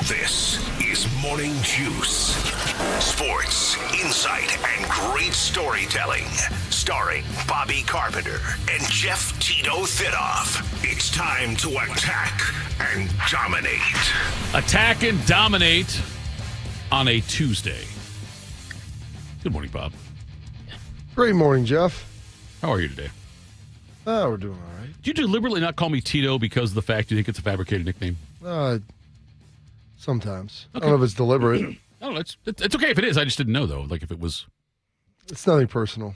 This is Morning Juice. Sports, insight, and great storytelling. Starring Bobby Carpenter and Jeff Tito Thitoff. It's time to attack and dominate. Attack and dominate on a Tuesday. Good morning, Bob. Great morning, Jeff. How are you today? Oh, we're doing all right. Did you deliberately not call me Tito because of the fact you think it's a fabricated nickname? Sometimes. Okay. I don't know if it's deliberate. No, it's okay if it is. I just didn't know, though. Like, if it was... It's nothing personal.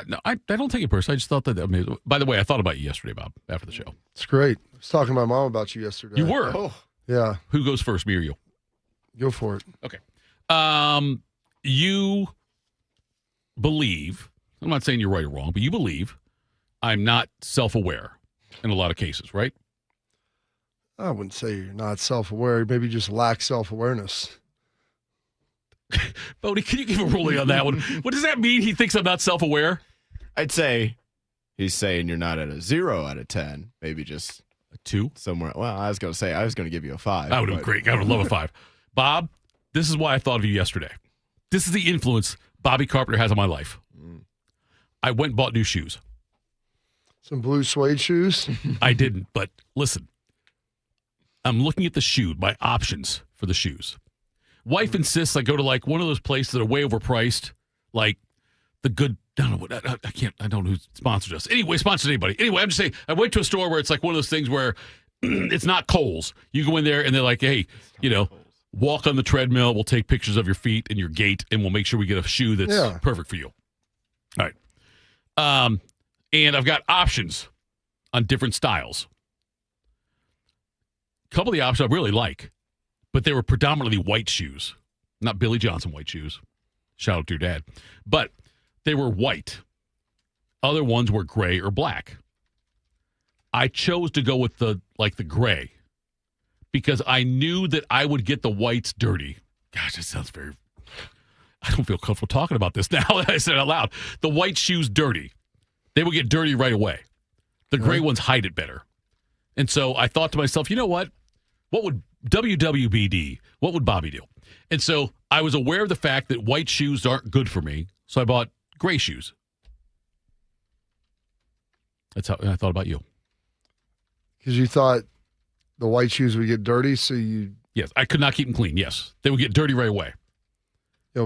No, I don't take it personally. I just thought that... I mean, by the way, I thought about you yesterday, Bob, after the show. It's great. I was talking to my mom about you yesterday. You were? Oh. Yeah. Who goes first, me or you? Go for it. Okay. You believe... I'm not saying you're right or wrong, but you believe I'm not self-aware in a lot of cases, right? I wouldn't say you're not self-aware. Maybe you just lack self-awareness. Bodie, can you give a ruling on that one? What does that mean? He thinks I'm not self-aware? I'd say he's saying you're not at a 0 out of 10. Maybe just a 2 somewhere. Well, I was going to give you a 5. That would have been great. I would love a 5. Bob, this is why I thought of you yesterday. This is the influence Bobby Carpenter has on my life. I went and bought new shoes. Some blue suede shoes? I didn't, but listen. I'm looking at the shoe, my options for the shoes. Wife insists I go to like one of those places that are way overpriced, like the good, I don't know what, I don't know who sponsored us. Anyway, sponsored anybody. Anyway, I'm just saying, I went to a store where it's like one of those things where it's not Kohl's. You go in there and they're like, hey, walk on the treadmill. We'll take pictures of your feet and your gait, and we'll make sure we get a shoe that's perfect for you. All right. And I've got options on different styles. A couple of the options I really like, but they were predominantly white shoes, not Billy Johnson white shoes. Shout out to your dad. But they were white. Other ones were gray or black. I chose to go with the gray because I knew that I would get the whites dirty. Gosh, that sounds very... I don't feel comfortable talking about this now that I said it out loud. The white shoes dirty. They would get dirty right away. The gray ones hide it better. And so I thought to myself, you know what? What would WWBD? What would Bobby do? And so I was aware of the fact that white shoes aren't good for me, so I bought gray shoes. That's how I thought about you. Because you thought the white shoes would get dirty, so you... Yes, I could not keep them clean, yes. They would get dirty right away.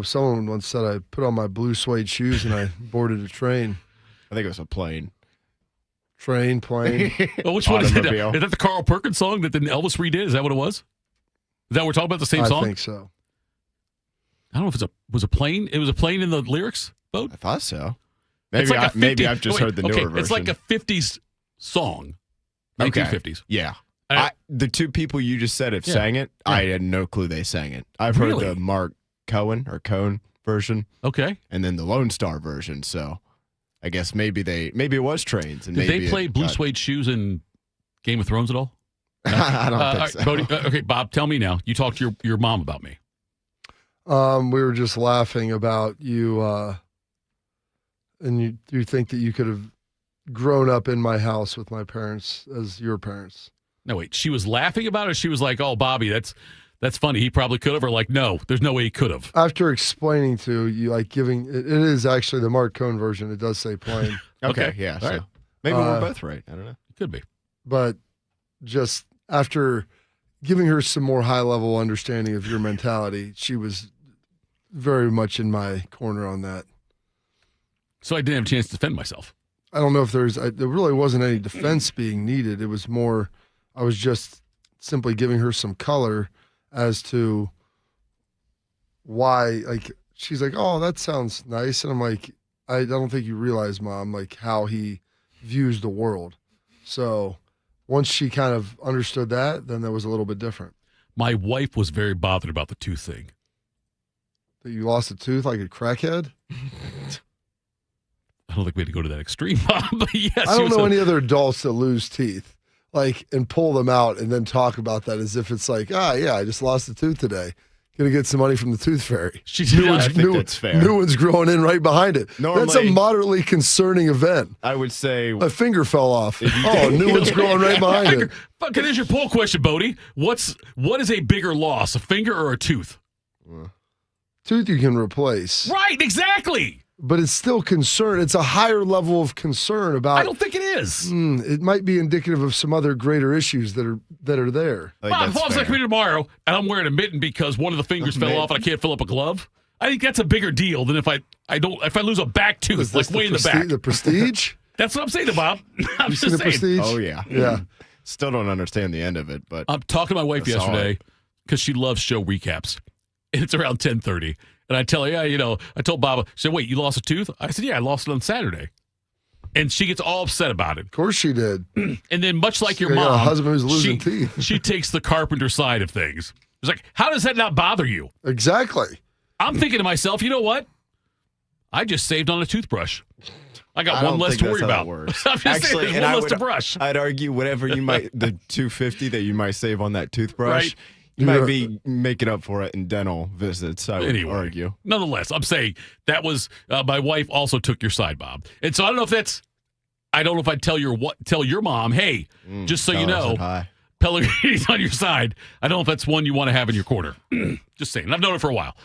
Someone once said I put on my blue suede shoes and I boarded a train. I think it was a plane. Plane. Well, which one is it? Is that the Carl Perkins song that then Elvis redid? Is that what it was? Is that we're talking about the same song? I think so. I don't know if it was a plane. It was a plane in the lyrics, Bo? I thought so. Maybe I've just heard the newer version. It's like a 50s song. 1950s. Yeah. The two people you just said have sang it. Yeah. I had no clue they sang it. I've heard the Mark Cohen version. Okay. And then the Lone Star version. So I guess maybe it was trains. And did they play blue suede shoes in Game of Thrones at all? No? I don't think so. Bodie, okay, Bob, tell me now. You talked to your mom about me. We were just laughing about you, and you think that you could have grown up in my house with my parents as your parents. No, wait. She was laughing about it? She was like, oh, Bobby, that's funny. He probably could have. Or like, no, there's no way he could have. After explaining to you, like giving, it is actually the Mark Cohn version. It does say plain. Okay, yeah. So maybe we're both right. I don't know. It could be. But just after giving her some more high-level understanding of your mentality, she was very much in my corner on that. So I didn't have a chance to defend myself. I don't know if there really wasn't any defense being needed. It was more, I was just simply giving her some color as to why, like, she's like, oh, that sounds nice. And I'm like, I don't think you realize, Mom, like how he views the world. So once she kind of understood that, then that was a little bit different. My wife was very bothered about the tooth thing. That you lost a tooth like a crackhead? I don't think we had to go to that extreme, Bob. But yes, I don't know any other adults that lose teeth, like, and pull them out and then talk about that as if it's like, yeah, I just lost a tooth today. going to get some money from the Tooth Fairy. I think that's fair. New one's growing in right behind it. Normally, that's a moderately concerning event. I would say a finger fell off. New one's growing right behind it. Fucking is your poll question, Bodie. What is a bigger loss, a finger or a tooth? Tooth you can replace. Right, exactly. But it's still concern. It's a higher level of concern about. I don't think it is. It might be indicative of some other greater issues that are there. If I was like me tomorrow and I'm wearing a mitten because one of the fingers fell off and I can't fill up a glove, I think that's a bigger deal than if I lose a back tooth, like way in the back. The Prestige? That's what I'm saying, Bob. I'm you just seen the saying. Prestige? Oh yeah, yeah. Still don't understand the end of it, but I'm talking to my wife yesterday because she loves show recaps, and it's around 10:30. And I tell her, I told Bob, she said, wait, you lost a tooth? I said, yeah, I lost it on Saturday. And she gets all upset about it. Of course she did. And then much like your got mom, a husband who's losing teeth. She takes the Carpenter side of things. It's like, how does that not bother you? Exactly. I'm thinking to myself, you know what? I just saved on a toothbrush. I got one less to worry about. I'm just saying, one less to brush. I'd argue whatever you might, the $250 that you might save on that toothbrush, right. You might be making up for it in dental visits, I would argue. Nonetheless, I'm saying that was my wife also took your side, Bob. And so I don't know if I'd tell your mom, hey, just so you know, Pellegrini's on your side. I don't know if that's one you want to have in your corner. Just saying. I've known it for a while.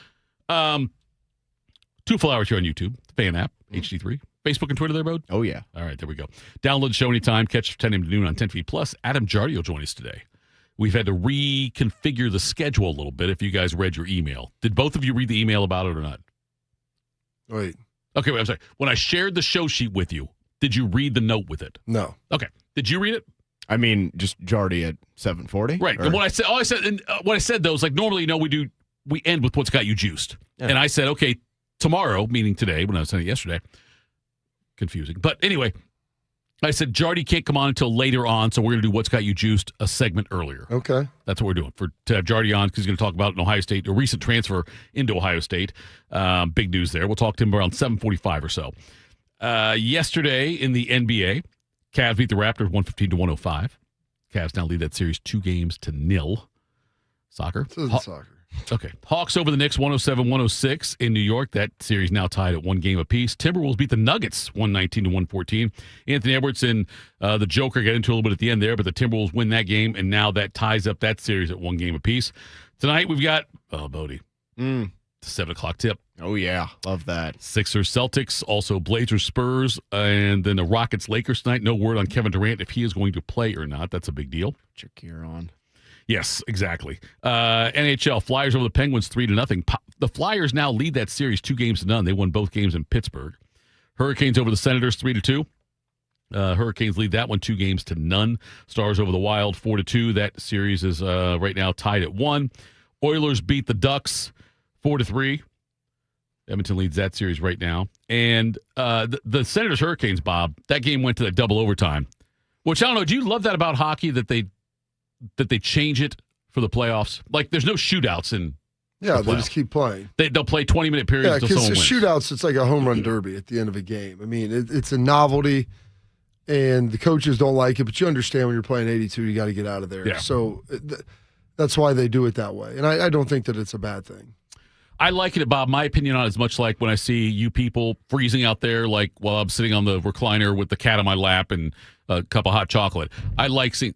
2 full hours here on YouTube, the fan app, HD3. Facebook and Twitter there, Bode? Oh, yeah. All right, there we go. Download the show anytime. Catch 10 a.m. to noon on 10 feet. Plus, Adam Jardy will join us today. We've had to reconfigure the schedule a little bit if you guys read your email. Did both of you read the email about it or not? Wait. Okay, wait, I'm sorry. When I shared the show sheet with you, did you read the note with it? No. Okay. Did you read it? I mean, just Jardy at 7:40? Right. And what I said, though, is like normally, we end with what's got you juiced. Yeah. And I said, okay, tomorrow, meaning today, when I was saying it yesterday, confusing. But anyway, I said, Jardy can't come on until later on, so we're going to do What's Got You Juiced a segment earlier. Okay. That's what we're doing, to have Jardy on, because he's going to talk about an Ohio State, a recent transfer into Ohio State. Big news there. We'll talk to him around 7:45 or so. Yesterday in the NBA, Cavs beat the Raptors 115-105. Cavs now lead that series 2-0. Soccer? This isn't soccer. Okay. Hawks over the Knicks 107-106 in New York. That series now tied at 1 game apiece. Timberwolves beat the Nuggets 119-114. Anthony Edwards and the Joker get into a little bit at the end there, but the Timberwolves win that game, and now that ties up that series at 1 game apiece. Tonight we've got, Bodie, 7 o'clock tip. Oh, yeah. Love that. Sixers, Celtics, also Blazers, Spurs, and then the Rockets, Lakers tonight. No word on Kevin Durant if he is going to play or not. That's a big deal. Put your gear on. Yes, exactly. NHL, Flyers over the Penguins 3-0. The Flyers now lead that series 2-0. They won both games in Pittsburgh. Hurricanes over the Senators 3-2. Hurricanes lead that one 2-0. Stars over the Wild 4-2. That series is right now tied at 1. Oilers beat the Ducks 4-3. Edmonton leads that series right now. And the Senators Hurricanes, Bob, that game went to that double overtime. Which I don't know. Do you love that about hockey that they change it for the playoffs? Like, there's no shootouts in. Yeah, they just keep playing. They'll play 20-minute periods until someone wins. Shootouts, it's like a home run derby at the end of a game. I mean, it's a novelty, and the coaches don't like it, but you understand when you're playing 82, you got to get out of there. Yeah. So that's why they do it that way. And I don't think that it's a bad thing. I like it, Bob. My opinion on it is much like when I see you people freezing out there, like while I'm sitting on the recliner with the cat on my lap and a cup of hot chocolate. I like seeing.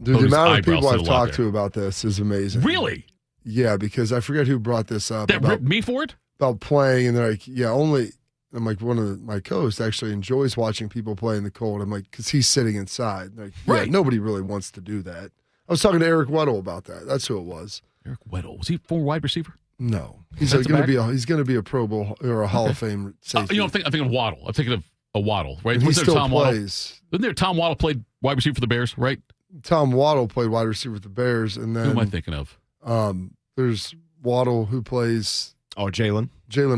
Dude, the amount of people I've talked to about this is amazing. Really? Yeah, because I forget who brought this up. That ripped me for it? About playing, and they're like, yeah, only. I'm like, one of my co-hosts actually enjoys watching people play in the cold. I'm like, because he's sitting inside. Like, right. Yeah, nobody really wants to do that. I was talking to Eric Weddle about that. That's who it was. Eric Weddle. Was he former wide receiver? No, he's going to be a Pro Bowl or a Hall of Fame safety. I'm thinking of Waddle. I'm thinking of a Waddle, right? And he still Tom plays. Wasn't there Tom Waddle played wide receiver for the Bears, right? Tom Waddle played wide receiver with the Bears, and then who am I thinking of? There's Waddle who plays. Oh, Jalen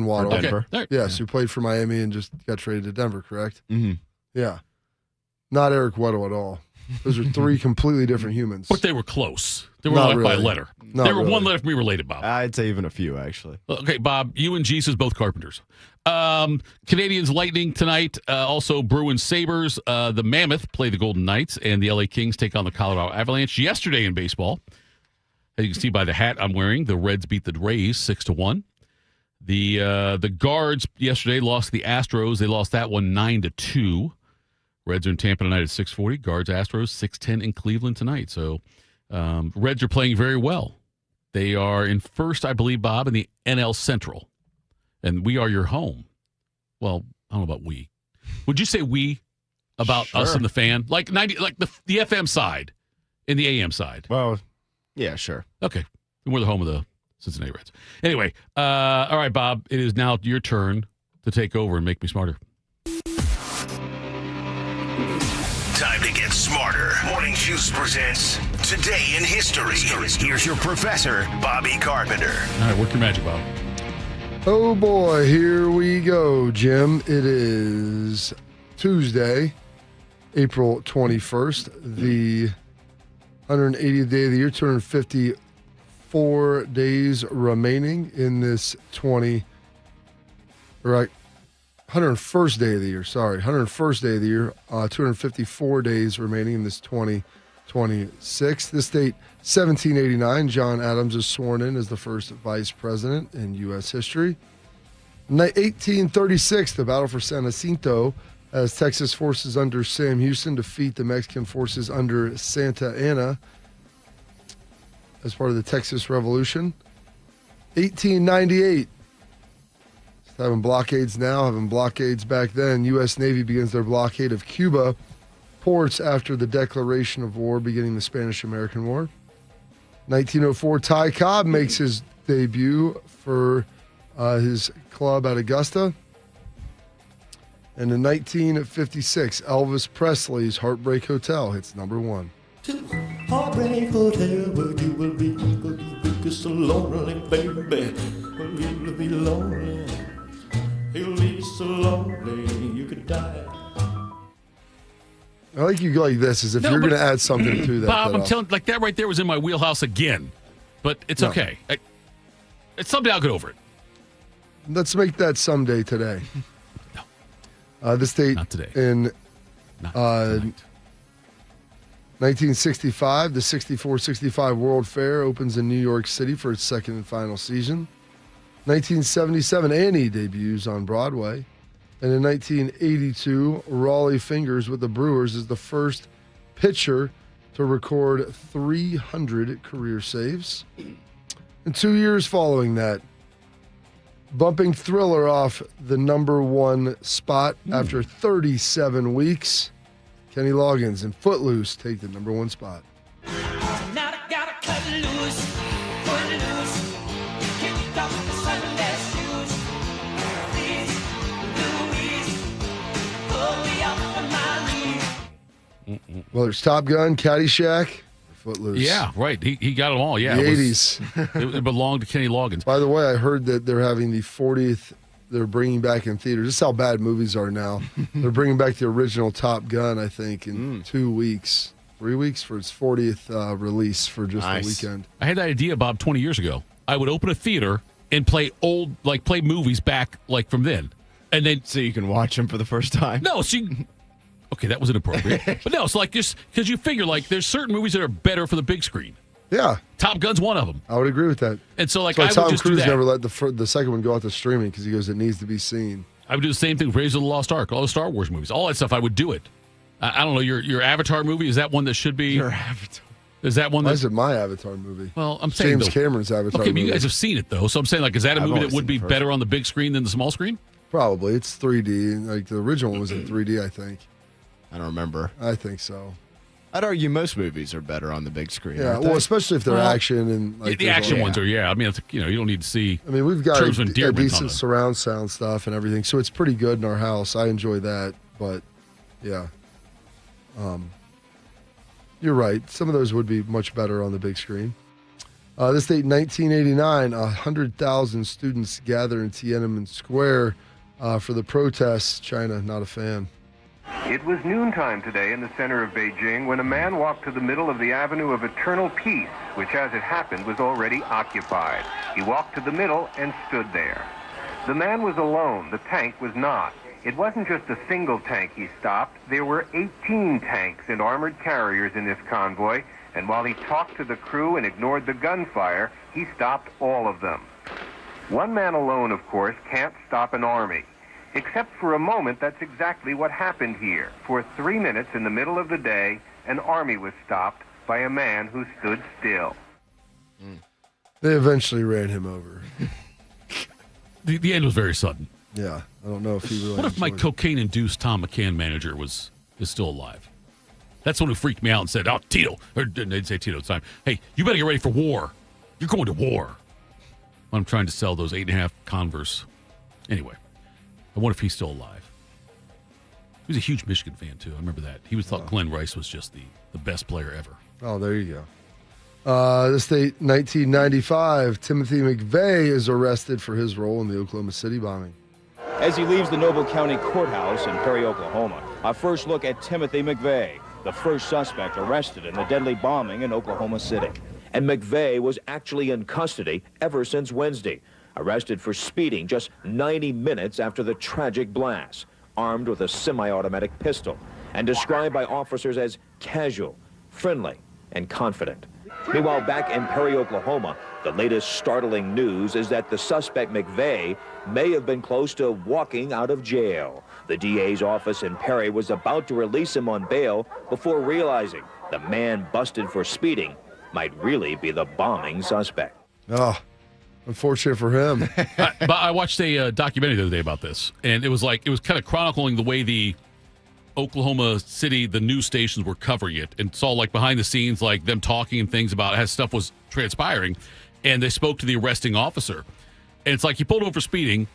Waddle. Denver. Okay. Yes, who played for Miami and just got traded to Denver, correct? Mm-hmm. Yeah, not Eric Weddle at all. Those are three completely different humans. But they were close. They were Not like by really. letter. Not They were really. one letter from me related, Bob. I'd say even a few, actually. Okay, Bob, you and Jesus, both Carpenters. Canadians Lightning tonight. Also Bruins Sabres. The Mammoth play the Golden Knights, and the LA Kings take on the Colorado Avalanche. Yesterday in baseball, As you can see by the hat I'm wearing, the Reds beat the Rays 6-1. The Guards yesterday lost the Astros. They lost that one 9-2. Reds are in Tampa tonight at 6:40. Guards, Astros, 6:10 in Cleveland tonight. So Reds are playing very well. They are in first, I believe, Bob, in the NL Central. And we are your home. Well, I don't know about we. Would you say we about us and the fan? Like the FM side and the AM side? Well, yeah, sure. Okay. We're the home of the Cincinnati Reds. Anyway, all right, Bob, it is now your turn to take over and make me smarter. Time to get smarter. Morning Juice presents Today in History. Here's your professor, Bobby Carpenter. All right, work your magic, Bob. Oh boy, here we go, Jim. It is Tuesday, April 21st, the 180th day of the year, 254 days remaining in this 101st day of the year, 101st day of the year, 254 days remaining in this 2026. This date, 1789, John Adams is sworn in as the first vice president in U.S. history. 1836, the battle for San Jacinto, as Texas forces under Sam Houston defeat the Mexican forces under Santa Anna as part of the Texas Revolution. 1898, having blockades now, having blockades back then. U.S. Navy begins their blockade of Cuba ports after the declaration of war, beginning the Spanish-American War. 1904, Ty Cobb makes his debut for his club at Augusta. And in 1956, Elvis Presley's Heartbreak Hotel hits number one. Heartbreak Hotel, where you will be so lonely, baby. Well, you'll be lonely. You'll be so lonely, you could die. I like you go like this, as if you're going to add something to that. Bob, I'm telling, like that right there was in my wheelhouse again, but it's okay. It's someday I'll get over it. Let's make that someday today. No. This date Not today. In Not 1965, the 64-65 World Fair opens in New York City for its second and final season. 1977, Annie debuts on Broadway. And in 1982, Raleigh Fingers with the Brewers is the first pitcher to record 300 career saves. And 2 years following that, bumping Thriller off the number one spot after 37 weeks, Kenny Loggins and Footloose take the number one spot. Tonight I gotta cut loose, foot loose, kick off the Sunday shoes. Please, Louise, pull me up on my knees. Well, there's Top Gun, Caddyshack, Footloose. Yeah, right. He got them all. Yeah, the it 80s. It belonged to Kenny Loggins. By the way, I heard that they're having the 40th. They're bringing back in theaters. This is how bad movies are now. They're bringing back the original Top Gun, I think, in 2 weeks, 3 weeks for its 40th release for just the weekend. I had that idea, Bob, 20 years ago. I would open a theater and play movies back like from then, and then so you can watch them for the first time. No, okay, that was inappropriate. But no, it's like just because you figure like there's certain movies that are better for the big screen. Yeah. Top Gun's one of them. I would agree with that. And so, like, so I would Tom just Cruise do that. never let the second one go out to streaming because he goes, it needs to be seen. I would do the same thing with Raiders of the Lost Ark, all the Star Wars movies, all that stuff. I would do it. I don't know. Your Avatar movie, is that one that should be? Your Avatar. Is that one? Why is it my Avatar movie? Well, I'm saying James Cameron's Avatar. Okay, movie. but you guys have seen it though, so I'm saying like, is that a movie that would be better on the big screen than the small screen? Probably. It's 3D. Like the original one was in 3D, I think. I don't remember. I think so. I'd argue most movies are better on the big screen. Yeah, well, especially if they're action and like the action ones are. Yeah, I mean, it's, you don't need to see. I mean, we've got a decent decent surround sound stuff and everything, so it's pretty good in our house. I enjoy that, but yeah, you're right. Some of those would be much better on the big screen. This date, 1989, 100,000 students gather in Tiananmen Square for the protests. China, not a fan. It was noontime today in the center of Beijing when a man walked to the middle of the Avenue of Eternal Peace, which, as it happened, was already occupied. He walked to the middle and stood there. The man was alone. The tank was not. It wasn't just a single tank he stopped. There were 18 tanks and armored carriers in this convoy. and while he talked to the crew and ignored the gunfire, he stopped all of them. One man alone, of course, can't stop an army. Except for a moment, that's exactly what happened here. For 3 minutes in the middle of the day, an army was stopped by a man who stood still. They eventually ran him over. The end was very sudden. Yeah, I don't know if he really. What if my enjoyed it. cocaine-induced Tom McCann manager is still alive? That's the one who freaked me out and said, "Oh, Tito," or they'd say Tito at the time. Hey, you better get ready for war. You're going to war. I'm trying to sell those 8.5 Converse. Anyway, I wonder if he's still alive. He was a huge Michigan fan too. I remember that. He thought Glenn Rice was just the best player ever. Oh, there you go. This date, 1995, Timothy McVeigh is arrested for his role in the Oklahoma City bombing. As he leaves the Noble County Courthouse in Perry, Oklahoma, a first look at Timothy McVeigh, the first suspect arrested in the deadly bombing in Oklahoma City. And McVeigh was actually in custody ever since Wednesday, arrested for speeding just 90 minutes after the tragic blast, armed with a semi-automatic pistol, and described by officers as casual, friendly, and confident. Meanwhile, back in Perry, Oklahoma, the latest startling news is that the suspect McVeigh may have been close to walking out of jail. The DA's office in Perry was about to release him on bail before realizing the man busted for speeding might really be the bombing suspect. Oh, unfortunate for him. But I watched a documentary the other day about this, and it was kind of chronicling the way the Oklahoma City, the news stations were covering it, and saw like behind the scenes, like them talking and things about how stuff was transpiring, and they spoke to the arresting officer, and it's like he pulled over for speeding.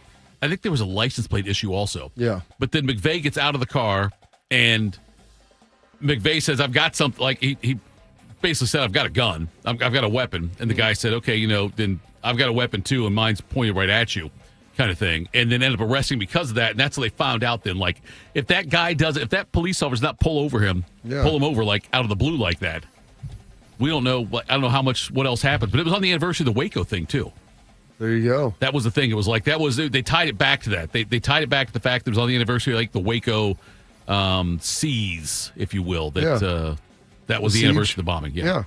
I think there was a license plate issue also. Yeah. But then McVeigh gets out of the car, and McVeigh says, "I've got something." Like he basically said, "I've got a gun. I've got a weapon." And the guy said, "Okay, then I've got a weapon too, and mine's pointed right at you," kind of thing. And then ended up arresting because of that. And that's how they found out then, like, if that guy if that police officer does not pull him over like out of the blue like that, we don't know. I don't know what else happened. But it was on the anniversary of the Waco thing too. There you go. That was the thing. It was like they tied it back to that. They tied it back to the fact that it was on the anniversary of like the Waco siege, if you will. That was the anniversary of the bombing. Yeah.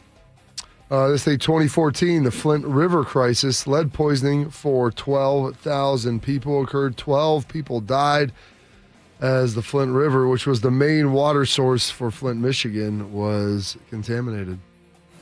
This day, 2014, the Flint River crisis. Lead poisoning for 12,000 people occurred. 12 people died as the Flint River, which was the main water source for Flint, Michigan, was contaminated.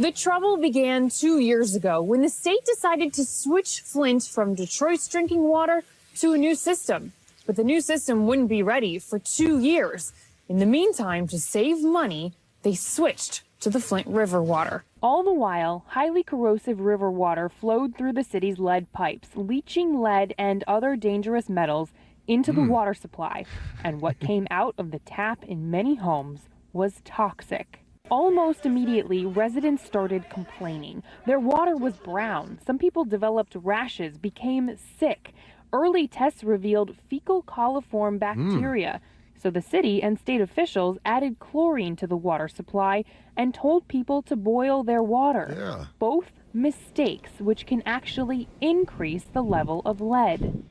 The trouble began 2 years ago when the state decided to switch Flint from Detroit's drinking water to a new system. But the new system wouldn't be ready for 2 years. In the meantime, to save money, they switched to the Flint River water. All the while, highly corrosive river water flowed through the city's lead pipes, leaching lead and other dangerous metals into the water supply. And what came out of the tap in many homes was toxic. Almost immediately, residents started complaining. Their water was brown. Some people developed rashes, became sick. Early tests revealed fecal coliform bacteria. So the city and state officials added chlorine to the water supply and told people to boil their water. Yeah. Both mistakes, which can actually increase the level of lead.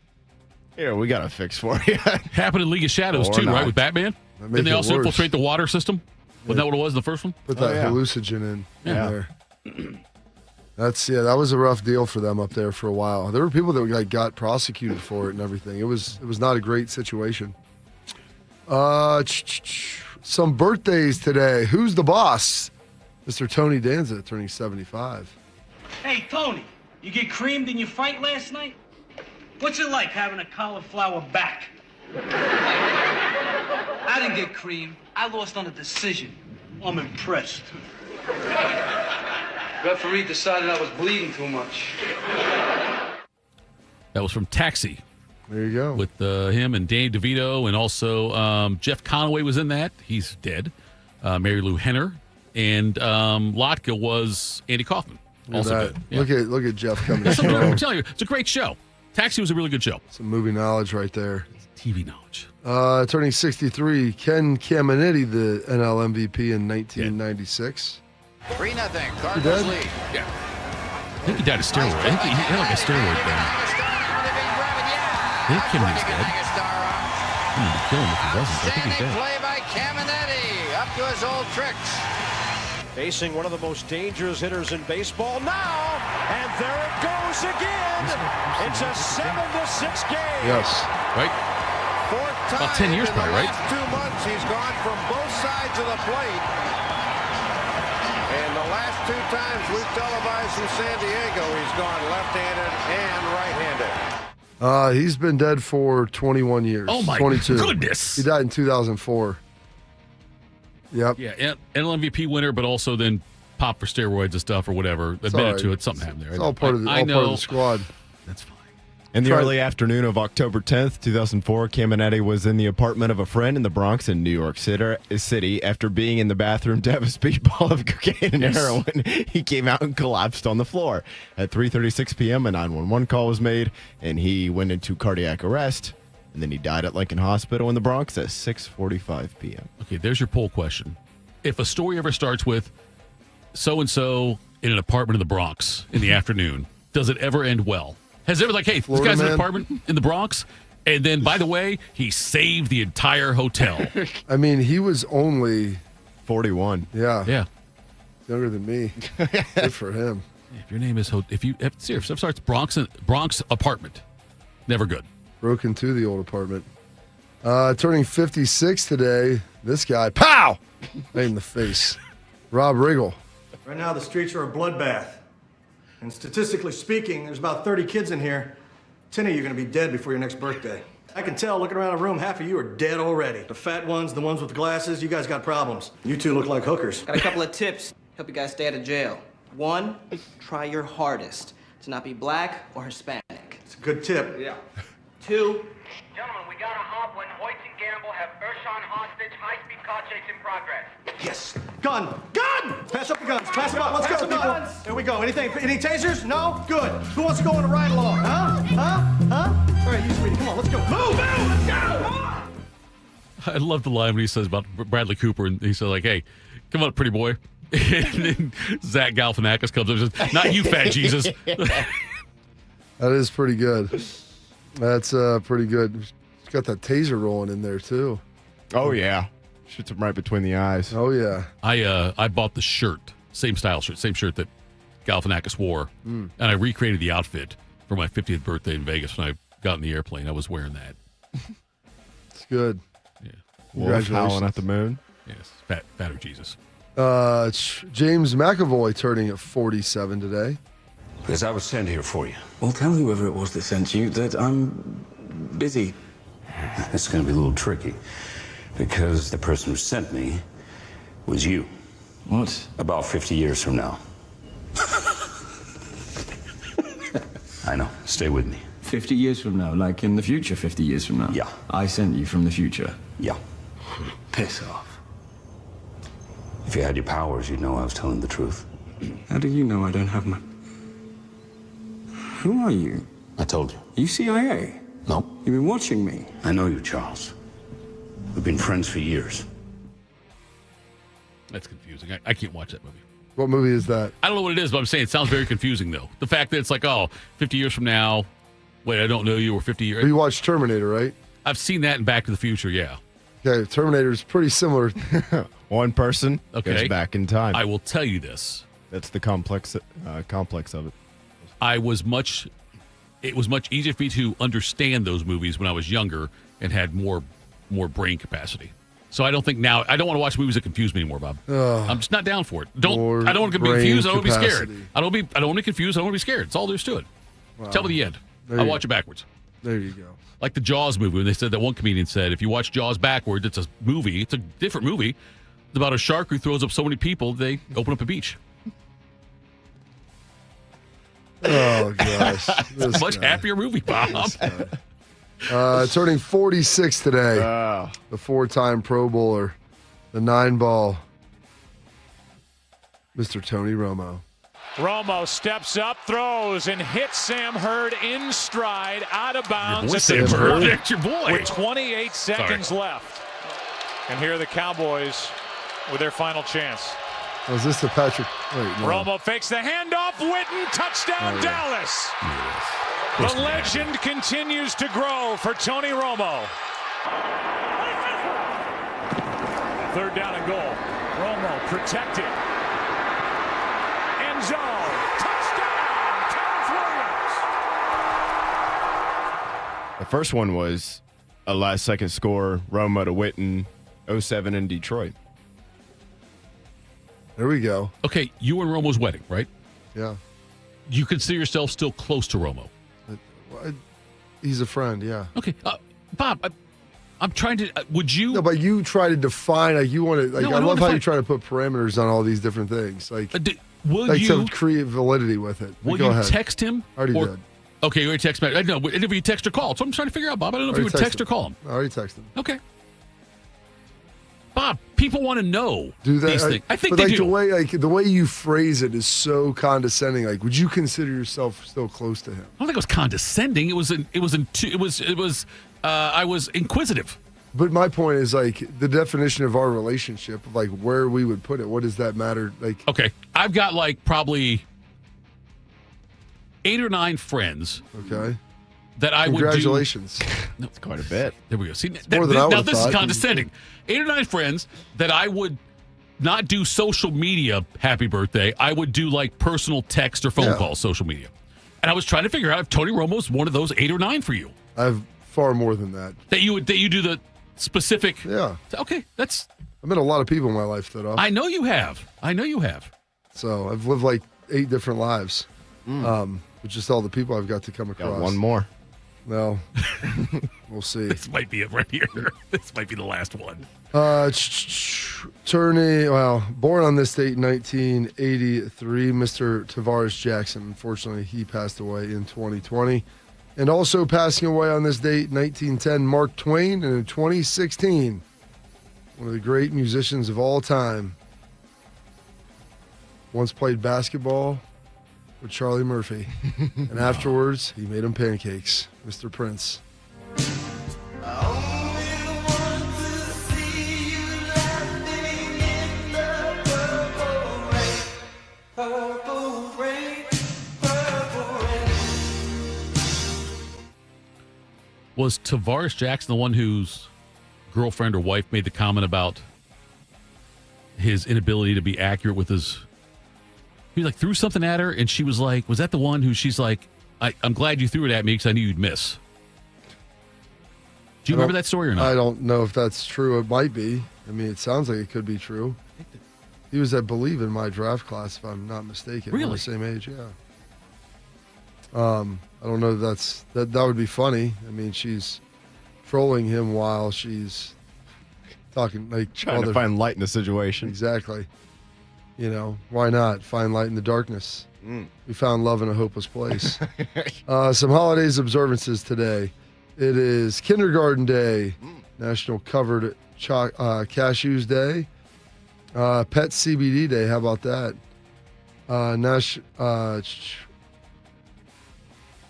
Here, we got a fix for you. Happened in League of Shadows too, right, with Batman? Didn't they also infiltrate the water system? Wasn't that what it was in the first one? Put that hallucinogen in there. That was a rough deal for them up there for a while. There were people that got prosecuted for it and everything. It was not a great situation. Some birthdays today. Who's the boss? Mr. Tony Danza turning 75. Hey, Tony, you get creamed in your fight last night? What's it like having a cauliflower back? I didn't get creamed. I lost on a decision. I'm impressed. Referee decided I was bleeding too much. That was from Taxi. There you go. With him and Danny DeVito, and also Jeff Conaway was in that. He's dead. Mary Lou Henner. And Lotka was Andy Kaufman. Also good. Yeah. Look at Jeff coming strong. I'm telling you, it's a great show. Taxi was a really good show. Some movie knowledge right there. TV knowledge. Turning 63, Ken Caminiti, the NL MVP in 1996. 3-0, Cardinals lead. Yeah. I think he died of steroid. I think he had like a steroid thing. I think Caminiti's dead. I mean, kill him if he wasn't. I think he's dead. Play by Caminetti, up to his old tricks. Facing one of the most dangerous hitters in baseball now, and there it goes again. It's a 7-6 game. Yes. Right? Fourth time about 10 years in probably, the right? last 2 months, he's gone from both sides of the plate. And the last 2 times we've televised from San Diego, he's gone left-handed and right-handed. He's been dead for 21 years. Oh, my 22. goodness. He died in 2004. Yep. Yeah, NL MVP winner, but also then pop for steroids and stuff or whatever. Admitted to it. Something happened there. It's all part of the squad. That's fine. In the early afternoon of October 10th, 2004, Caminetti was in the apartment of a friend in the Bronx in New York City. After being in the bathroom to have a speedball of cocaine and heroin, he came out and collapsed on the floor. At 3:36 p.m., a 911 call was made, and he went into cardiac arrest. And then he died at Lincoln Hospital in the Bronx at 6:45 p.m. Okay, there's your poll question. If a story ever starts with so-and-so in an apartment in the Bronx in the afternoon, does it ever end well? Has it ever hey, Florida this guy's in man. an apartment in the Bronx, and then, by the way, he saved the entire hotel. I mean, he was only 41. Yeah. Yeah. Younger than me. Good for him. If your name is, if it starts Bronx apartment, never good. Broke into the old apartment. Turning 56 today, this guy, pow! Right in the face. Rob Riggle. Right now, the streets are a bloodbath. And statistically speaking, there's about 30 kids in here. 10 of you are going to be dead before your next birthday. I can tell, looking around the room, half of you are dead already. The fat ones, the ones with glasses, you guys got problems. You two look like hookers. Got a couple of tips. Help you guys stay out of jail. 1, try your hardest to not be black or Hispanic. It's a good tip. Yeah. 2, Gentlemen, we got a hop when Hoyt and Gamble have Ershon hostage. High-speed car chase in progress. Yes. Gun! Gun! Pass up the guns. Pass them up. Let's go, people. There we go. Anything? Any tasers? No? Good. Who wants to go on a ride along? Huh? All right, you sweetie, come on. Let's go. Move! Let's go! Come on! I love the line when he says about Bradley Cooper, and he says, hey, come on, pretty boy. And then Zach Galifianakis comes up and says, not you, fat Jesus. That is pretty good. That's pretty good. He's got that taser rolling in there, too. Oh, yeah. Shoots him right between the eyes. Oh, yeah. I bought the shirt, same style shirt, same shirt that Galifianakis wore, and I recreated the outfit for my 50th birthday in Vegas when I got in the airplane. I was wearing that. It's good. Yeah. Wolf howling at the moon. Yes. Fatter Jesus. It's James McAvoy turning at 47 today. Because I was sent here for you. Well, tell whoever it was that sent you that I'm busy. It's going to be a little tricky. Because the person who sent me was you. What? About 50 years from now. I know. Stay with me. 50 years from now? Like in the future 50 years from now? Yeah. I sent you from the future? Yeah. Piss off. If you had your powers, you'd know I was telling the truth. How do you know I don't have my... Who are you? I told you. You CIA? No. You've been watching me? I know you, Charles. We've been friends for years. That's confusing. I can't watch that movie. What movie is that? I don't know what it is, but I'm saying it sounds very confusing, though. The fact that it's like, 50 years from now, wait, I don't know you, or 50 years. You watched Terminator, right? I've seen that in Back to the Future, yeah. Okay, Terminator is pretty similar. One person goes back in time. I will tell you this. That's the complex of it. It was much easier for me to understand those movies when I was younger and had more brain capacity. So I don't think now, I don't want to watch movies that confuse me anymore, Bob. I'm just not down for it. I don't want to be confused. I don't want to be scared. I don't want to be confused. I don't want to be scared. It's all there is to it. Wow. Tell me the end. I'll watch it backwards. There you go. Like the Jaws movie, when they said that one comedian said, if you watch Jaws backwards, it's a movie. It's a different movie. It's about a shark who throws up so many people, they open up a beach. Oh, gosh. It's a much happier movie, Bob. Turning 46 today. The 4-time Pro Bowler, the 9-ball, Mr. Tony Romo. Romo steps up, throws, and hits Sam Hurd in stride, out of bounds. Your boy, Sam Hurd. That's your boy. With 28 seconds left. And here are the Cowboys with their final chance. Was this the Patrick? Wait, no. Romo fakes the handoff. Witten, touchdown, Dallas. The legend continues to grow for Tony Romo. 3rd down and goal. Romo protected. end zone. Touchdown, Terrence Williams. The first one was a last-second score, Romo to Witten, 07 in Detroit. There we go. Okay, you and Romo's wedding, right? Yeah. You consider yourself still close to Romo? He's a friend, yeah. Okay. Bob, I'm trying to. Would you? No, but you try to define. Like you want to. Like No, I I love don't how you try to put parameters on all these different things. Like, will like you to create validity with it. Will Go you ahead. text him? I already did. Okay, you already text me. No, if you text or call. So I'm trying to figure out, Bob. I don't know if you would text or call him. I already texted him. Okay. Bob, people want to know Do that? these things. I think but they like do. the way you phrase it is so condescending. Like, would you consider yourself still close to him? I don't think it was condescending. I was inquisitive. But my point is, like, the definition of our relationship, like where we would put it. What does that matter? Like, Okay, I've got like probably 8 or 9 friends. Okay. That I would do. Congratulations. That's quite a bit. There we go. See, more than I now would've this is thought. condescending. 8 or 9 friends that I would not do social media happy birthday. I would do like personal text or phone calls, social media. And I was trying to figure out if Tony Romo's one of those 8 or 9 for you. I have far more than that. That you do the specific. Yeah. Okay, that's. I've met a lot of people in my life, Thitoff. I know you have. So I've lived like 8 different lives. With just all the people I've got to come across. Got one more. No. We'll see. This might be it right here. This might be the last one. Born on this date in 1983, Mr. Tavares Jackson. Unfortunately, he passed away in 2020. And also passing away on this date, 1910, Mark Twain. And in 2016, one of the great musicians of all time. Once played basketball with Charlie Murphy. And afterwards, he made him pancakes. Mr. Prince. Was Tavares Jackson the one whose girlfriend or wife made the comment about his inability to be accurate with his... He like threw something at her, and she was like, was that the one who she's like, I'm glad you threw it at me because I knew you'd miss. Do you remember that story or not? I don't know if that's true. It might be. I mean, it sounds like it could be true. He was, I believe, in my draft class, if I'm not mistaken. Really? We're the same age, yeah. I don't know if that would be funny. I mean, she's trolling him while she's talking, like trying to find light in the situation. Exactly. You know, why not find light in the darkness? We found love in a hopeless place. Some holidays observances today. It is Kindergarten Day, National Covered Cashews Day, Pet CBD Day. How about that?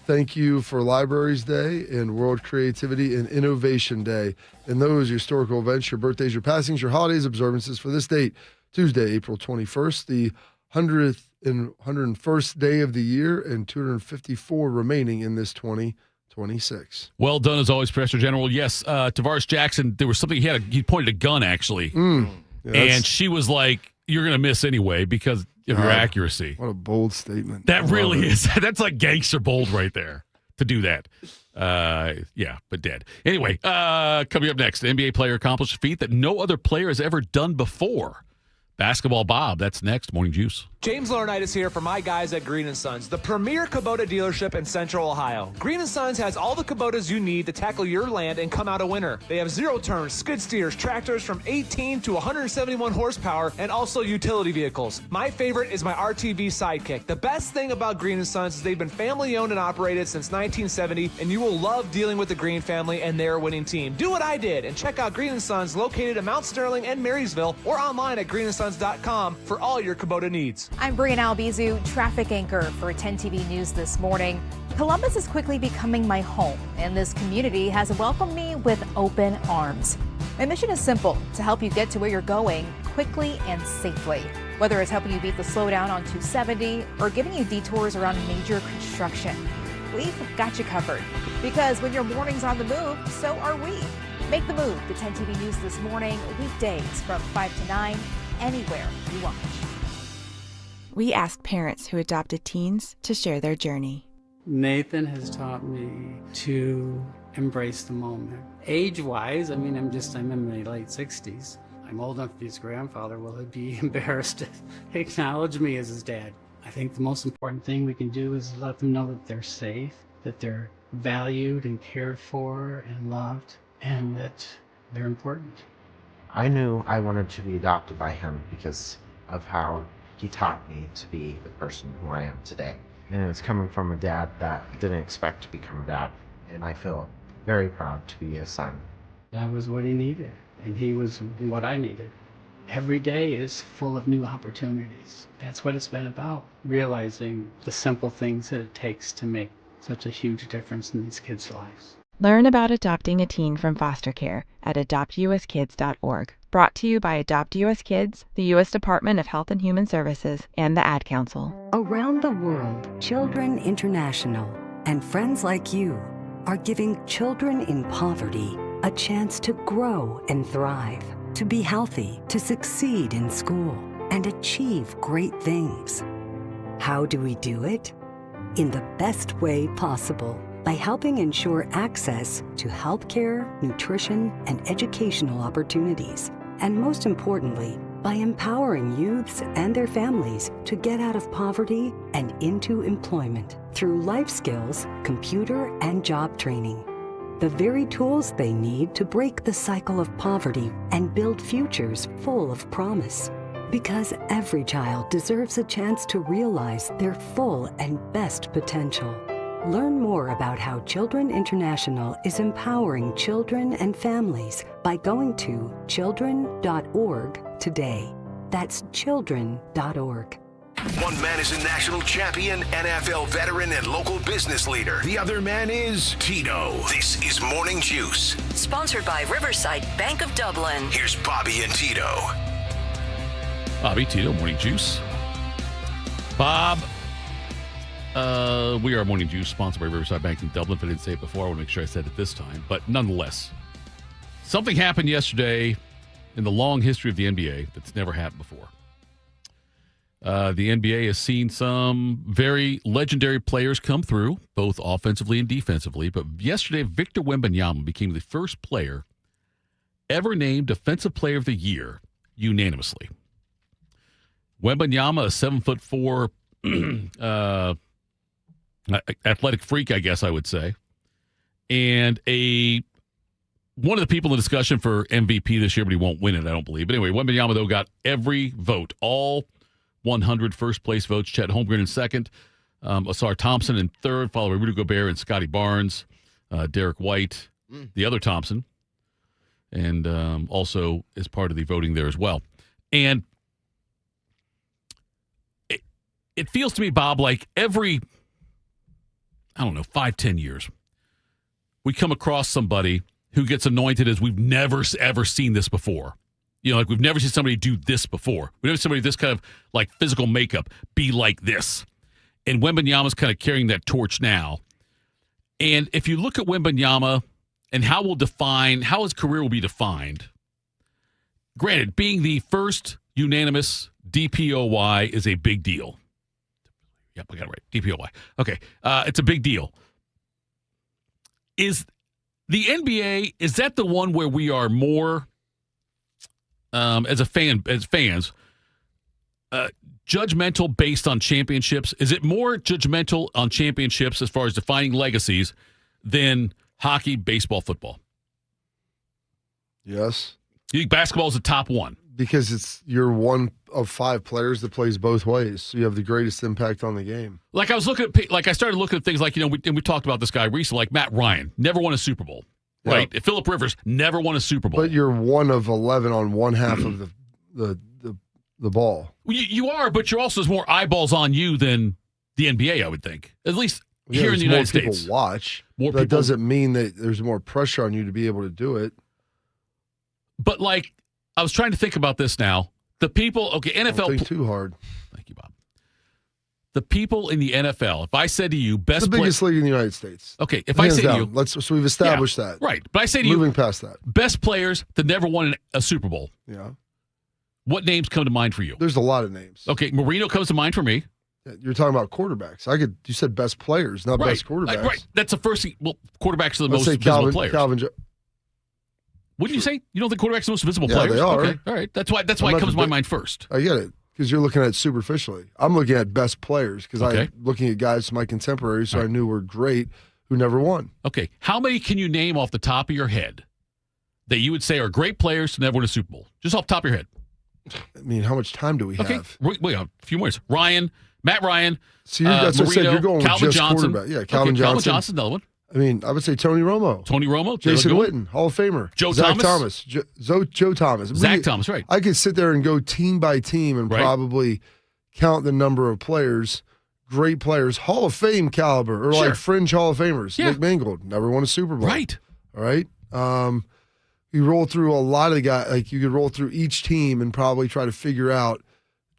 Thank You for Libraries Day and World Creativity and Innovation Day. And those historical events, your birthdays, your passings, your holidays, observances for this date, Tuesday, April 21st, the 101st day of the year and 254 remaining in this 2026. Well done, as always, Professor General. Yes, Tavares Jackson, there was something he pointed a gun, actually. And she was like, you're going to miss anyway because of your accuracy. What a bold statement. That really is. That's like gangster bold right there to do that. Yeah, but dead. Anyway, coming up next, an NBA player accomplished a feat that no other player has ever done before. Basketball Bob, that's next. Morning Juice. James Laurinaitis here for my guys at Green & Sons, the premier Kubota dealership in Central Ohio. Green & Sons has all the Kubotas you need to tackle your land and come out a winner. They have zero-turn skid steers, tractors from 18 to 171 horsepower, and also utility vehicles. My favorite is my RTV Sidekick. The best thing about Green & Sons is they've been family-owned and operated since 1970, and you will love dealing with the Green family and their winning team. Do what I did and check out Green & Sons located in Mount Sterling and Marysville or online at greenandsons.com for all your Kubota needs. I'm Brianna Albizu, traffic anchor for 10 TV News this morning. Columbus is quickly becoming my home, and this community has welcomed me with open arms. My mission is simple, to help you get to where you're going quickly and safely. Whether it's helping you beat the slowdown on 270 or giving you detours around major construction, we've got you covered. Because when your morning's on the move, so are we. Make the move to 10 TV News this morning, weekdays from 5 to 9, anywhere you watch. we asked parents who adopted teens to share their journey. Nathan has taught me to embrace the moment. Age-wise, I'm in my late 60s. I'm old enough to be his grandfather. Will he be embarrassed to acknowledge me as his dad? I think the most important thing we can do is let them know that they're safe, that they're valued and cared for and loved, and that they're important. I knew I wanted to be adopted by him because of how he taught me to be the person who I am today. And it's coming from a dad that didn't expect to become a dad. And I feel very proud to be a son. That was what he needed, and he was what I needed. Every day is full of new opportunities. That's what it's been about, realizing the simple things that it takes to make such a huge difference in these kids' lives. Learn about adopting a teen from foster care at adoptuskids.org. Brought to you by Adopt US Kids, the U.S. Department of Health and Human Services, and the Ad Council. Around the world, Children International and friends like you are giving children in poverty a chance to grow and thrive, to be healthy, to succeed in school, and achieve great things. How do we do it? In the best way possible, by helping ensure access to healthcare, nutrition, and educational opportunities. And most importantly, by empowering youths and their families to get out of poverty and into employment through life skills, computer, and job training. The very tools they need to break the cycle of poverty and build futures full of promise. Because every child deserves a chance to realize their full and best potential. Learn more about how Children International is empowering children and families by going to children.org today. That's children.org. One man is a national champion, NFL veteran, and local business leader. The other man is Tito. This is Morning Juice. Sponsored by Riverside Bank of Dublin. Here's Bobby and Tito. Bobby, Tito, Morning Juice. Bob, we are Morning Juice, sponsored by Riverside Bank in Dublin. If I didn't say it before, I want to make sure I said it this time. But nonetheless, something happened yesterday in the long history of the NBA that's never happened before. The NBA has seen some very legendary players come through, both offensively and defensively. But yesterday, Victor Wembanyama became the first player ever named Defensive Player of the Year unanimously. Wembanyama, a 7'4" athletic freak, I guess I would say, and one of the people in the discussion for MVP this year, but he won't win it, I don't believe. But anyway, Wembanyama, though, got every vote, all 100 first-place votes. Chet Holmgren in second, Asar Thompson in third, followed by Rudy Gobert and Scotty Barnes, Derek White, the other Thompson, and also is part of the voting there as well. And it feels to me, Bob, like every, 5-10 years, we come across somebody who gets anointed as we've never, ever seen this before. Like we've never seen somebody do this before. We've never seen somebody this kind of like physical makeup be like this. And Wembanyama's kind of carrying that torch now. And if you look at Wembanyama and how his career will be defined, granted, being the first unanimous DPOY is a big deal. Yep, I got it right. DPOY. Okay. It's a big deal. Is the NBA, is that the one where we are more, as fans, judgmental based on championships? Is it more judgmental on championships as far as defining legacies than hockey, baseball, football? Yes. You think basketball is the top one? Because you're one of 5 players that plays both ways, so you have the greatest impact on the game. Like I started looking at things like, we talked about this guy recently, like Matt Ryan, never won a Super Bowl, right? Yeah. Phillip Rivers never won a Super Bowl. But you're one of 11 on one half of the ball. You are, but you're also, there's more eyeballs on you than the NBA, I would think. At least here in the United States. More people watch. That doesn't mean that there's more pressure on you to be able to do it. But like, I was trying to think about this now. The people, NFL. Don't think too hard. Thank you, Bob. The people in the NFL, if I said to you, the biggest league in the United States. Okay, if I say to you. So we've established that. Right. But I say to you. Moving past that. Best players that never won a Super Bowl. Yeah. What names come to mind for you? There's a lot of names. Okay, Marino comes to mind for me. You're talking about quarterbacks. You said best players, not best quarterbacks. Right. That's the first thing. Well, quarterbacks are the Let's most say visible players. What did you Sure. say? You don't think quarterbacks are the most visible Yeah, players? they are. Okay, all right. That's why it comes to my mind first. I get it, because you're looking at it superficially. I'm looking at best players, because Okay. I'm looking at guys, my contemporaries, who I knew were great, who never won. Okay, how many can you name off the top of your head that you would say are great players to never win a Super Bowl? Just off the top of your head. I mean, how much time do we Okay, have? wait a few more. Matt Ryan, See, that's what I said. Marino, You're going Calvin with just Johnson. quarterback. Yeah, Calvin Johnson. Johnson's another one. I mean, I would say Tony Romo. Jason Witten, Hall of Famer. Zach Thomas. Joe Thomas. Zach Thomas, right. I could sit there and go team by team and probably count the number of players, great players, Hall of Fame caliber, or like fringe Hall of Famers. Yeah. Nick Mangold, never won a Super Bowl. Right. All right. You roll through a lot of the guys, like you could roll through each team and probably try to figure out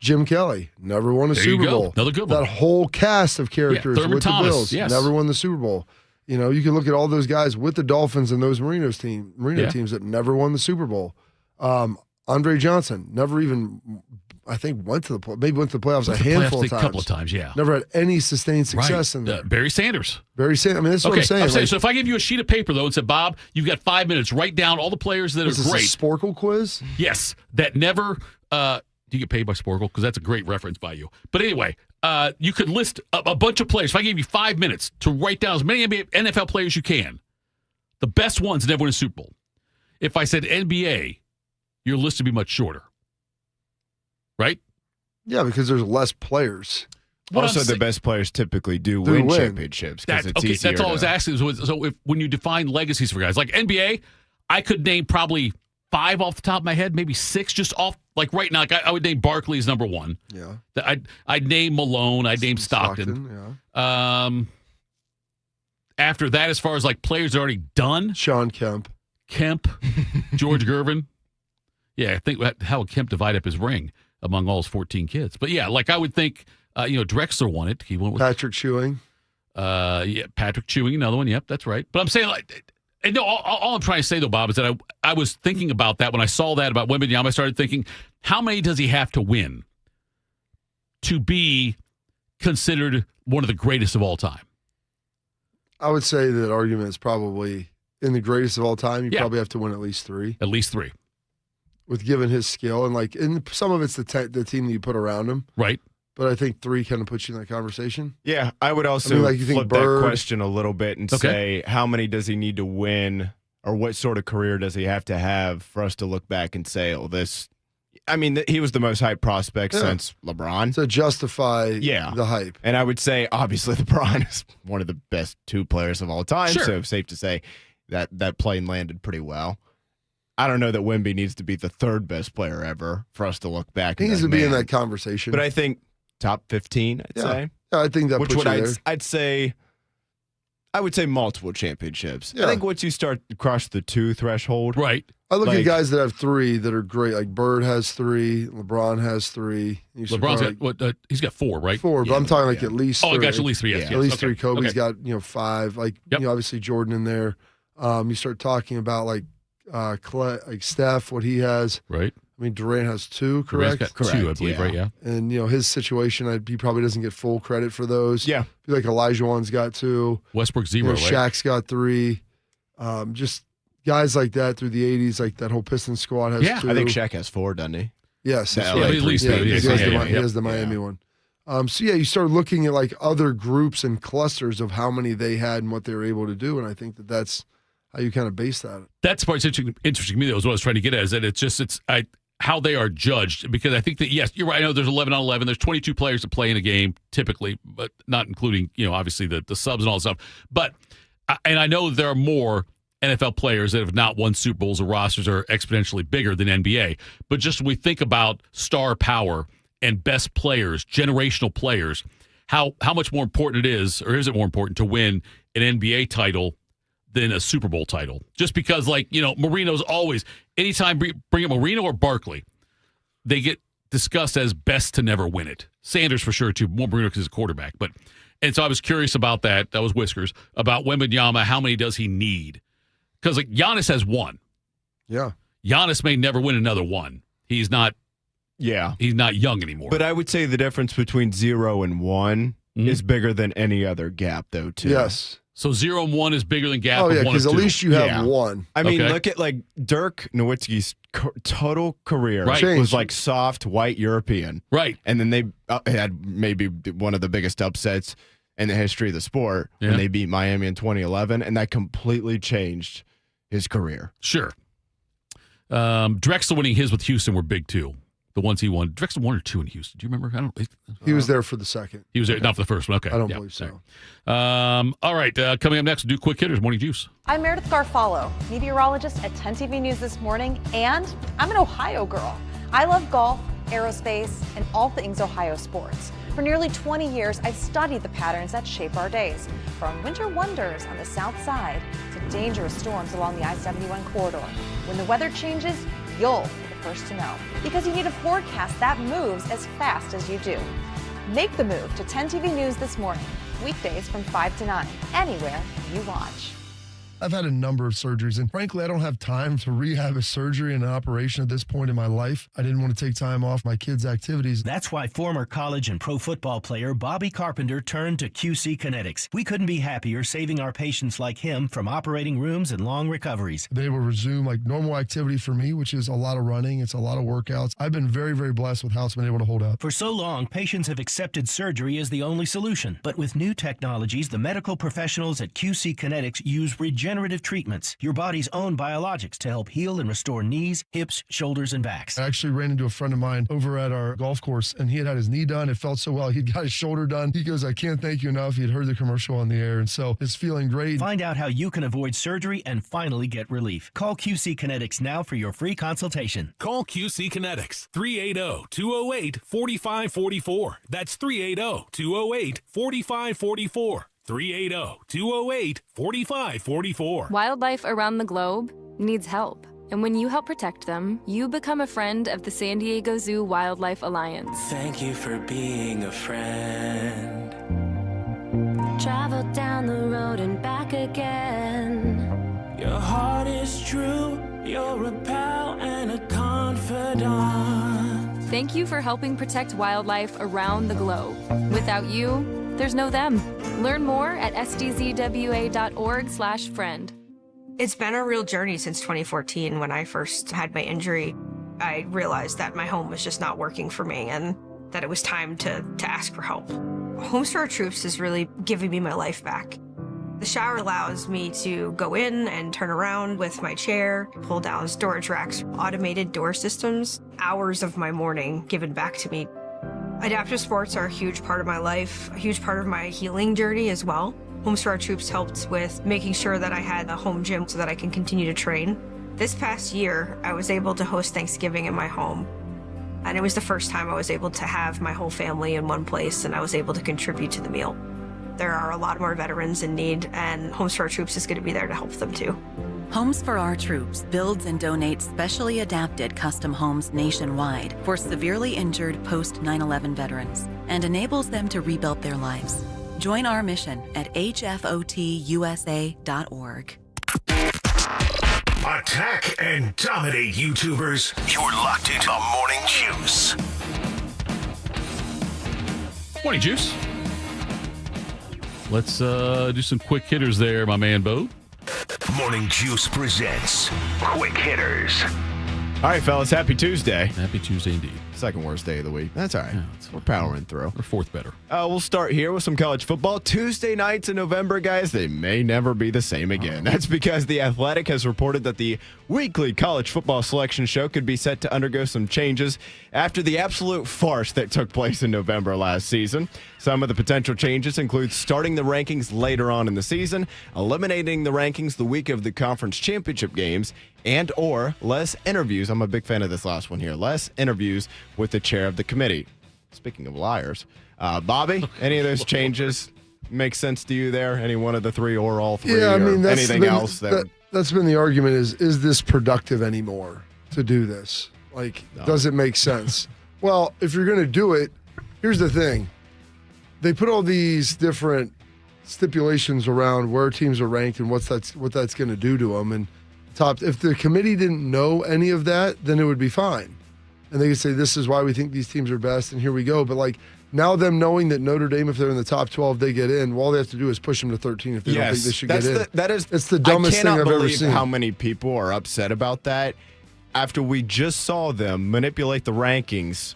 Jim Kelly, never won a There you Super go. Bowl. Another good one. That whole cast of characters Thurman with Thomas, the Bills, yes. never won the Super Bowl. You know, you can look at all those guys with the Dolphins and those Marino teams that never won the Super Bowl. Andre Johnson, never even, I think, went to the playoffs a handful of times. A couple of times, yeah. Never had any sustained success in there. Barry Sanders. I mean, this is what I'm saying. So if I give you a sheet of paper, though, and said, Bob, you've got 5 minutes, write down all the players that Is are this great. a Sporkle quiz? Yes, that never. Do you get paid by Sporkle? Because that's a great reference by you. But anyway, you could list a bunch of players. If I gave you 5 minutes to write down as many NFL players you can, the best ones that never win a Super Bowl. If I said NBA, your list would be much shorter. Right? Yeah, because there's less players. Also, the best players typically do win championships because it's easier. That's all I was asking. So when you define legacies for guys like NBA, I could name probably 5 off the top of my head, maybe 6 just off. Like right now, I would name Barkley as number 1. Yeah. I'd name Malone. I'd name Stockton. After that, as far as like players already done, Sean Kemp, George Gervin. Yeah, I think how would Kemp divide up his ring among all his 14 kids? But yeah, like I would think, Drexler won it. He went with Patrick Ewing. Patrick Ewing, another one. Yep, that's right. But I'm saying and no, all I'm trying to say though, Bob, is that I was thinking about that when I saw that about Wembanyama. I started thinking, how many does he have to win to be considered one of the greatest of all time? I would say that argument is probably in the greatest of all time. You probably have to win at least 3. At least 3. With given his skill and some of it's the team that you put around him, right? But I think 3 kind of puts you in that conversation. Yeah, I would also you think flip Bird, that question a little bit and say, how many does he need to win, or what sort of career does he have to have for us to look back and say, oh, this? I mean, he was the most hyped prospect since LeBron. To justify the hype. And I would say, obviously, LeBron is one of the best 2 players of all time, Sure. so safe to say that plane landed pretty well. I don't know that Wemby needs to be the 3rd best player ever for us to look back. He needs to be in that conversation. But I think top 15, I'd say. Yeah, I think that Which puts would you there. I would say multiple championships. Yeah. I think once you start to cross the 2 threshold. Right. I look at guys that have 3 that are great. Like Bird has 3, LeBron has 3. LeBron's got he's got 4, right? 4, but I'm talking at least 3. I got you at least 3. Yes, At least okay. 3. Kobe's Okay. got 5. Like obviously Jordan in there. You start talking about like Steph, what he has. Right. I mean, Durant has 2, correct? Durant's got 2, I believe, right? Yeah. And his situation, he probably doesn't get full credit for those. Yeah. I feel like Olajuwon's got 2. Westbrook 0, right? Shaq's got 3. Just guys like that through the 80s, like that whole Pistons squad has 2. I think Shaq has 4, doesn't he? Yes. At least 3. He has the Miami one. You start looking at like other groups and clusters of how many they had and what they were able to do, and I think that's how you kind of base that. That's part interesting to me, though, is what I was trying to get at, is that how they are judged, because I think that, yes, you're right. I know there's 11 on 11. There's 22 players that play in a game typically, but not including, obviously the subs and all that stuff. But, and I know there are more NFL players that have not won Super Bowls. The rosters are exponentially bigger than NBA. But just when we think about star power and best players, generational players, how much more important it is, or is it more important to win an NBA title than a Super Bowl title? Just because, Marino's always, anytime bring up Marino or Barkley, they get discussed as best to never win it. Sanders for sure, too. More Marino because he's a quarterback. And so I was curious about that. That was Whiskers. About Wembanyama, how many does he need? Because Giannis has 1. Yeah. Giannis may never win another one. He's not Yeah. He's not young anymore. But I would say the difference between 0 and 1 is bigger than any other gap, though, too. Yes. So 0 and 1 is bigger than gap Oh, yeah, of 1 and 2. because at least you have one. I mean, look at like Dirk Nowitzki's total career was like soft white European. Right. And then they had maybe one of the biggest upsets in the history of the sport when they beat Miami in 2011, and that completely changed his career. Sure. Drexler winning his with Houston were big, too. The ones he won. Drexler 1 or 2 in Houston. Do you remember? He was there for the second. He was there, not for the first one. Okay. I don't believe so. All right. Coming up next, we'll do Quick Hitters, Morning Juice. I'm Meredith Garfalo, meteorologist at 10 TV News This Morning, and I'm an Ohio girl. I love golf, aerospace, and all things Ohio sports. For nearly 20 years, I've studied the patterns that shape our days, from winter wonders on the south side to dangerous storms along the I-71 corridor. When the weather changes, you'll be the first to know, because you need a forecast that moves as fast as you do. Make the move to 10 TV News This Morning, weekdays from 5 to 9, anywhere you watch. I've had a number of surgeries, and frankly, I don't have time to rehab a surgery and an operation at this point in my life. I didn't want to take time off my kids' activities. That's why former college and pro football player Bobby Carpenter turned to QC Kinetics. We couldn't be happier saving our patients like him from operating rooms and long recoveries. They will resume like normal activity for me, which is a lot of running. It's a lot of workouts. I've been very, very blessed with how it's been able to hold up. For so long, patients have accepted surgery as the only solution. But with new technologies, the medical professionals at QC Kinetics use regenerative treatments, your body's own biologics, to help heal and restore knees, hips, shoulders, and backs. I actually ran into a friend of mine over at our golf course, and he had his knee done. It felt so well. He'd got his shoulder done. He goes, I can't thank you enough. He had heard the commercial on the air, and so it's feeling great. Find out how you can avoid surgery and finally get relief. Call QC Kinetics now for your free consultation. Call QC Kinetics, 380-208-4544. That's 380-208-4544. 380-208-4544. Wildlife around the globe needs help. And when you help protect them, you become a friend of the San Diego Zoo Wildlife Alliance. Thank you for being a friend. Travel down the road and back again. Your heart is true. You're a pal and a confidant. Thank you for helping protect wildlife around the globe. Without you, there's no them. Learn more at sdzwa.org/friend. It's been a real journey since 2014. When I first had my injury, I realized that my home was just not working for me and that it was time to ask for help. Homes for Our Troops is really giving me my life back. The shower allows me to go in and turn around with my chair, pull down storage racks, automated door systems, hours of my morning given back to me. Adaptive sports are a huge part of my life, a huge part of my healing journey as well. Homes for Our Troops helped with making sure that I had a home gym so that I can continue to train. This past year, I was able to host Thanksgiving in my home. And it was the first time I was able to have my whole family in one place, and I was able to contribute to the meal. There are a lot more veterans in need, and Homes for Our Troops is going to be there to help them too. Homes for Our Troops builds and donates specially adapted custom homes nationwide for severely injured post 9/11 veterans and enables them to rebuild their lives. Join our mission at hfotusa.org. Attack and dominate, YouTubers. You're locked into Morning Juice. Morning Juice. Let's do some quick hitters there, my man, Bo. Morning Juice presents Quick Hitters. All right, fellas, happy Tuesday. Happy Tuesday indeed. Second worst day of the week. That's all right. We're powering through. Or fourth better. We'll start here with some college football. Tuesday nights in November, guys, they may never be the same again. That's because The Athletic has reported that the weekly college football selection show could be set to undergo some changes after the absolute farce that took place in November last season. Some of the potential changes include starting the rankings later on in the season, eliminating the rankings the week of the conference championship games, and or less interviews. I'm a big fan of this last one here. Less interviews with the chair of the committee. Speaking of liars, Bobby, any of those changes make sense to you there? Any one of the three or all three? Yeah, I mean, or anything else? That's been the argument is this productive anymore to do this? Like, does it make sense? Well, if you're going to do it, here's the thing. They put all these different stipulations around where teams are ranked and what that's going to do to them. And if the committee didn't know any of that, then it would be fine. and they can say, this is why we think these teams are best, and here we go. But, like, now them knowing that Notre Dame, if they're in the top 12, they get in, well, all they have to do is push them to 13 if they don't think they should get in. It's the dumbest thing I've ever seen. I cannot believe how many people are upset about that after we just saw them manipulate the rankings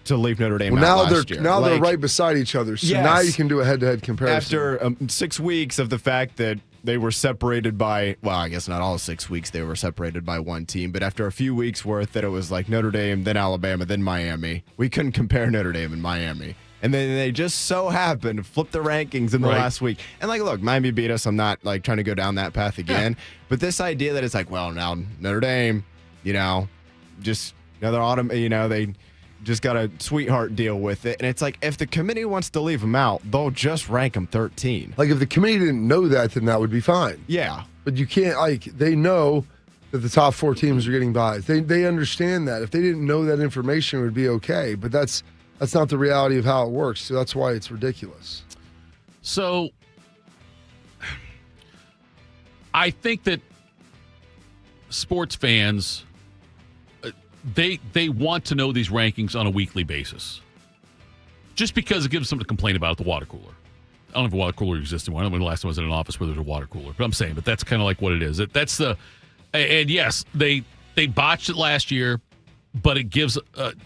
to leave Notre Dame out last year. Now they're right beside each other, so now you can do a head-to-head comparison. After 6 weeks of the fact that they were separated by, well, I guess not all 6 weeks they were separated by one team, but after a few weeks worth that it was like Notre Dame, then Alabama, then Miami, we couldn't compare Notre Dame and Miami. And then they just so happened to flip the rankings in the last week. And, like, look, Miami beat us. I'm not, like, trying to go down that path again. Yeah. But this idea that it's like, well, now Notre Dame, just another autumn, they just got a sweetheart deal with it. And it's like, if the committee wants to leave them out, they'll just rank them 13. Like, if the committee didn't know that, then that would be fine. Yeah. But you can't, they know that the top 4 teams are getting buys. They understand that. If they didn't know that information, it would be okay. But that's not the reality of how it works. So that's why it's ridiculous. So I think that sports fans, they want to know these rankings on a weekly basis, just because it gives them something to complain about at the water cooler. I don't know if a water cooler exists anymore. I don't know when the last time I was in an office where there's a water cooler, but I'm saying, but that's kind of like what it is. And yes, they botched it last year, but it gives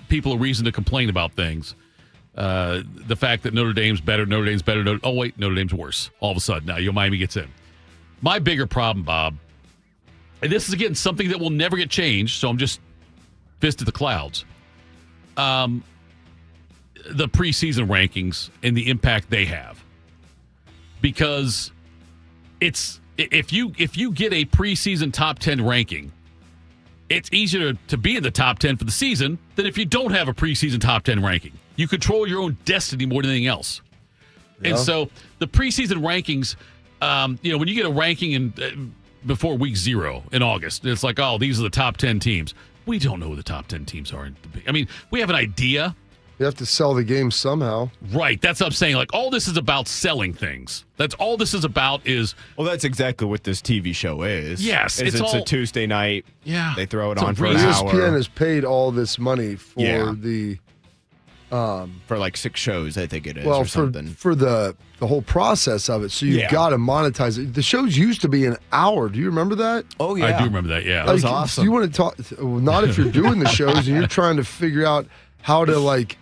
people a reason to complain about things. The fact that Notre Dame's better, Notre Dame's worse. All of a sudden, now Miami gets in. My bigger problem, Bob, and this is, again, something that will never get changed, so I'm just fist to the clouds. The preseason rankings and the impact they have. Because if you get a preseason top 10 ranking, it's easier to be in the top 10 for the season than if you don't have a preseason top 10 ranking. You control your own destiny more than anything else. Yeah. And so the preseason rankings, when you get a ranking before week 0 in August, it's like, oh, these are the top 10 teams. We don't know who the top 10 teams are. I mean, we have an idea. You have to sell the game somehow. Right. That's what I'm saying. Like, all this is about selling things. That's all this is about is... Well, that's exactly what this TV show is. Yes. It's a Tuesday night. Yeah. They throw it on for an hour. ESPN has paid all this money for the... for like 6 shows, I think it is, or something. For the whole process of it. So you've got to monetize it. The shows used to be an hour. Do you remember that? Oh, yeah. I do remember that, yeah. That was awesome. You want to talk... Well, not if you're doing the shows and you're trying to figure out how to, like,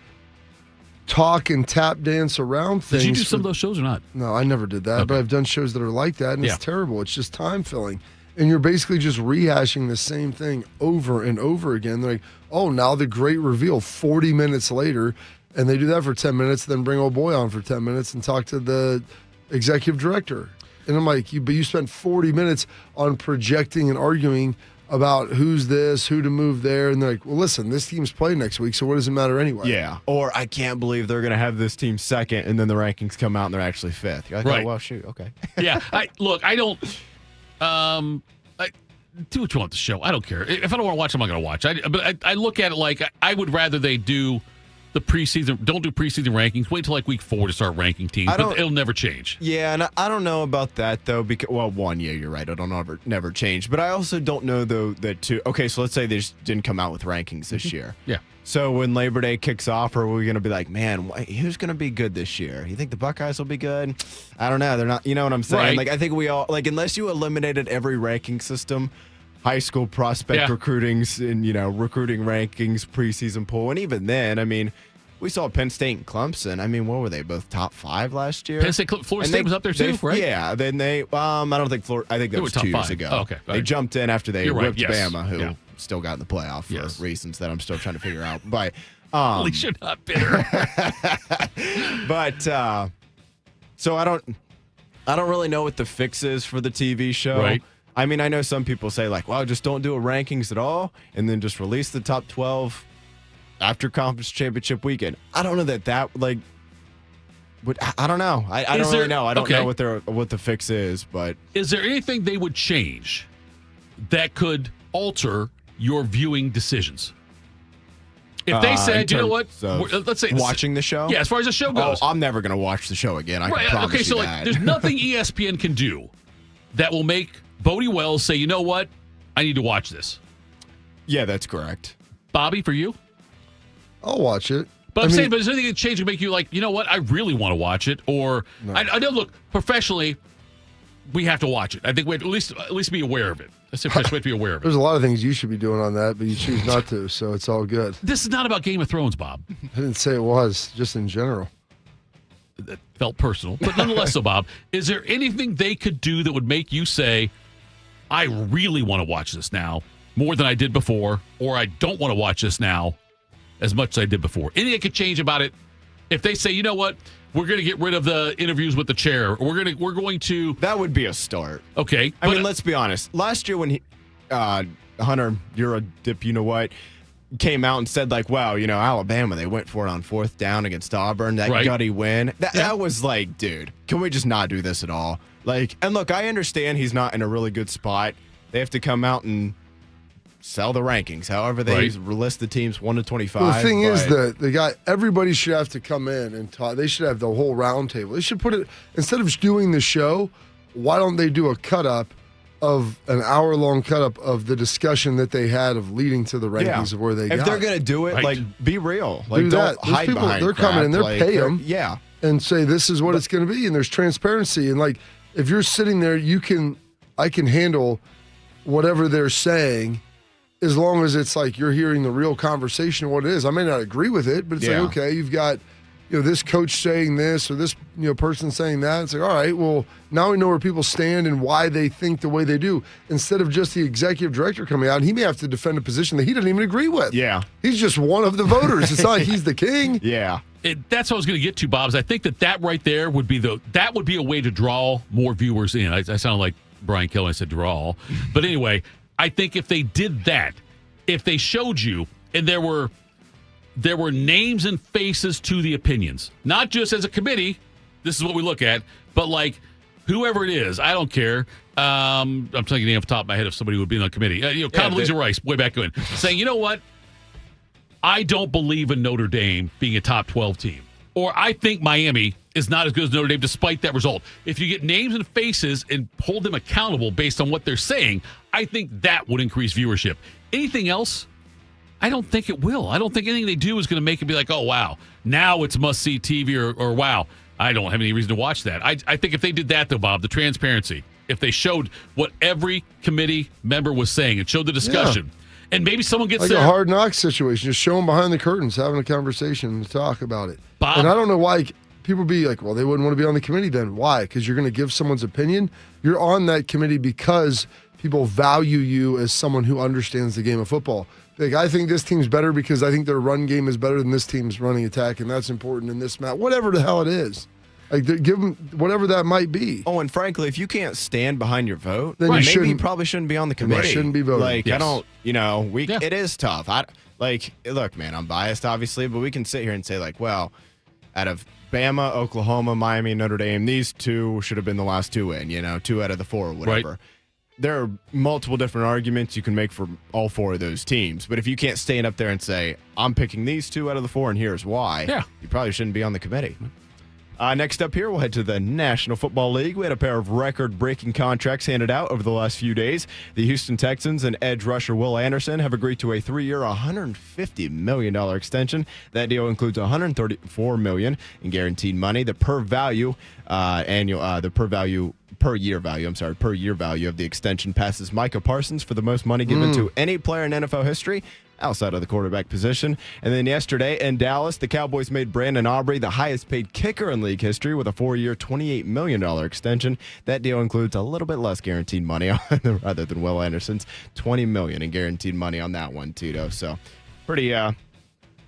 talk and tap dance around things. Did you do some of those shows or not? No, I never did that. Okay. But I've done shows that are like that, and it's terrible. It's just time filling. And you're basically just rehashing the same thing over and over again. They're like, oh, now the great reveal 40 minutes later. And they do that for 10 minutes, then bring old boy on for 10 minutes and talk to the executive director. And I'm like, but you spent 40 minutes on projecting and arguing about who's this, who to move there. And they're like, well, listen, this team's playing next week, so what does it matter anyway? Yeah. Or I can't believe they're going to have this team second, and then the rankings come out and they're actually 5th. You're like, right. Oh, well, shoot, okay. Yeah. I don't do what you want the show. I don't care. If I don't want to watch, I'm not going to watch. But I look at it like I would rather they do the preseason. Don't do preseason rankings. Wait till like week 4 to start ranking teams. But it'll never change. Yeah, and I don't know about that though. Because you're right. It'll never change. But I also don't know though that too. Okay, so let's say they just didn't come out with rankings this year. Yeah. So when Labor Day kicks off, are we going to be like, man, who's going to be good this year? You think the Buckeyes will be good? I don't know. They're not. You know what I'm saying? Right. Like I think we all unless you eliminated every ranking system. High school prospect recruitings and, recruiting rankings, preseason poll. And even then, I mean, we saw Penn State and Clemson. I mean, what were they, both top 5 last year? Penn State, Florida State was up there too, right? Yeah. Then I don't think I think that was 2 years ago. Oh, okay. They jumped in after they ripped Bama, who still got in the playoff for reasons that I'm still trying to figure out. But at least you're not bitter. But so I don't really know what the fix is for the TV show. Right. I mean, I know some people say, like, well, just don't do a rankings at all and then just release the top 12 after conference championship weekend. I don't know that I don't know. I don't really know. I don't know what the fix is, but... Is there anything they would change that could alter your viewing decisions? If they said, you know what, let's say... Watching the show? Yeah, as far as the show goes. Oh, I'm never going to watch the show again. I can promise you that. Like, there's nothing ESPN can do that will make Bodie Wells say, you know what, I need to watch this. Yeah, that's correct. Bobby, for you? I'll watch it. But I'm saying, but is there anything that change to make you like, you know what, I really want to watch it? Or No. I know, look, professionally, we have to watch it. I think we have to at least be aware of it. I said we have to be aware of it. There's a lot of things you should be doing on that, but you choose not to, so it's all good. This is not about Game of Thrones, Bob. I didn't say it was, just in general. That felt personal. But nonetheless, so Bob, is there anything they could do that would make you say, I really want to watch this now more than I did before, or I don't want to watch this now as much as I did before? Anything that could change about it? If they say, you know what, we're going to get rid of the interviews with the chair, or we're going to. That would be a start. Okay. I mean, let's be honest. Last year when Hunter, you're a dip, you know what, came out and said like, wow, Alabama, they went for it on 4th down against Auburn, that gutty win. That was like, dude, can we just not do this at all? Like, and look, I understand he's not in a really good spot. They have to come out and sell the rankings, however they list the teams 1 to 25. Well, the thing is that everybody should have to come in and talk. They should have the whole round table. They should put it, instead of just doing the show, why don't they do a cut up of an hour-long cut up of the discussion that they had of leading to the rankings of where they got. If they're going to do it, like, be real. Like, do don't that. hide people, behind they're crap. coming in, they're like, pay them yeah. and say this is what it's going to be, and there's transparency. And like, if you're sitting there, I can handle whatever they're saying as long as it's like you're hearing the real conversation of what it is. I may not agree with it, but it's like, okay, you've got this coach saying this or this person saying that. It's like, all right, well, now we know where people stand and why they think the way they do. Instead of just the executive director coming out, he may have to defend a position that he doesn't even agree with. Yeah. He's just one of the voters. It's not like he's the king. Yeah. That's what I was going to get to, Bob. Is I think that right there would be a way to draw more viewers in. I sound like Brian Kelly. I said draw. But anyway, I think if they did that, if they showed you and there were names and faces to the opinions, not just as a committee, this is what we look at, but like whoever it is, I don't care. I'm thinking off the top of my head of somebody who would be on the committee. Condoleezza Rice, way back when, saying, you know what? I don't believe in Notre Dame being a top 12 team. Or I think Miami is not as good as Notre Dame despite that result. If you get names and faces and hold them accountable based on what they're saying, I think that would increase viewership. Anything else? I don't think it will. I don't think anything they do is going to make it be like, oh, wow, now it's must-see TV or wow, I don't have any reason to watch that. I think if they did that, though, Bob, the transparency, if they showed what every committee member was saying and showed the discussion, and maybe someone gets like there. A hard knock situation, just show them behind the curtains, having a conversation and talk about it. Bob, and I don't know why people be like, well, they wouldn't want to be on the committee then. Why? Because you're going to give someone's opinion. You're on that committee because people value you as someone who understands the game of football. Like, I think this team's better because I think their run game is better than this team's running attack, and that's important in this match. Whatever the hell it is. Like, give them whatever that might be. Oh, and frankly, if you can't stand behind your vote, then maybe you probably shouldn't be on the committee. You shouldn't be voting. Like, I don't, it is tough. Look, man, I'm biased, obviously, but we can sit here and say, like, well, out of Bama, Oklahoma, Miami, Notre Dame, these two should have been the last two in, 2 out of the 4 or whatever. Right. There are multiple different arguments you can make for all 4 of those teams. But if you can't stand up there and say, I'm picking these 2 out of the 4 and here's why, you probably shouldn't be on the committee. Next up here, we'll head to the National Football League. We had a pair of record-breaking contracts handed out over the last few days. The Houston Texans and edge rusher Will Anderson have agreed to a 3-year, $150 million extension. That deal includes $134 million in guaranteed money. The per year value of the extension passes Micah Parsons for the most money given to any player in NFL history outside of the quarterback position. And then yesterday in Dallas, the Cowboys made Brandon Aubrey the highest paid kicker in league history with a 4-year, $28 million extension. That deal includes a little bit less guaranteed money rather than Will Anderson's $20 million in guaranteed money on that one, Tito. So pretty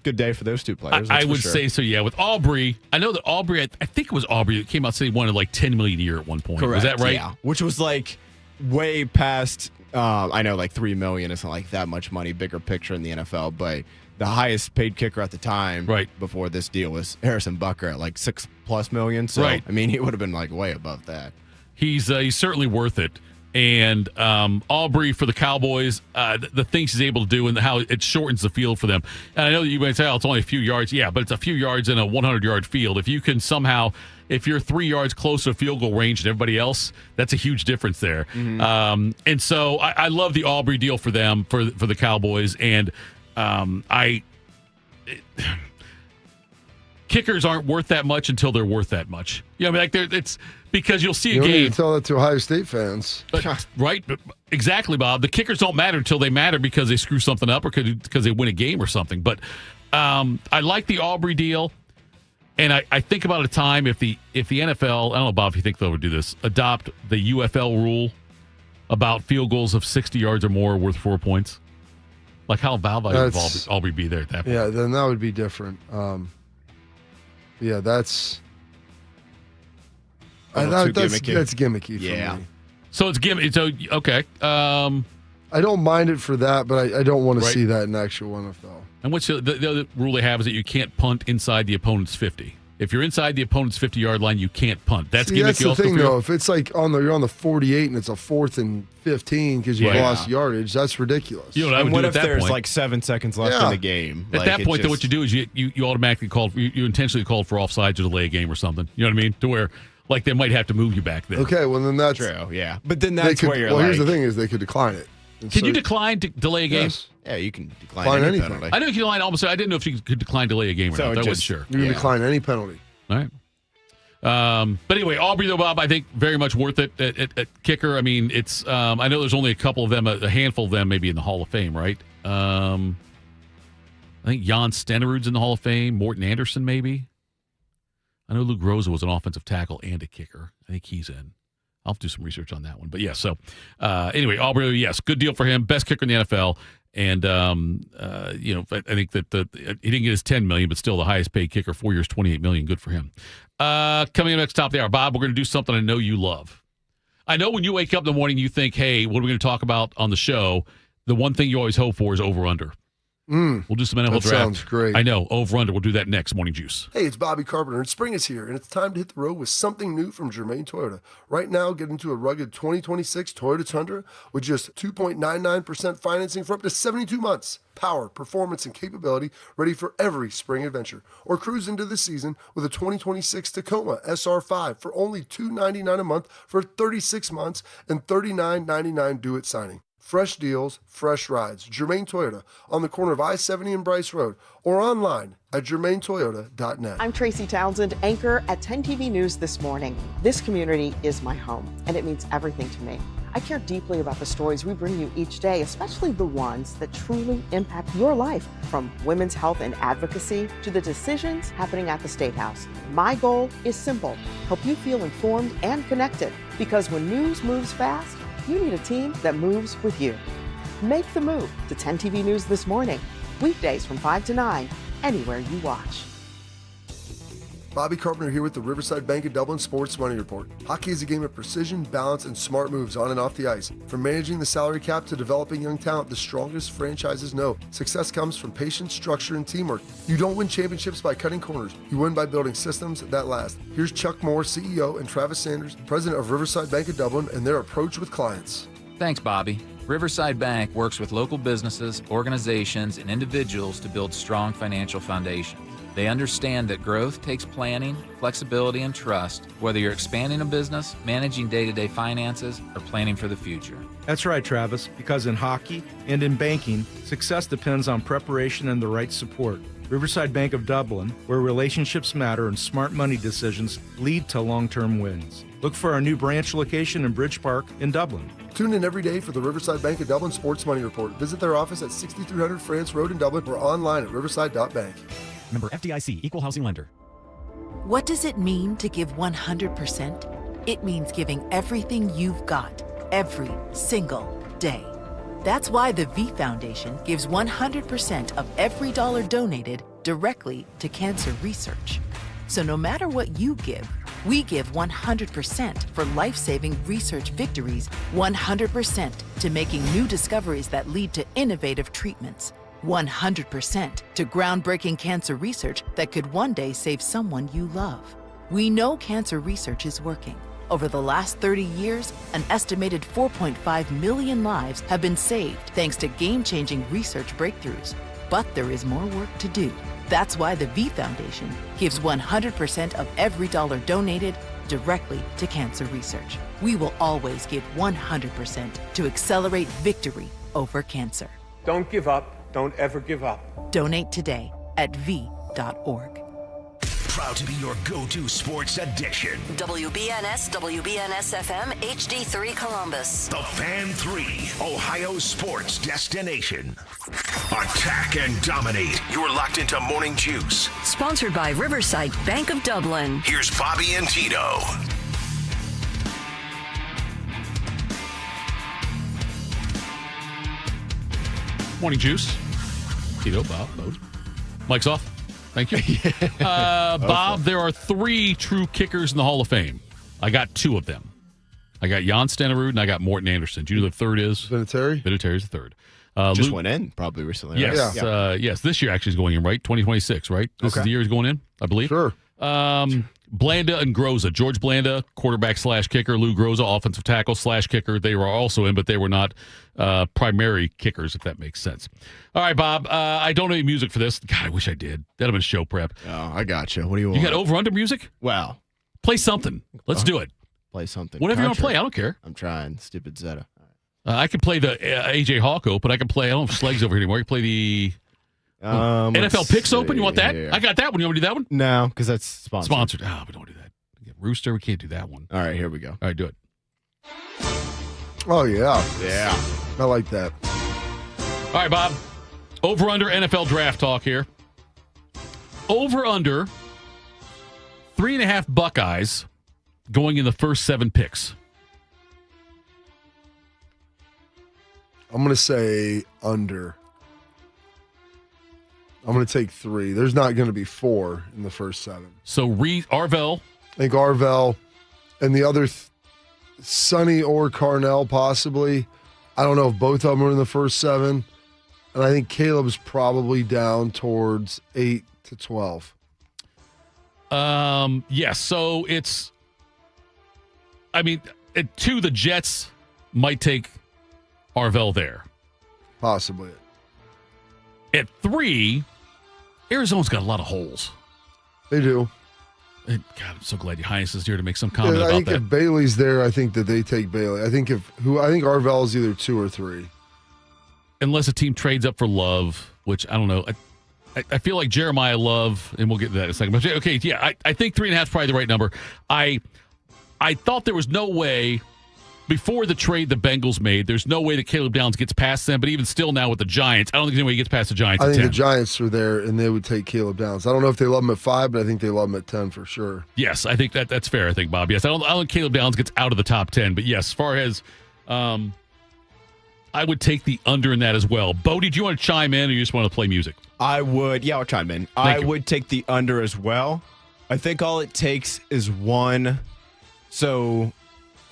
good day for those two players. I would say so, yeah. With Aubrey, I know that Aubrey, I think it was Aubrey that came out saying he wanted like $10 million a year at one point. Correct. Was that right? Yeah. Which was like way past, I know like $3 million isn't like that much money, bigger picture in the NFL, but the highest paid kicker at the time before this deal was Harrison Butker at like $6+ million. So, I mean, he would have been like way above that. He's certainly worth it. And Aubrey for the Cowboys, the things he's able to do and how it shortens the field for them. And I know that you might say, oh, it's only a few yards. Yeah, but it's a few yards in a 100-yard field. If you can somehow, if you're 3 yards closer to field goal range than everybody else, that's a huge difference there. Mm-hmm. And so I love the Aubrey deal for them, for the Cowboys. And I kickers aren't worth that much until they're worth that much. You know, I mean, like it's because you'll see a you game. You need to tell that to Ohio State fans. But, right? Exactly, Bob. The kickers don't matter until they matter because they screw something up or because they win a game or something. But I like the Aubrey deal. And I think about a time if the NFL, I don't know, Bob, if you think they'll do this, adopt the UFL rule about field goals of 60 yards or more worth 4 points. Like how valuable would Aubrey be there at that point? Yeah, then that would be different. Yeah, that's gimmicky for me. So it's gimmicky. So, okay. I don't mind it for that, but I don't want to see that in actual NFL. And what's the other rule they have is that you can't punt inside the opponent's 50. If you're inside the opponent's 50-yard line, you can't punt. That's gimmicky. That's the thing, though. If it's like you're on the 48 and it's a 4th and 15 because you've lost yardage, that's ridiculous. You know what I would what do if at that there's point? like 7 seconds left in the game? At that point, then what you do is you automatically you intentionally called for offsides or delay a game or something. You know what I mean? To where like they might have to move you back there. Okay, well then that's true. Yeah, but then that's where you're well, here's the thing: is they could decline it. Can you decline to delay a game? Yes. Yeah, you can decline any penalty. I know you can decline almost. I didn't know if you could decline delay a game or not. I wasn't sure. You can decline any penalty. All right. But anyway, Aubrey though, Bob, I think very much worth it at kicker. I mean, it's I know there's only a couple of them, a handful of them, maybe in the Hall of Fame, right? I think Jan Stenerud's in the Hall of Fame. Morton Anderson, maybe. I know Luke Rosa was an offensive tackle and a kicker. I think he's in. I'll have to do some research on that one. But yeah, so anyway, Aubrey, yes, good deal for him. Best kicker in the NFL. And, you know, I think that he didn't get his $10 million, but still the highest paid kicker, 4 years, $28 million. Good for him. Coming up next, top of the hour, Bob, we're going to do something I know you love. I know when you wake up in the morning, you think, hey, what are we going to talk about on the show? The one thing you always hope for is over-under. We'll do some NFL draft. Sounds great. I know, over-under. We'll do that next. Morning Juice. Hey, it's Bobby Carpenter, and spring is here, and it's time to hit the road with something new from Germain Toyota. Right now, get into a rugged 2026 Toyota Tundra with just 2.99% financing for up to 72 months. Power, performance, and capability ready for every spring adventure. Or cruise into the season with a 2026 Tacoma SR5 for only $299 a month for 36 months and $39.99 due at signing. Fresh deals, fresh rides. Germain Toyota on the corner of I-70 and Bryce Road or online at germaintoyota.net. I'm Tracy Townsend, anchor at 10 TV News This Morning. This community is my home, and it means everything to me. I care deeply about the stories we bring you each day, especially the ones that truly impact your life, from women's health and advocacy to the decisions happening at the State House. My goal is simple: help you feel informed and connected, because when news moves fast, you need a team that moves with you. Make the move to 10 TV News This Morning, weekdays from 5 to 9, anywhere you watch. Bobby Carpenter here with the Riverside Bank of Dublin Sports Money Report. Hockey is a game of precision, balance, and smart moves on and off the ice. From managing the salary cap to developing young talent, the strongest franchises know success comes from patience, structure, and teamwork. You don't win championships by cutting corners. You win by building systems that last. Here's Chuck Moore, CEO, and Travis Sanders, president of Riverside Bank of Dublin, and their approach with clients. Thanks, Bobby. Riverside Bank works with local businesses, organizations, and individuals to build strong financial foundations. They understand that growth takes planning, flexibility, and trust, whether you're expanding a business, managing day-to-day finances, or planning for the future. That's right, Travis, because in hockey and in banking, success depends on preparation and the right support. Riverside Bank of Dublin, where relationships matter and smart money decisions lead to long-term wins. Look for our new branch location in Bridge Park in Dublin. Tune in every day for the Riverside Bank of Dublin Sports Money Report. Visit their office at 6300 France Road in Dublin or online at riverside.bank. Member FDIC, Equal Housing Lender. What does it mean to give 100%? It means giving everything you've got, every single day. That's why the V Foundation gives 100% of every dollar donated directly to cancer research. So no matter what you give, we give 100% for life-saving research victories, 100% to making new discoveries that lead to innovative treatments, 100% to groundbreaking cancer research that could one day save someone you love. We know cancer research is working. Over the last 30 years, an estimated 4.5 million lives have been saved thanks to game-changing research breakthroughs. But there is more work to do. That's why the V Foundation gives 100% of every dollar donated directly to cancer research. We will always give 100% to accelerate victory over cancer. Don't give up. Don't ever give up. Donate today. at v.org. Proud to be your go-to sports edition. WBNS, WBNS FM, HD3 Columbus. The Fan 3, Ohio sports destination. Attack and dominate. You're locked into Morning Juice. Sponsored by Riverside Bank of Dublin. Here's Bobby and Tito. Morning Juice. Tito, Bob, both. Mike's off. Thank you. Bob, there are 3 true kickers in the Hall of Fame. I got 2 of them. I got Jan Stenerud and I got Morton Anderson. Do you know who the third is? Vinatieri? Vinatieri's the third. Just went in probably recently. Yes. Right? Yes. This year actually is going in, right? 2026, right? This is the year he's going in, I believe. Sure. Blanda and Groza. George Blanda, quarterback / kicker. Lou Groza, offensive tackle / kicker. They were also in, but they were not primary kickers, if that makes sense. All right, Bob. I don't know any music for this. God, I wish I did. That'd have been show prep. Oh, I got you. What do you want? You got over-under music? Wow. Play something. Let's do it. Play something. Whatever you want to play. I don't care. I'm trying. Stupid Zeta. I could play the AJ Hawk Open. I can play. I don't have Slegs over here anymore. I can play the NFL Picks Open. You want that? Here. I got that one. You want me to do that one? No, because that's sponsored. Oh, we don't do that. Rooster, we can't do that one. All right, here we go. All right, do it. Oh, yeah. Yeah. I like that. All right, Bob. Over under NFL draft talk here. Over under 3.5 Buckeyes going in the first 7 picks. I'm going to say under. I'm going to take 3. There's not going to be 4 in the first 7. So Arvell. I think Arvell and the other Sonny or Carnell possibly. I don't know if both of them are in the first 7. And I think Caleb's probably down towards 8 to 12. Yes. So it's, I mean, at 2, the Jets might take Arvell there. Possibly. At 3, Arizona's got a lot of holes. They do. And God, I'm so glad your Highness is here to make some comment I about think that. if Bailey's there, I think that they take Bailey. I think Arvell is either 2 or 3. Unless a team trades up for Love, which I don't know. I feel like Jeremiah Love, and we'll get to that in a second. But okay, yeah, I think 3.5 is probably the right number. I thought there was no way before the trade the Bengals made, there's no way that Caleb Downs gets past them. But even still now with the Giants, I don't think there's any way he gets past the Giants. I think 10. the Giants are there, and they would take Caleb Downs. I don't know if they love him at 5, but I think they love him at 10 for sure. Yes, I think that's fair. I think, Bob. Yes, I don't think Caleb Downs gets out of the top 10. But yes, as far as I would take the under in that as well. Bodie, do you want to chime in, or you just want to play music? I would. Yeah, I'll chime in. I would take the under as well. I think all it takes is 1. So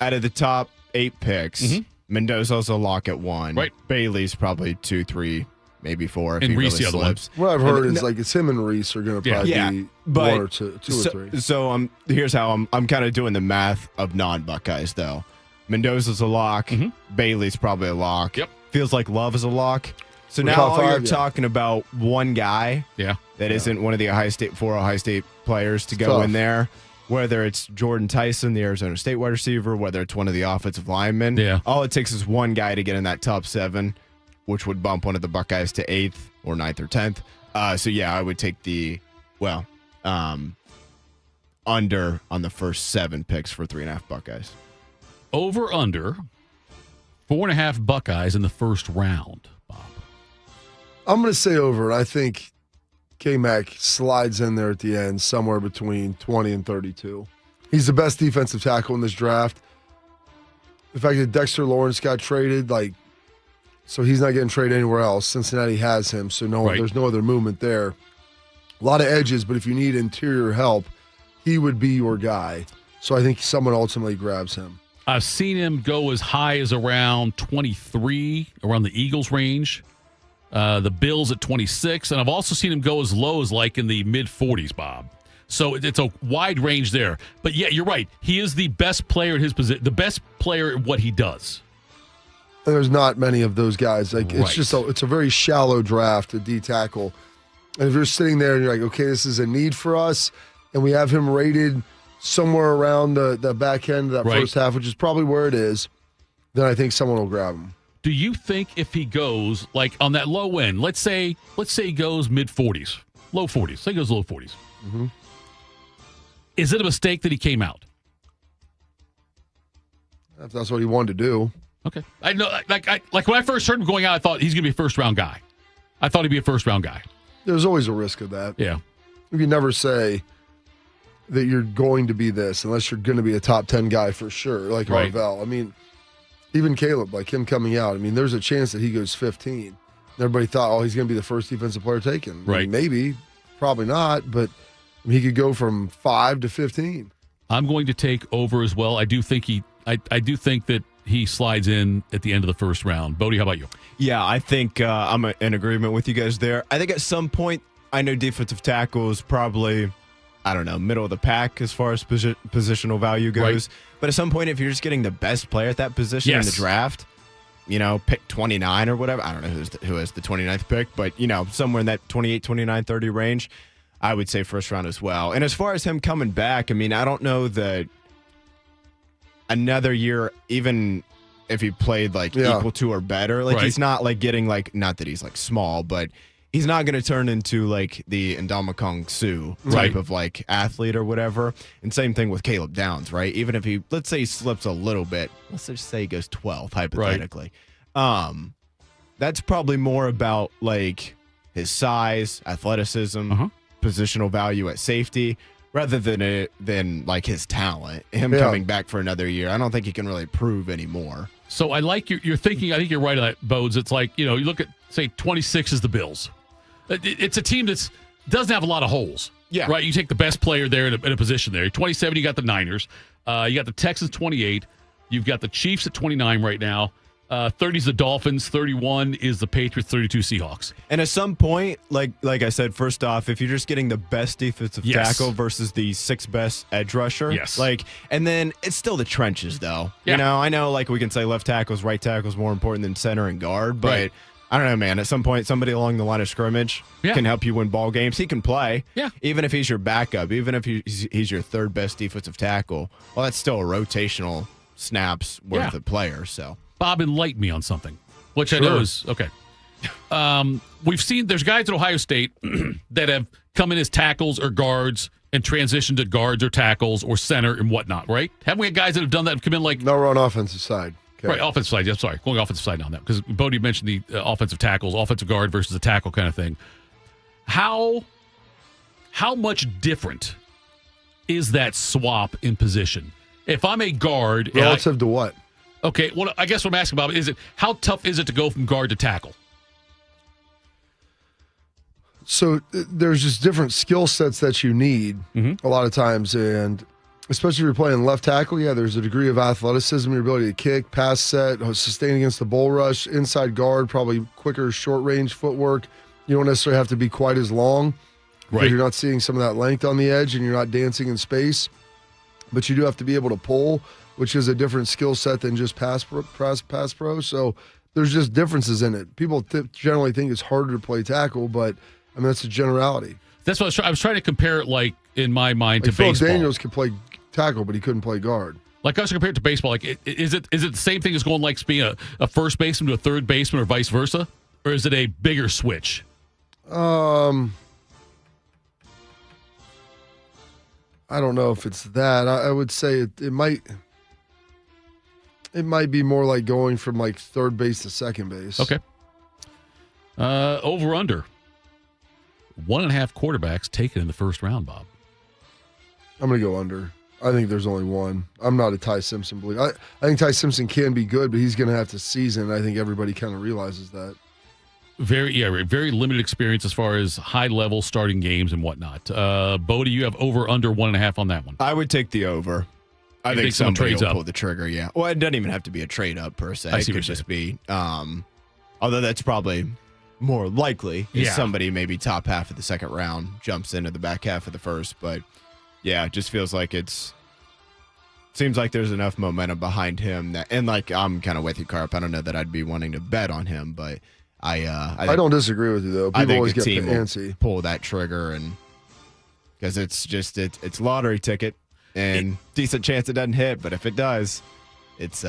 out of the top 8 picks, Mendoza's a lock at 1. Right. Bailey's probably 2, 3, maybe 4. If and he Reese really the other slips. What I've heard is like it's him and Reese are going to probably be 1 or 2 or 3. So here's how I'm kind of doing the math of non-Buckeyes though. Mendoza's a lock. Bailey's probably a lock. Yep. Feels like Love is a lock. So We're now top all 5, you're yeah. talking about one guy that isn't one of the four Ohio State players to go tough. in there. Whether it's Jordan Tyson, the Arizona State wide receiver, whether it's one of the offensive linemen. Yeah. All it takes is one guy to get in that top 7, which would bump one of the Buckeyes to 8th or 9th or 10th. So yeah, I would take the under on the first 7 picks for 3.5 Buckeyes. Over under 4.5 Buckeyes in the first round, Bob. I'm going to say over. I think K-Mac slides in there at the end somewhere between 20 and 32. He's the best defensive tackle in this draft. The fact that Dexter Lawrence got traded, so he's not getting traded anywhere else. Cincinnati has him, so there's no other movement there. A lot of edges, but if you need interior help, he would be your guy. So I think someone ultimately grabs him. I've seen him go as high as around 23, around the Eagles range. The Bills at 26, and I've also seen him go as low as in the mid-40s, Bob. So it's a wide range there. But yeah, you're right. He is the best player at his position, the best player at what he does. And there's not many of those guys. It's a very shallow draft, a D tackle. And if you're sitting there and you're like, okay, this is a need for us, and we have him rated somewhere around the back end of that first half, which is probably where it is, then I think someone will grab him. Do you think if he goes on that low end, let's say he goes mid-40s, Low 40s. Say he goes low 40s. Mm-hmm. Is it a mistake that he came out? If that's what he wanted to do. Okay. I know. Like when I first heard him going out, I thought he's going to be a first-round guy. I thought he'd be a first-round guy. There's always a risk of that. Yeah. You can never say that you're going to be this unless you're going to be a top 10 guy for sure, like Right. Arvell. I mean, even Caleb, like him coming out, I mean, there's a chance that he goes 15. Everybody thought, oh, he's going to be the first defensive player taken. I mean, Right. maybe, probably not, but he could go from 5 to 15. I'm going to take over as well. I do think I do think that he slides in at the end of the first round. Bodie, how about you? Yeah, I think I'm in agreement with you guys there. I think at some point, I know defensive tackle is probably, I don't know, middle of the pack as far as positional value goes. Right. But at some point, if you're just getting the best player at that position in Yes. the draft, pick 29 or whatever. I don't know who has the 29th pick, but, somewhere in that 28, 29, 30 range, I would say first round as well. And as far as him coming back, I mean, I don't know that another year, even if he played equal to or better, Right. he's not getting not that he's small, but he's not going to turn into the Ndamukong Suh type Right. of athlete or whatever. And same thing with Caleb Downs, right? Even if let's say he slips a little bit, let's just say he goes 12th hypothetically. That's probably more about his size, athleticism, positional value at safety, rather than his talent. Him coming back for another year, I don't think he can really prove anymore. So I like your thinking. I think you're right on that, Bodes. It's you look at, say, 26 is the Bills. It's a team that doesn't have a lot of holes. Yeah. Right? You take the best player there in a position there. 27, you got the Niners. You got the Texans, 28. You've got the Chiefs at 29 right now. 30 is the Dolphins. 31 is the Patriots. 32 Seahawks. And at some point, like I said, first off, if you're just getting the best defensive Yes. tackle versus the sixth best edge rusher, Yes. and then it's still the trenches, though. Yeah. I know, we can say left tackles, right tackles more important than center and guard, but Right. I don't know, man. At some point, somebody along the line of scrimmage can help you win ball games. He can play, even if he's your backup, even if he's your third best defensive tackle. Well, that's still a rotational snaps worth of player. So, Bob, enlighten me on something, which Sure. I know is okay. We've seen there's guys at Ohio State that have come in as tackles or guards and transitioned to guards or tackles or center and whatnot, right? Haven't we had guys that have done that and come in No, we're on offensive side. Okay. Right, offensive side. Yeah, sorry, going offensive side on that because Bodie mentioned the offensive tackles, offensive guard versus a tackle kind of thing. How much different is that swap in position? If I'm a guard, Relative to what? Okay, well, I guess what I'm asking about is how tough is it to go from guard to tackle? So there's just different skill sets that you need a lot of times, and especially if you're playing left tackle, there's a degree of athleticism, your ability to kick, pass set, sustain against the bull rush. Inside guard, probably quicker, short range footwork. You don't necessarily have to be quite as long because you're not seeing some of that length on the edge and you're not dancing in space. But you do have to be able to pull, which is a different skill set than just pass pro. So there's just differences in it. People generally think it's harder to play tackle, but I mean, that's a generality. That's what I was trying to compare it in my mind to Phil baseball. Daniels could play tackle, but he couldn't play guard. Like I was compared to baseball. Is it the same thing as going being a first baseman to a third baseman or vice versa? Or is it a bigger switch? I don't know if it's that. I would say it might be more like going from third base to second base. Okay. Over under. 1.5 quarterbacks taken in the first round, Bob. I'm going to go under. I think there's only one. I'm not a Ty Simpson believer. I think Ty Simpson can be good, but he's going to have to season. I think everybody kind of realizes that. Very limited experience as far as high-level starting games and whatnot. Bodie, you have over under 1.5 on that one. I would take the over. I think somebody will pull the trigger, yeah. Well, it doesn't even have to be a trade up per se. It could just be, although that's probably more likely is somebody maybe top half of the second round jumps into the back half of the first. But yeah, it just feels like seems like there's enough momentum behind him that, and I'm kind of with you, Carp. I don't know that I'd be wanting to bet on him, but I don't disagree with you though. People always get antsy. Pull that trigger, and because it's lottery ticket and decent chance it doesn't hit, but if it does, it's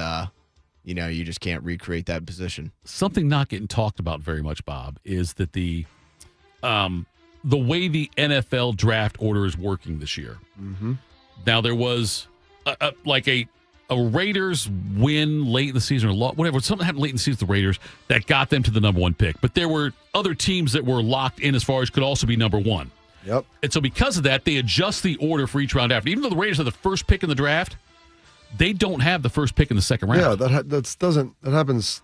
you just can't recreate that position. Something not getting talked about very much, Bob, is that the the way the NFL draft order is working this year. Mm-hmm. Now, there was a Raiders win late in the season or whatever. Something happened late in the season with the Raiders that got them to the number one pick. But there were other teams that were locked in as far as could also be number one. Yep. And so because of that, they adjust the order for each round after. Even though the Raiders have the first pick in the draft, they don't have the first pick in the second round. Yeah, that happens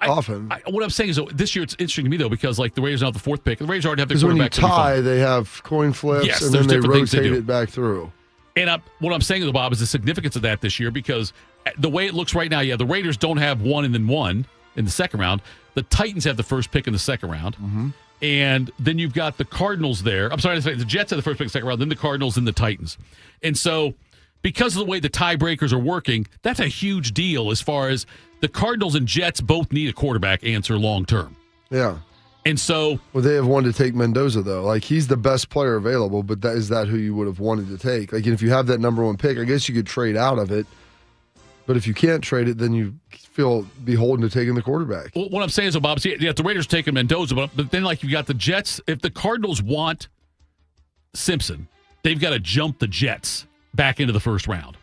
often. What I'm saying is, this year it's interesting to me, though, because like the Raiders now have the fourth pick. The Raiders already have their Because when you quarterback. tie, they have coin flips, and then they rotate it back through. And what I'm saying, though, Bob, is the significance of that this year, because the way it looks right now, the Raiders don't have one and then one in the second round. The Titans have the first pick in the second round. Mm-hmm. And then you've got the Cardinals there. I'm sorry, the Jets have the first pick in the second round, then the Cardinals, then the Titans. And so because of the way the tiebreakers are working, that's a huge deal as far as the Cardinals and Jets both need a quarterback answer long term. Yeah. And so... Well, they have wanted to take Mendoza, though. Like, he's the best player available, but is that who you would have wanted to take? Like, if you have that number one pick, I guess you could trade out of it. But if you can't trade it, then you feel beholden to taking the quarterback. Well, what I'm saying is, Bob, the Raiders taking Mendoza, but then, like, you've got the Jets. If the Cardinals want Simpson, they've got to jump the Jets back into the first round,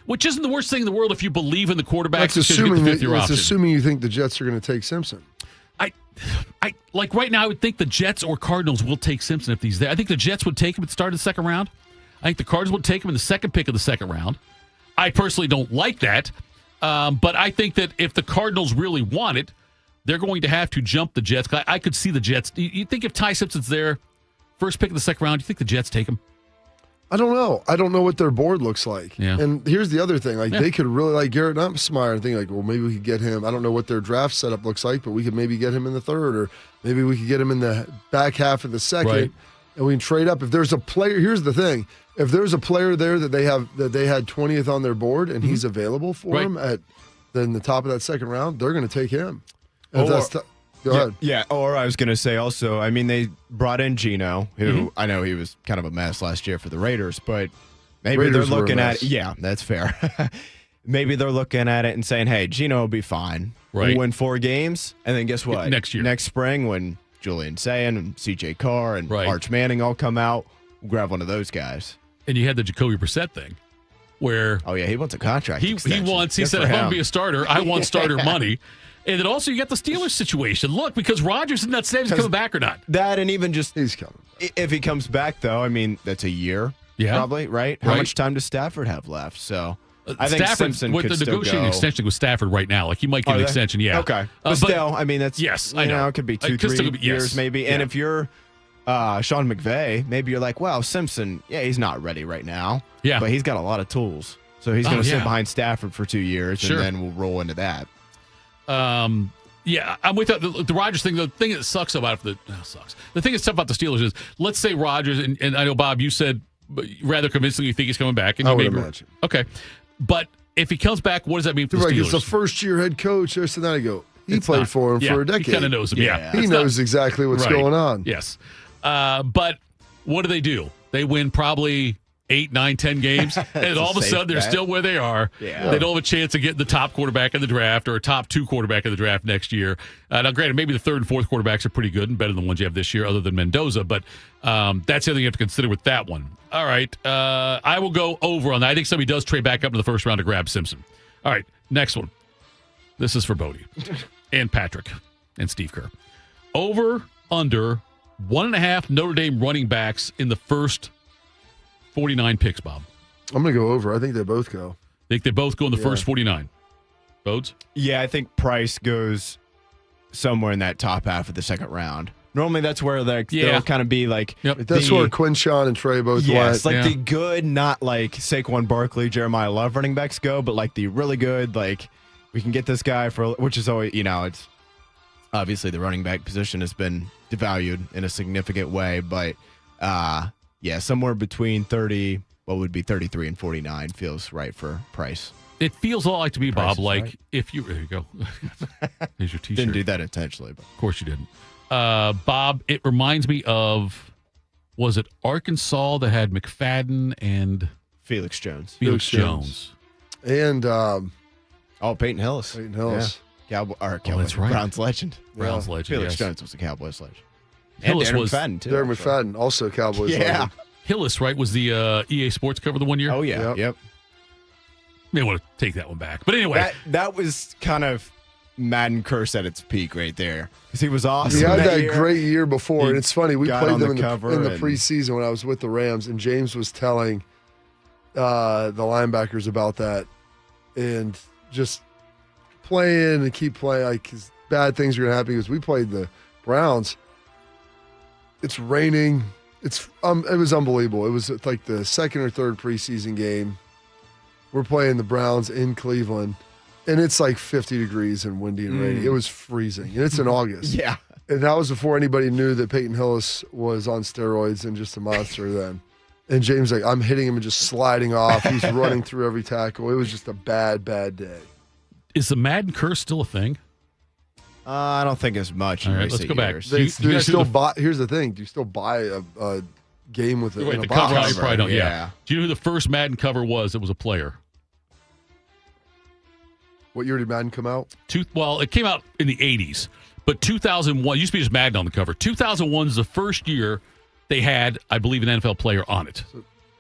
which isn't the worst thing in the world if you believe in the quarterback. That's assuming you think the Jets are going to take Simpson. I like right now, I would think the Jets or Cardinals will take Simpson if he's there. I think the Jets would take him at the start of the second round. I think the Cardinals would take him in the second pick of the second round. I personally don't like that, but I think that if the Cardinals really want it, they're going to have to jump the Jets. I could see the Jets. You think if Ty Simpson's there, first pick of the second round, you think the Jets take him? I don't know. I don't know what their board looks like. Yeah. And here's the other thing. They could really like Garrett Nussmeier and think like, well, maybe we could get him. I don't know what their draft setup looks like, but we could maybe get him in the third, or maybe we could get him in the back half of the second, right, and we can trade up. If there's a player, here's the thing. If there's a player there that they had 20th on their board and he's available for them at then the top of that second round, they're going to take him. Go ahead. Yeah, or I was going to say also, I mean, they brought in Geno, who I know he was kind of a mess last year for the Raiders, but maybe they're looking at it. Yeah, that's fair. Maybe they're looking at it and saying, hey, Geno will be fine. Right. We'll win 4 games, and then guess what? Next year. Next spring, when Julian Sayin and C.J. Carr and Arch Manning all come out, we'll grab one of those guys. And you had the Jacoby Brissett thing where... Oh, yeah, he wants a contract extension. He said, if I'm going to be a starter, I want starter money. And then also you got the Steelers situation. Look, because Rodgers is not saying he's coming back or not. That, and even just... He's coming back. If he comes back, though, I mean, that's a year, probably, right? How much time does Stafford have left? So I think Simpson with could the still negotiating go. extension with Stafford right now. Like, he might get an extension, Okay. But still, I mean, that's... Yes, I know. It could be 2-3 years maybe. And if you're Sean McVay, maybe you're like, well, Simpson, he's not ready right now. Yeah. But he's got a lot of tools. So he's going to sit behind Stafford for 2 years, and then we'll roll into that. Yeah, I'm with the Rodgers thing. The thing that sucks about the thing that's tough about the Steelers is, let's say Rodgers, and I know, Bob, you said rather convincingly you think he's coming back. And I you would imagine. Okay. But if he comes back, what does that mean for the Steelers? He's a first-year head coach. This and that. He played for him for a decade. He kind of knows him, He knows exactly what's going on. Yes. But what do? They win probably 8, 9, 10 games, and all of a sudden they're still where they are. Yeah. They don't have a chance of getting the top quarterback in the draft or a top 2 quarterback in the draft next year. Now, granted, maybe the third and fourth quarterbacks are pretty good and better than the ones you have this year, other than Mendoza, but that's the other thing you have to consider with that one. All right, I will go over on that. I think somebody does trade back up in the first round to grab Simpson. All right, next one. This is for Bodie and Patrick and Steve Kerr. Over, under 1.5 Notre Dame running backs in the first 49 picks, Bob. I'm going to go over. I think they both go. Think they both go in the first 49. Bodes? Yeah, I think Price goes somewhere in that top half of the second round. Normally that's where they'll kind of be like... That's where Quinshawn and Trey both went. Yes, like the good, not like Saquon Barkley, Jeremiah Love running backs go, but like the really good, like we can get this guy for... Which is always, it's... Obviously the running back position has been devalued in a significant way, but... somewhere between 33 and 49 feels right for Price. It feels a lot like to me, Bob, like right. if you... There you go. Here's your T-shirt. Didn't do that intentionally. But. Of course you didn't. Bob, it reminds me of, was it Arkansas that had McFadden and... Felix Jones. Felix Jones. And... Peyton Hillis. Peyton Hillis. Yeah. That's right. Browns legend. Browns legend, Felix yes. Jones was a Cowboys legend. Hillis Darren was McFadden, too. Darren McFadden, also Cowboys. Yeah. legend. Hillis, right, was the EA Sports cover the one year? Oh, yeah. Yep. May want to take that one back. But anyway. That was kind of Madden curse at its peak right there. Because he was awesome. He had that year. great year before. And it's funny, we got played on them the in cover the and- preseason when I was with the Rams, and James was telling the linebackers about that. And just playing and keep playing, like, 'cause bad things are going to happen. Because we played the Browns. It's raining. It was unbelievable. It was like the second or third preseason game. We're playing the Browns in Cleveland, and it's like 50 degrees and windy and rainy. It was freezing, and it's in August. Yeah. And that was before anybody knew that Peyton Hillis was on steroids and just a monster then. And James, like, I'm hitting him and just sliding off. He's running through every tackle. It was just a bad, bad day. Is the Madden curse still a thing? I don't think as much. All right, let's go back. Do you still buy? Here's the thing: do you still buy a game with it in a the box? cover, you probably don't. Yeah. Do you know who the first Madden cover was? It was a player. What year did Madden come out? Well, it came out in the 80s, but 2001 used to be just Madden on the cover. 2001 is the first year they had, I believe, an NFL player on it.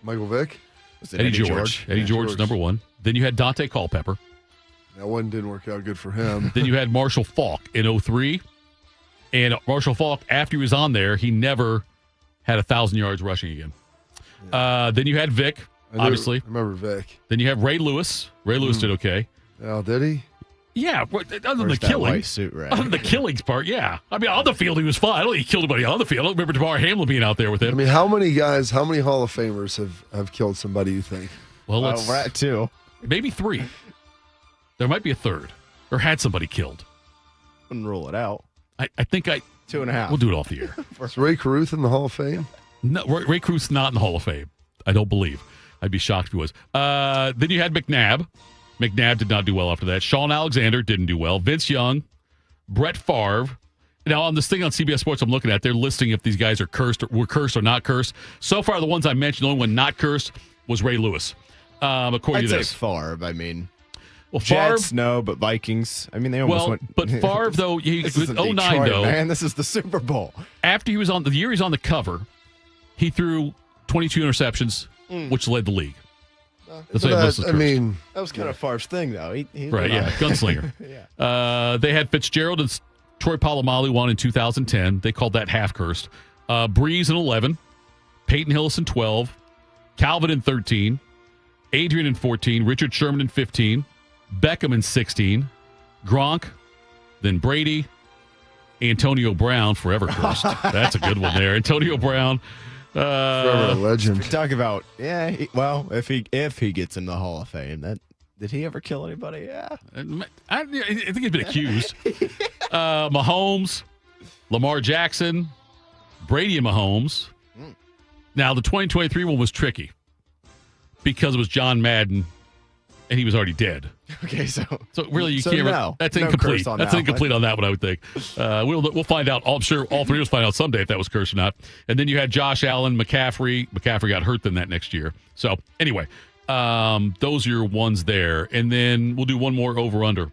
Michael Vick? Was it Eddie George. Eddie George, number one. Then you had Dante Culpepper. That one didn't work out good for him. Then you had Marshall Faulk in 03. And Marshall Faulk, after he was on there, he never had 1,000 yards rushing again. Then you had Vic, obviously. I remember Vic. Then you have Ray Lewis. Ray Lewis did okay. Oh, did he? Yeah, other than Where's the that killing. white suit, right? Other than the killings part, yeah. I mean, on the field, he was fine. I don't think he killed anybody on the field. I don't remember Damar Hamlin being out there with him. I mean, how many Hall of Famers have killed somebody, you think? Well, we're at 2. Maybe 3. There might be a third. Or had somebody killed. Wouldn't rule it out. I think 2.5. We'll do it off the air. Is Ray Caruth in the Hall of Fame? No, Ray Cruz's not in the Hall of Fame. I don't believe. I'd be shocked if he was. Then you had McNabb. McNabb did not do well after that. Shaun Alexander didn't do well. Vince Young, Brett Favre. Now, on this thing on CBS Sports I'm looking at, they're listing if these guys are were cursed or not cursed. So far, the ones I mentioned, the only one not cursed was Ray Lewis. According I'd to this. say Favre. I mean, well, Favre, Jets, no, but Vikings. I mean, they almost went. But Favre, though, this with is 09, Detroit, though. man, this is the Super Bowl. After he was on the year he's on the cover, he threw 22 interceptions, which led the league. That's why he was cursed. That was kind of Favre's thing, though. He Right, yeah, gunslinger. They had Fitzgerald and Troy Polamalu won in 2010. They called that half cursed. Breeze in 11, Peyton Hillis in 12, Calvin in 13, Adrian in 14, Richard Sherman in 15, Beckham in 16, Gronk, then Brady, Antonio Brown, forever cursed. That's a good one there. Antonio Brown. Forever a legend. Talk about if he gets in the Hall of Fame, did he ever kill anybody? Yeah, I think he's been accused. Mahomes, Lamar Jackson, Brady and Mahomes. Now the 2023 one was tricky because it was John Madden, and he was already dead. Okay, so really you can't. No, that's no incomplete. curse on That's that incomplete on that one, I would think. We'll find out. I'm sure all three of us find out someday if that was cursed or not. And then you had Josh Allen, McCaffrey. McCaffrey got hurt then that next year. So anyway, those are your ones there. And then we'll do one more over/under.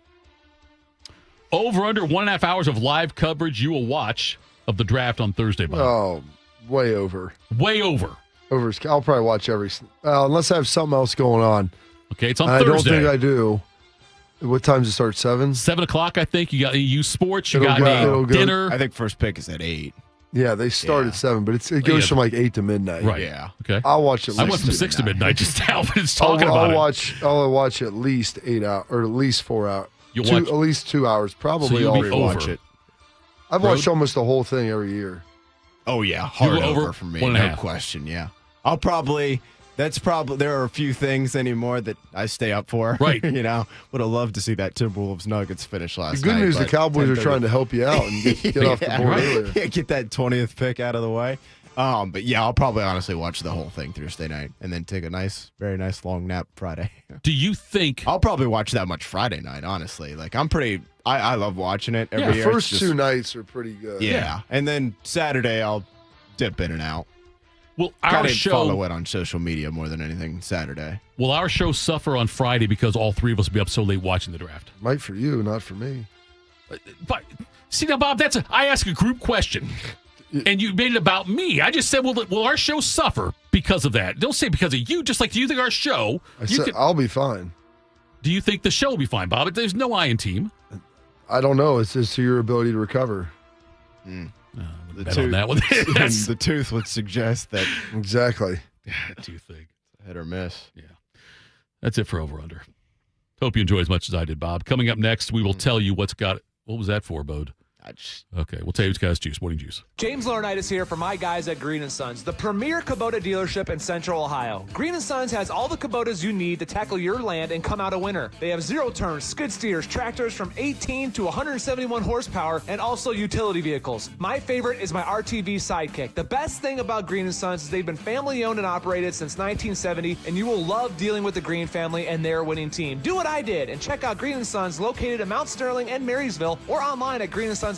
Over/under 1.5 hours of live coverage you will watch of the draft on Thursday, Bob. Oh, way over. Way over. I'll probably watch unless I have something else going on. Okay, it's on Thursday. I don't think I do. What time does it start? 7? 7 o'clock, I think. You got U Sports. You It'll got dinner. I think first pick is at 8. Yeah, they start at 7, but it goes from like 8 to midnight. Right. Yeah. Okay. I'll watch it. I went from 6 to midnight just now, but it's talking about it. I'll watch at least 8 hours or at least 4 hours. You'll watch at least 2 hours. Probably so you'll all be 4. over. It. I've watched almost the whole thing every year. Oh yeah, hard You'll over over for me, 1.5. no question. Yeah, I'll probably. There are a few things anymore that I stay up for. Right. Would have loved to see that Timberwolves Nuggets finish last The good night. news, the but Cowboys are 10:30. trying to help you out and get off the board earlier. Yeah, get that 20th pick out of the way. But yeah, I'll probably honestly watch the whole thing Thursday night and then take a very nice long nap Friday. Do you think I'll probably watch that much Friday night? Honestly, like I love watching it every year. First 2 nights are pretty good. Yeah, and then Saturday I'll dip in and out. Will our show follow it on social media more than anything Saturday? Will our show suffer on Friday because all three of us will be up so late watching the draft? Might for you, not for me. But see now, Bob, I ask a group question. And you made it about me. I just said, will our show suffer because of that? Don't say because of you. Just like, do you think our show... I'll be fine. Do you think the show will be fine, Bob? There's no I in team. I don't know. It's just to your ability to recover. The tooth, on that one. The tooth would suggest that. Exactly. Tooth thing. Hit or miss. Yeah. That's it for Over Under. Hope you enjoy as much as I did, Bob. Coming up next, we will tell you what's got... What was that for, Bode? Okay, we'll tell you what's got us juice. Morning juice. James Laurinaitis here for my guys at Green & Sons, the premier Kubota dealership in Central Ohio. Green & Sons has all the Kubotas you need to tackle your land and come out a winner. They have zero-turn, skid steers, tractors from 18 to 171 horsepower, and also utility vehicles. My favorite is my RTV Sidekick. The best thing about Green & Sons is they've been family-owned and operated since 1970, and you will love dealing with the Green family and their winning team. Do what I did and check out Green & Sons located in Mount Sterling and Marysville or online at greensons.com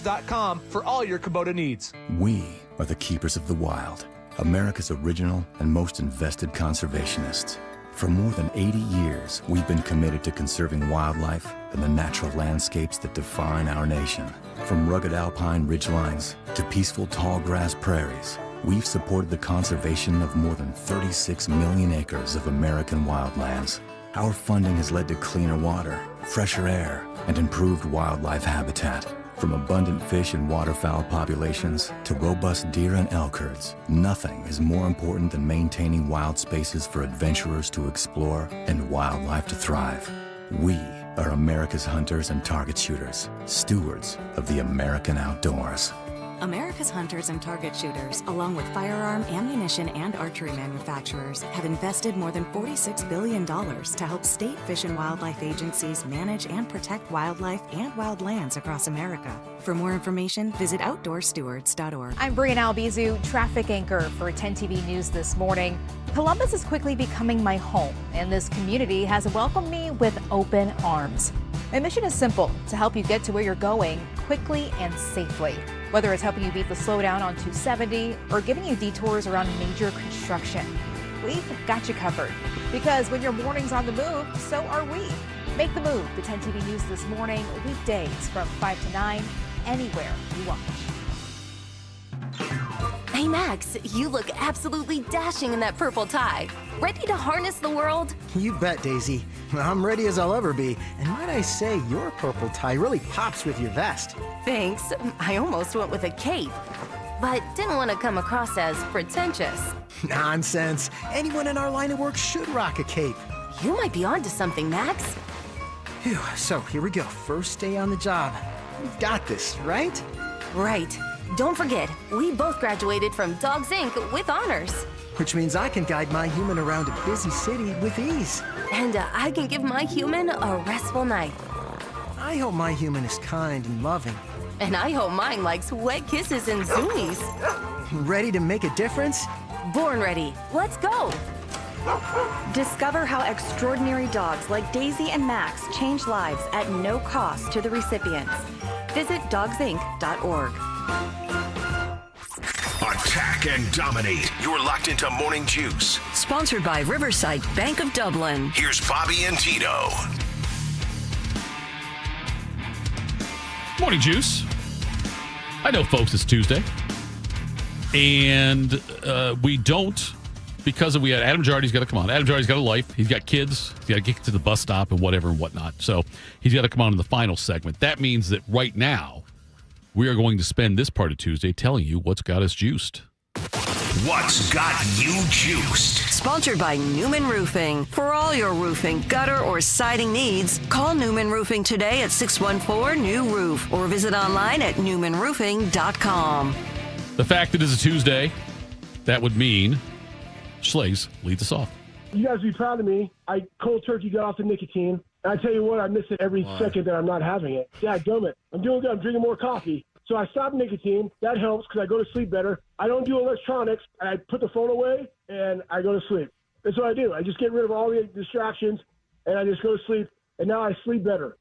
for all your Kubota needs. We are the keepers of the wild, America's original and most invested conservationists. For more than 80 years, we've been committed to conserving wildlife and the natural landscapes that define our nation. From rugged alpine ridgelines to peaceful tall grass prairies, we've supported the conservation of more than 36 million acres of American wildlands. Our funding has led to cleaner water, fresher air, and improved wildlife habitat. From abundant fish and waterfowl populations to robust deer and elk herds, nothing is more important than maintaining wild spaces for adventurers to explore and wildlife to thrive. We are America's hunters and target shooters, stewards of the American outdoors. America's hunters and target shooters, along with firearm, ammunition, and archery manufacturers, have invested more than $46 billion to help state fish and wildlife agencies manage and protect wildlife and wildlands across America. For more information, visit outdoorstewards.org. I'm Brianna Albizu, traffic anchor for 10 TV News this morning. Columbus is quickly becoming my home, and this community has welcomed me with open arms. My mission is simple, to help you get to where you're going quickly and safely. Whether it's helping you beat the slowdown on 270 or giving you detours around major construction, we've got you covered. Because when your morning's on the move, so are we. Make the move to 10 TV News this morning, weekdays from 5 to 9, anywhere you watch. Hey, Max, you look absolutely dashing in that purple tie. Ready to harness the world? You bet, Daisy. I'm ready as I'll ever be. And might I say, your purple tie really pops with your vest. Thanks. I almost went with a cape, but didn't want to come across as pretentious. Nonsense. Anyone in our line of work should rock a cape. You might be onto something, Max. Phew, so here we go. First day on the job. We've got this, right? Right. Don't forget, we both graduated from Dogs Inc. with honors. Which means I can guide my human around a busy city with ease. And I can give my human a restful night. I hope my human is kind and loving. And I hope mine likes wet kisses and zoomies. Ready to make a difference? Born ready. Let's go. Discover how extraordinary dogs like Daisy and Max change lives at no cost to the recipients. Visit dogsinc.org. Attack and dominate. You're locked into Morning Juice. Sponsored by Riverside Bank of Dublin. Here's Bobby and Tito. Morning Juice. I know, folks, it's Tuesday. And we don't, because we had Adam Jardy's got to come on. Adam Jardy's got a life. He's got kids. He's got to get to the bus stop and whatever and whatnot. So he's got to come on in the final segment. That means that right now, we are going to spend this part of Tuesday telling you what's got us juiced. What's got you juiced? Sponsored by Newman Roofing. For all your roofing, gutter, or siding needs, call Newman Roofing today at 614-NEW-ROOF or visit online at newmanroofing.com. The fact that it is a Tuesday, that would mean Schlaze leads us off. You guys be proud of me. I cold turkey got off the nicotine. And I tell you what, I miss it every second that I'm not having it. Dadgummit. I'm doing good. I'm drinking more coffee. So I stopped nicotine. That helps because I go to sleep better. I don't do electronics. I put the phone away and I go to sleep. That's what I do. I just get rid of all the distractions and I just go to sleep. And now I sleep better.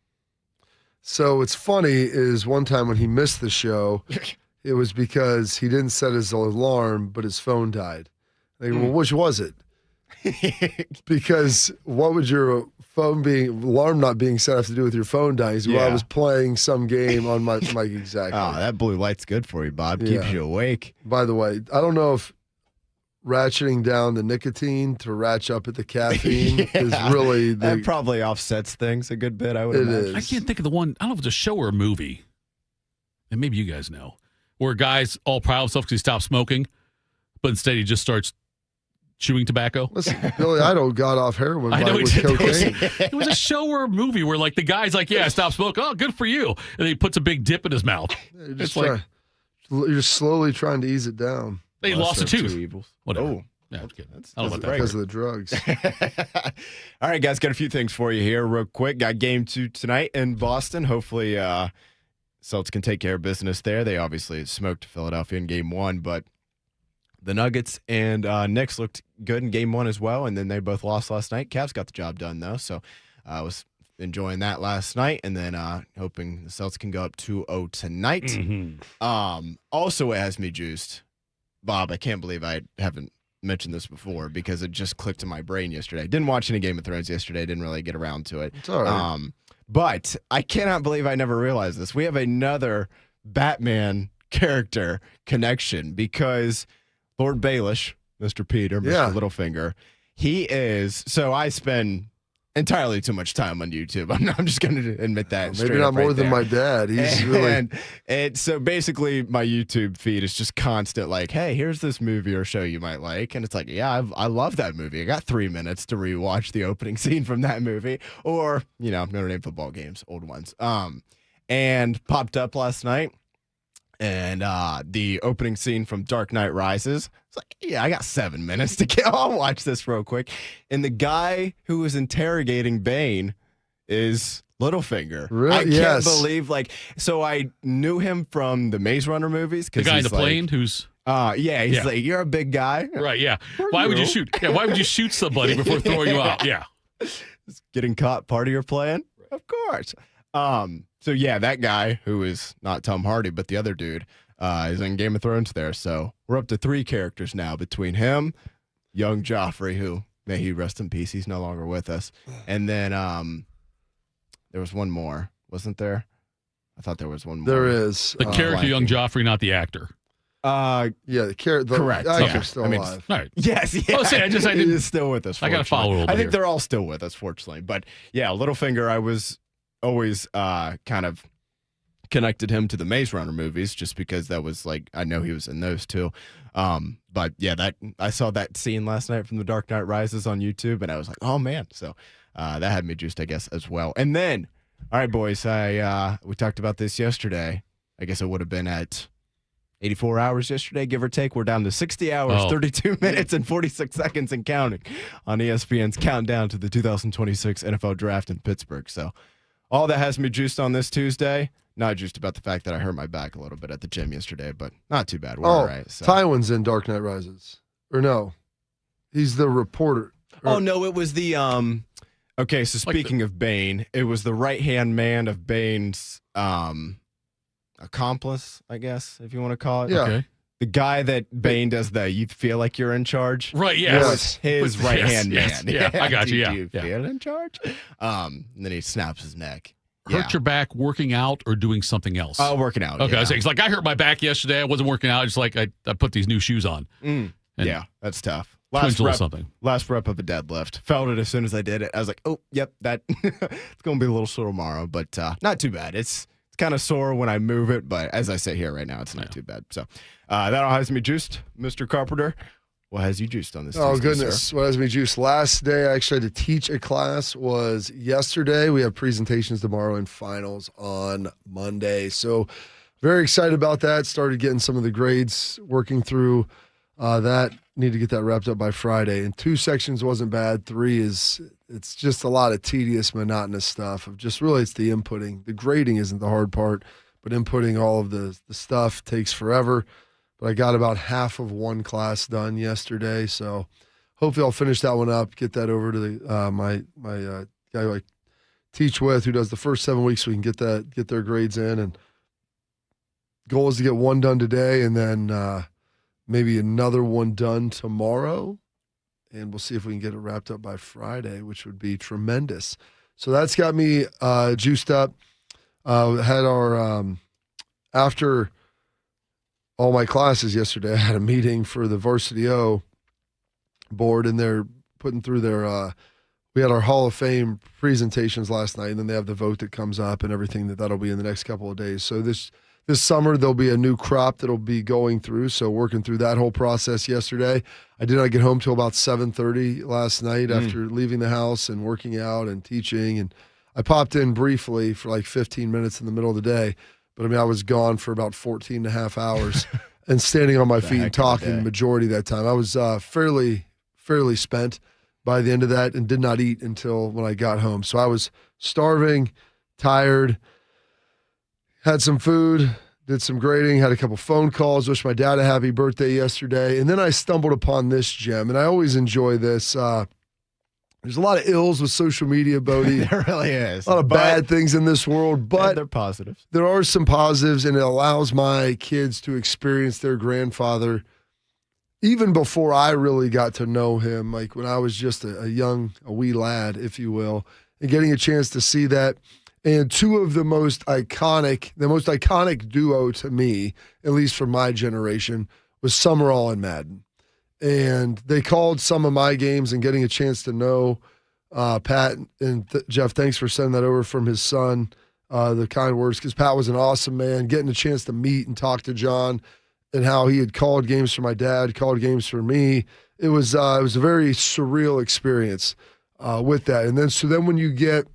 So what's funny is one time when he missed the show, it was because he didn't set his alarm, but his phone died. They go, well, which was it? Because what would your alarm not being set have to do with your phone dying? Well, I was playing some game on my mic. Exactly. Oh, that blue light's good for you, Bob. Keeps you awake. By the way, I don't know if ratcheting down the nicotine to ratchet up at the caffeine is really that probably offsets things a good bit, I would imagine. I can't think of the one. I don't know if it's a show or a movie, and maybe you guys know, where a guy's all proud of himself because he stopped smoking, but instead he just starts chewing tobacco. Listen, Billy Idol got off heroin with cocaine. It was a show or a movie where like the guy's like, yeah, stop smoking. Oh, good for you. And then he puts a big dip in his mouth. You're just slowly trying to ease it down. They lost a tooth. Whatever. Oh. Yeah, I'm kidding. That's because of the drugs. All right, guys, got a few things for you here real quick. Got game 2 tonight in Boston. Hopefully Celtics can take care of business there. They obviously smoked Philadelphia in game 1, but the Nuggets and Knicks looked good in game 1 as well, and then they both lost last night. Cavs got the job done, though, so I was enjoying that last night, and then hoping the Celtics can go up 2-0 tonight. Mm-hmm. Also, it has me juiced. Bob, I can't believe I haven't mentioned this before because it just clicked in my brain yesterday. Didn't watch any Game of Thrones yesterday. Didn't really get around to it. It's all right. But I cannot believe I never realized this. We have another Batman character connection because Lord Baelish, Mr. Peter, Mr. Littlefinger, he is. So I spend entirely too much time on YouTube. I'm just going to admit that. Maybe not more than my dad. He's really. And so basically, my YouTube feed is just constant, like, hey, here's this movie or show you might like. And it's like, yeah, I love that movie. I got 3 minutes to rewatch the opening scene from that movie. Or, Notre Dame football games, old ones. And popped up last night. And the opening scene from Dark Knight Rises. It's like, yeah, I got 7 minutes to get. I'll watch this real quick. And the guy who was interrogating Bane is Littlefinger. Really? I can't believe, so I knew him from the Maze Runner movies. The guy in the plane who's. He's like, you're a big guy. Right, yeah. Why would you shoot? Yeah, why would you shoot somebody before throwing you out? Yeah. Getting caught, part of your plan? Of course. So yeah, that guy who is not Tom Hardy, but the other dude is in Game of Thrones there. So we're up to 3 characters now between him, young Joffrey, who may he rest in peace, he's no longer with us, and then there was one more, wasn't there? I thought there was one more. There is the character, young Joffrey, not the actor. The character. Correct. Actor's still alive. All right. Yes. Yeah. I didn't. He's still with us. I got to follow a little bit. I think they're all still with us, fortunately. But yeah, Littlefinger, I was always kind of connected him to the Maze Runner movies just because that was like, I know he was in those too. But yeah, that I saw that scene last night from The Dark Knight Rises on YouTube and I was like, oh man. So that had me juiced, I guess, as well. And then, all right, boys, we talked about this yesterday. I guess it would have been at 84 hours yesterday, give or take. We're down to 60 hours, 32 minutes, and 46 seconds and counting on ESPN's countdown to the 2026 NFL Draft in Pittsburgh. So all that has me juiced on this Tuesday. Not juiced about the fact that I hurt my back a little bit at the gym yesterday, but not too bad. We're all right. So. Tywin's in Dark Knight Rises. Or no, he's the reporter. Oh, no, it was the okay, so speaking of Bane, it was the right-hand man of Bane's accomplice, I guess, if you want to call it. Yeah. Okay. The guy that Bane does you feel like you're in charge. Right, yes. Was his right-hand man. Yeah, I got you, Do you feel in charge? And then he snaps his neck. Hurt your back working out or doing something else? Oh, working out. Okay, yeah. I was saying, I hurt my back yesterday. I wasn't working out. It's like I put these new shoes on. Yeah, that's tough. Last rep of a deadlift. Felt it as soon as I did it. I was like, oh, yep, that it's going to be a little sore tomorrow, but not too bad. It's kind of sore when I move it, but as I sit here right now, it's not too bad. So that all has me juiced, Mr. Carpenter. What has you juiced on this Tuesday, goodness. Sir? What has me juiced? Last day I actually had to teach a class was yesterday. We have presentations tomorrow and finals on Monday. So very excited about that. Started getting some of the grades, working through that. Need to get that wrapped up by Friday. And 2 sections wasn't bad. 3 it's just a lot of tedious, monotonous stuff. Of just really, it's the inputting. The grading isn't the hard part, but inputting all of the stuff takes forever. But I got about half of one class done yesterday, so hopefully I'll finish that one up, get that over to the my guy who I teach with, who does the first 7 weeks, so we can get their grades in. And goal is to get one done today, and then maybe another one done tomorrow. and we'll see if we can get it wrapped up by Friday, which would be tremendous. So that's got me juiced up. Had our after all my classes yesterday, I had a meeting for the Varsity O board, and they're putting through their we had our Hall of Fame presentations last night, and then they have the vote that comes up and everything that'll be in the next couple of days. So this summer, there'll be a new crop that'll be going through, so working through that whole process yesterday. I did not get home till about 7:30 last night after leaving the house and working out and teaching, and I popped in briefly for like 15 minutes in the middle of the day, but I mean, I was gone for about 14 and a half hours and standing on my feet and talking the majority of that time. I was fairly spent by the end of that and did not eat until when I got home. So I was starving, tired, had some food, did some grading, had a couple phone calls, wished my dad a happy birthday yesterday. And then I stumbled upon this gem, and I always enjoy this. There's a lot of ills with social media, Bodie. There really is. A lot of bad things in this world, but they're positives. There are some positives, and it allows my kids to experience their grandfather even before I really got to know him, like when I was just a wee lad, if you will, and getting a chance to see that. And two of the most iconic duo to me, at least from my generation, was Summerall and Madden. And they called some of my games, and getting a chance to know Pat and Jeff, thanks for sending that over from his son, the kind words, because Pat was an awesome man. Getting a chance to meet and talk to John and how he had called games for my dad, called games for me. It was a very surreal experience with that. And then when you get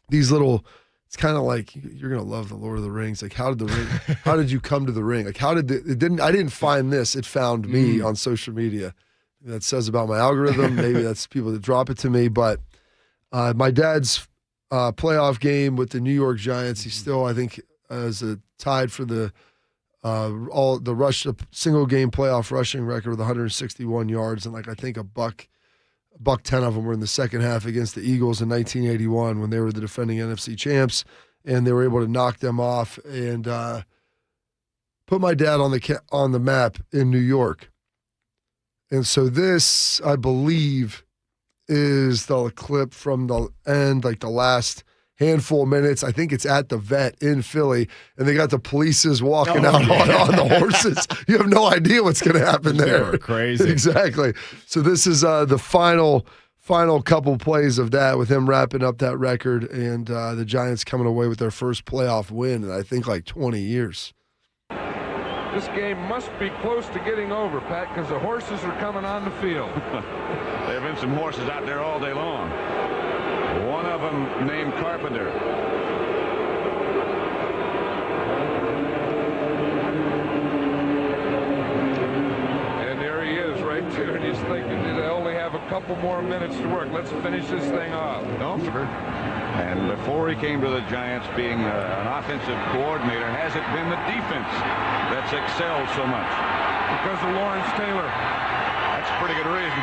these little, it's kind of like you're gonna love the Lord of the Rings. Like, how did you come to the ring? Like, I didn't find this. It found me on social media. That says about my algorithm. Maybe that's people that drop it to me. But my dad's playoff game with the New York Giants, he still, I think, is tied for the single game playoff rushing record with 161 yards, and like I think a buck 10 of them were in the second half against the Eagles in 1981 when they were the defending NFC champs, and they were able to knock them off and put my dad on the map in New York. And so this, I believe, is the clip from the end, like the last handful of minutes. I think it's at the vet in Philly, and they got the polices walking out on the horses. You have no idea what's going to happen there. They were crazy. Exactly. So this is the final couple plays of that, with him wrapping up that record, and the Giants coming away with their first playoff win in I think like 20 years. This game must be close to getting over, Pat, because the horses are coming on the field. There have been some horses out there all day long. One of them named Carpenter. And there he is right there, and he's thinking they only have a couple more minutes to work. Let's finish this thing off. And before he came to the Giants, being an offensive coordinator, has it been the defense that's excelled so much? Because of Lawrence Taylor. That's a pretty good reason.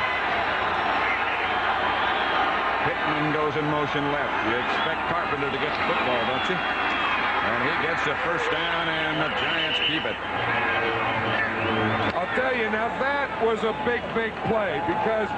Pittman goes in motion left. You expect Carpenter to get the football, don't you? And he gets the first down, and the Giants keep it. I'll tell you, now that was a big play, because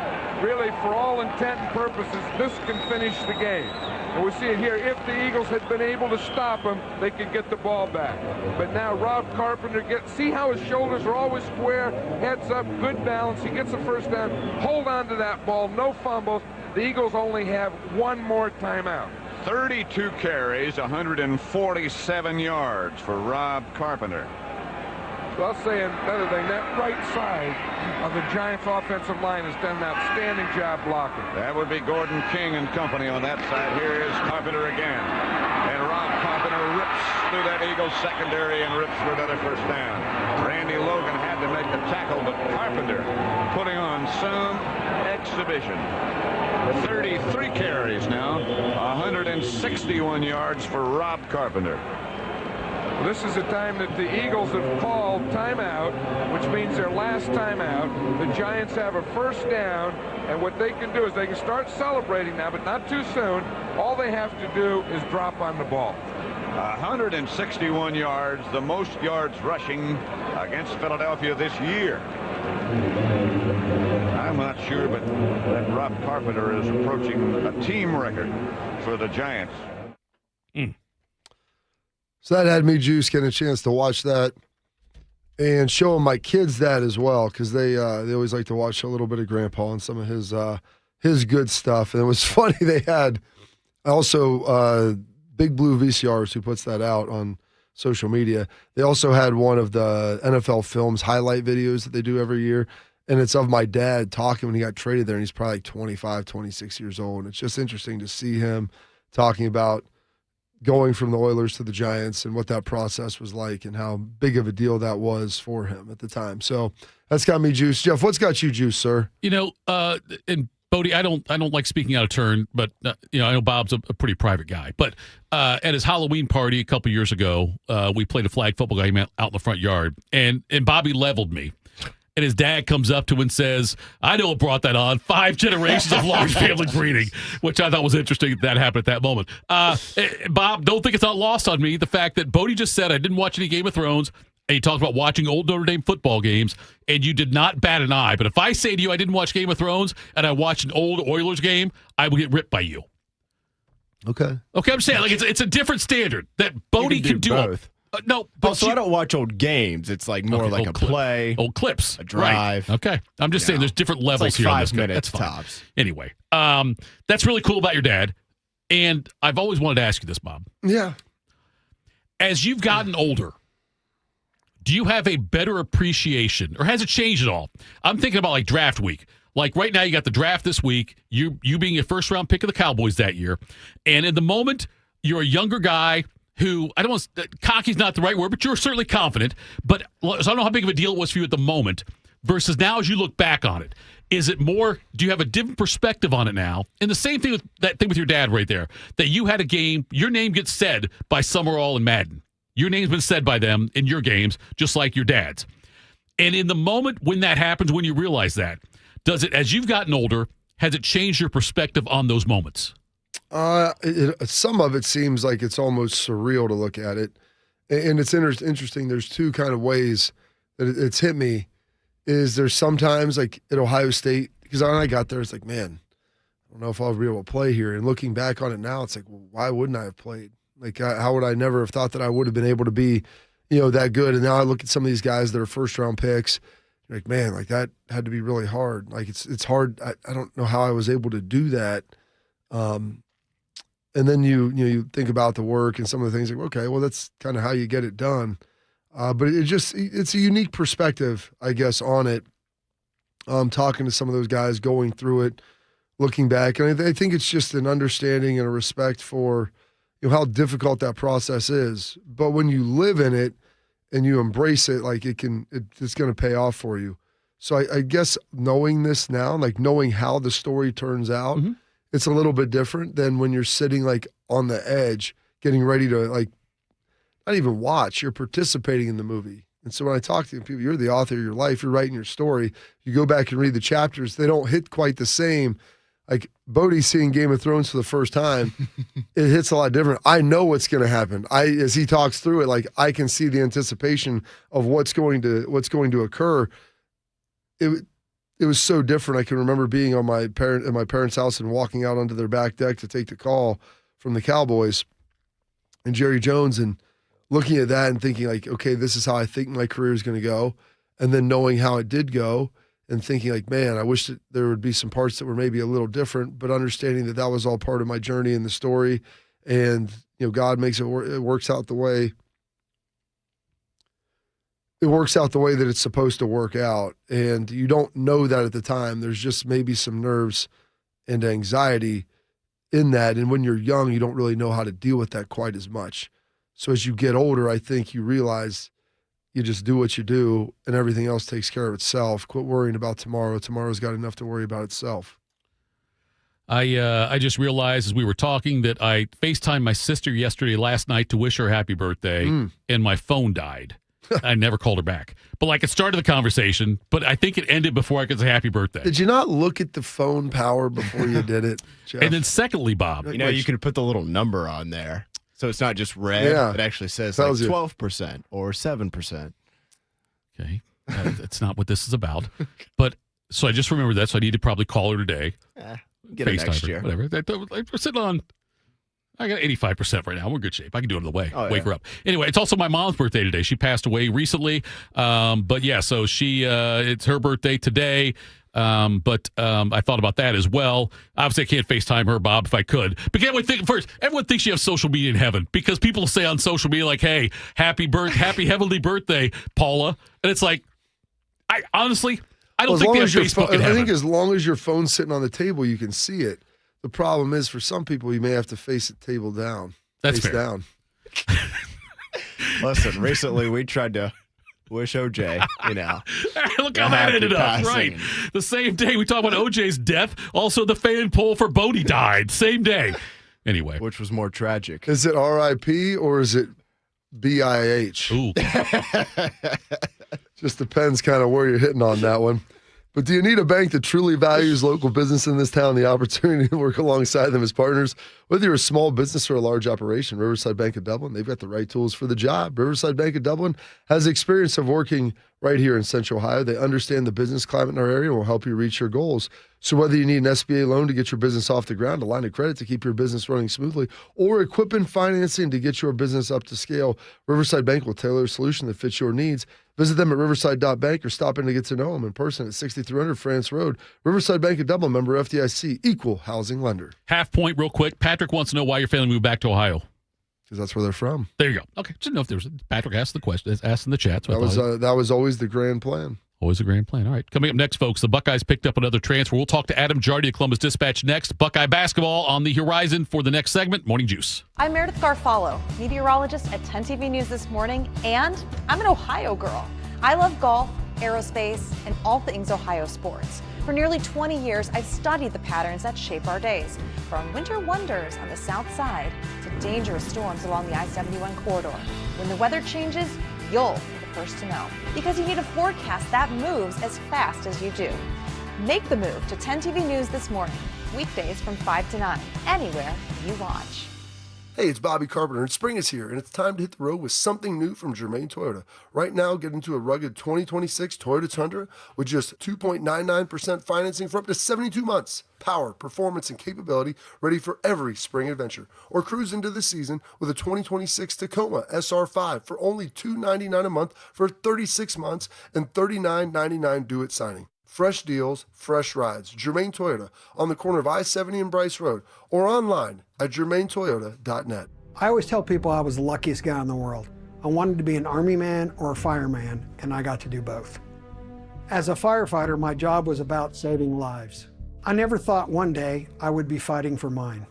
really, for all intent and purposes, this can finish the game. And we see it here. If the Eagles had been able to stop him, they could get the ball back. But now Rob Carpenter see how his shoulders are always square, heads up, good balance. He gets the first down. Hold on to that ball, no fumbles. The Eagles only have one more timeout. 32 carries, 147 yards for Rob Carpenter. So I'll say another thing, that right side of the Giants' offensive line has done an outstanding job blocking. That would be Gordon King and company on that side. Here is Carpenter again. And Rob Carpenter rips through that Eagles secondary and rips for another first down. Randy Logan had to make the tackle, but Carpenter putting on some exhibition. 33 carries now, 161 yards for Rob Carpenter. This is a time that the Eagles have called timeout, which means their last timeout. The Giants have a first down, and what they can do is they can start celebrating now, but not too soon. All they have to do is drop on the ball. 161 yards, the most yards rushing against Philadelphia this year. I'm not sure, but that Rob Carpenter is approaching a team record for the Giants. So that had me, Juice, getting a chance to watch that and showing my kids that as well, because they always like to watch a little bit of Grandpa and some of his good stuff. And it was funny, they had also Big Blue VCRs, who puts that out on social media. They also had one of the NFL Films highlight videos that they do every year, and it's of my dad talking when he got traded there, and he's probably like 25, 26 years old. And it's just interesting to see him talking about going from the Oilers to the Giants and what that process was like and how big of a deal that was for him at the time. So that's got me juiced. Jeff, what's got you juiced, sir? And Bodie, I don't like speaking out of turn, but I know Bob's a pretty private guy. But at his Halloween party a couple years ago, we played a flag football game out in the front yard, and Bobby leveled me. And his dad comes up to him and says, I know what brought that on. 5 generations of large family breeding, which I thought was interesting that happened at that moment. Bob, don't think it's not lost on me, the fact that Bodie just said I didn't watch any Game of Thrones, and he talked about watching old Notre Dame football games, and you did not bat an eye. But if I say to you I didn't watch Game of Thrones and I watched an old Oilers game, I will get ripped by you. Okay, I'm saying like it's a different standard that Bodie can do both. No, but I don't watch old games. It's like more like a play, old clips, a drive. Right. Okay, I'm just saying there's different levels it's here. like 5 on this minutes That's fine. tops. Anyway, that's really cool about your dad, and I've always wanted to ask you this, Bob. Yeah. As you've gotten older, do you have a better appreciation, or has it changed at all? I'm thinking about like draft week. Like right now, you got the draft this week. You being a first round pick of the Cowboys that year, and in the moment, you're a younger guy. Who, I don't want to, cocky's not the right word, but you're certainly confident. But so I don't know how big of a deal it was for you at the moment versus now as you look back on it. Is it more, do you have a different perspective on it now? And the same thing with that thing with your dad right there, that you had a game, your name gets said by Summerall and Madden. Your name's been said by them in your games, just like your dad's. And in the moment when that happens, when you realize that, does it, as you've gotten older, has it changed your perspective on those moments? Some of it seems like it's almost surreal to look at it. And it's interesting. There's two kind of ways that it's hit me. Is there's sometimes like at Ohio State, because when I got there, it's like, man, I don't know if I'll be able to play here. And looking back on it now, it's like, well, why wouldn't I have played? Like, how would I never have thought that I would have been able to be, that good? And now I look at some of these guys that are first round picks. You're like, man, like that had to be really hard. Like it's hard. I don't know how I was able to do that. And then you think about the work and some of the things like, okay, well, that's kind of how you get it done. But it's a unique perspective, I guess, on it. Talking to some of those guys, going through it, looking back. And I think it's just an understanding and a respect for how difficult that process is. But when you live in it and you embrace it, like it's going to pay off for you. So I guess knowing this now, like knowing how the story turns out, it's a little bit different than when you're sitting like on the edge, getting ready to like not even watch. You're participating in the movie. And so when I talk to people, you're the author of your life. You're writing your story. You go back and read the chapters. They don't hit quite the same. Like Bodie seeing Game of Thrones for the first time, it hits a lot different. I know what's going to happen. As he talks through it, like I can see the anticipation of what's going to occur. It was so different. I can remember being at my parents' house and walking out onto their back deck to take the call from the Cowboys and Jerry Jones and looking at that and thinking like, okay, this is how I think my career is going to go. And then knowing how it did go and thinking like, man, I wish that there would be some parts that were maybe a little different, but understanding that was all part of my journey in the story. And, God makes it works out the way. It works out the way that it's supposed to work out. And you don't know that at the time. There's just maybe some nerves and anxiety in that. And when you're young, you don't really know how to deal with that quite as much. So as you get older, I think you realize you just do what you do and everything else takes care of itself. Quit worrying about tomorrow. Tomorrow's got enough to worry about itself. I just realized as we were talking that I FaceTimed my sister last night to wish her happy birthday, and my phone died. I never called her back. But it started the conversation, but I think it ended before I could say happy birthday. Did you not look at the phone power before you did it, Jeff? And then secondly, Bob. You can put the little number on there. So it's not just red. Yeah. It actually says Tells you. 12% or 7%. Okay. That's not what this is about. But so I just remembered that. So I need to probably call her today. Get it next year. Whatever. We're sitting on. I got 85% right now. We're in good shape. I can do it on the way. Wake her up. Anyway, it's also my mom's birthday today. She passed away recently. But yeah, so it's her birthday today. But I thought about that as well. Obviously, I can't FaceTime her, Bob, if I could. But everyone thinks you have social media in heaven because people say on social media, like, hey, happy heavenly birthday, Paula. And it's like, I honestly, I don't think they have Facebook in heaven. I think as long as your phone's sitting on the table, you can see it. The problem is, for some people, you may have to face it table down. That's face fair. Down. Listen, recently we tried to wish OJ, Look how that ended up, right? The same day we talk about OJ's death, also the fan poll for Bodie died. Same day. Anyway. Which was more tragic? Is it RIP or is it BIH? Ooh. Just depends kind of where you're hitting on that one. But do you need a bank that truly values local business in this town, the opportunity to work alongside them as partners? Whether you're a small business or a large operation, Riverside Bank of Dublin, they've got the right tools for the job. Riverside Bank of Dublin has experience of working right here in Central Ohio. They understand the business climate in our area and will help you reach your goals. So whether you need an SBA loan to get your business off the ground, a line of credit to keep your business running smoothly, or equipment financing to get your business up to scale, Riverside Bank will tailor a solution that fits your needs. Visit them at riverside.bank or stop in to get to know them in person at 6300 France Road. Riverside Bank of Dublin, member FDIC, equal housing lender. Half point real quick. Patrick wants to know why your family moved back to Ohio. Because that's where they're from. There you go. Okay. Just know if there's Patrick asked the question, asked in the chat. So that was always the grand plan. Always a grand plan. All right. Coming up next, folks, the Buckeyes picked up another transfer. We'll talk to Adam Jardy of Columbus Dispatch next. Buckeye basketball on the horizon for the next segment. Morning Juice. I'm Meredith Garfalo, meteorologist at 10 TV News This Morning, and I'm an Ohio girl. I love golf, aerospace, and all things Ohio sports. For nearly 20 years, I've studied the patterns that shape our days, from winter wonders on the south side to dangerous storms along the I-71 corridor. When the weather changes, you'll be the first to know, because you need a forecast that moves as fast as you do. Make the move to 10 TV News This Morning, weekdays from 5 to 9, anywhere you watch. Hey, it's Bobby Carpenter, and spring is here, and it's time to hit the road with something new from Germain Toyota. Right now, get into a rugged 2026 Toyota Tundra with just 2.99% financing for up to 72 months. Power, performance, and capability ready for every spring adventure. Or cruise into the season with a 2026 Tacoma SR5 for only $299 a month for 36 months and $39.99 due at signing. Fresh deals, fresh rides. Germain Toyota on the corner of I-70 and Bryce Road or online at germaintoyota.net. I always tell people I was the luckiest guy in the world. I wanted to be an Army man or a fireman, and I got to do both. As a firefighter, my job was about saving lives. I never thought one day I would be fighting for mine.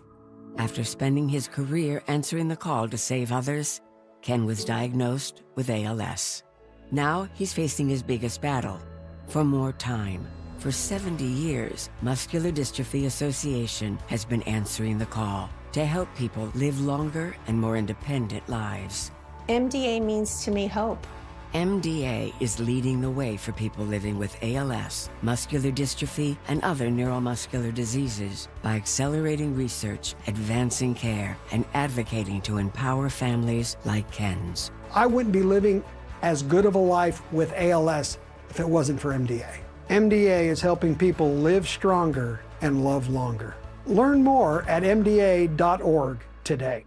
After spending his career answering the call to save others, Ken was diagnosed with ALS. Now he's facing his biggest battle. For more time. For 70 years, Muscular Dystrophy Association has been answering the call to help people live longer and more independent lives. MDA means to me hope. MDA is leading the way for people living with ALS, muscular dystrophy, and other neuromuscular diseases by accelerating research, advancing care, and advocating to empower families like Ken's. I wouldn't be living as good of a life with ALS if it wasn't for MDA. MDA is helping people live stronger and love longer. Learn more at mda.org today.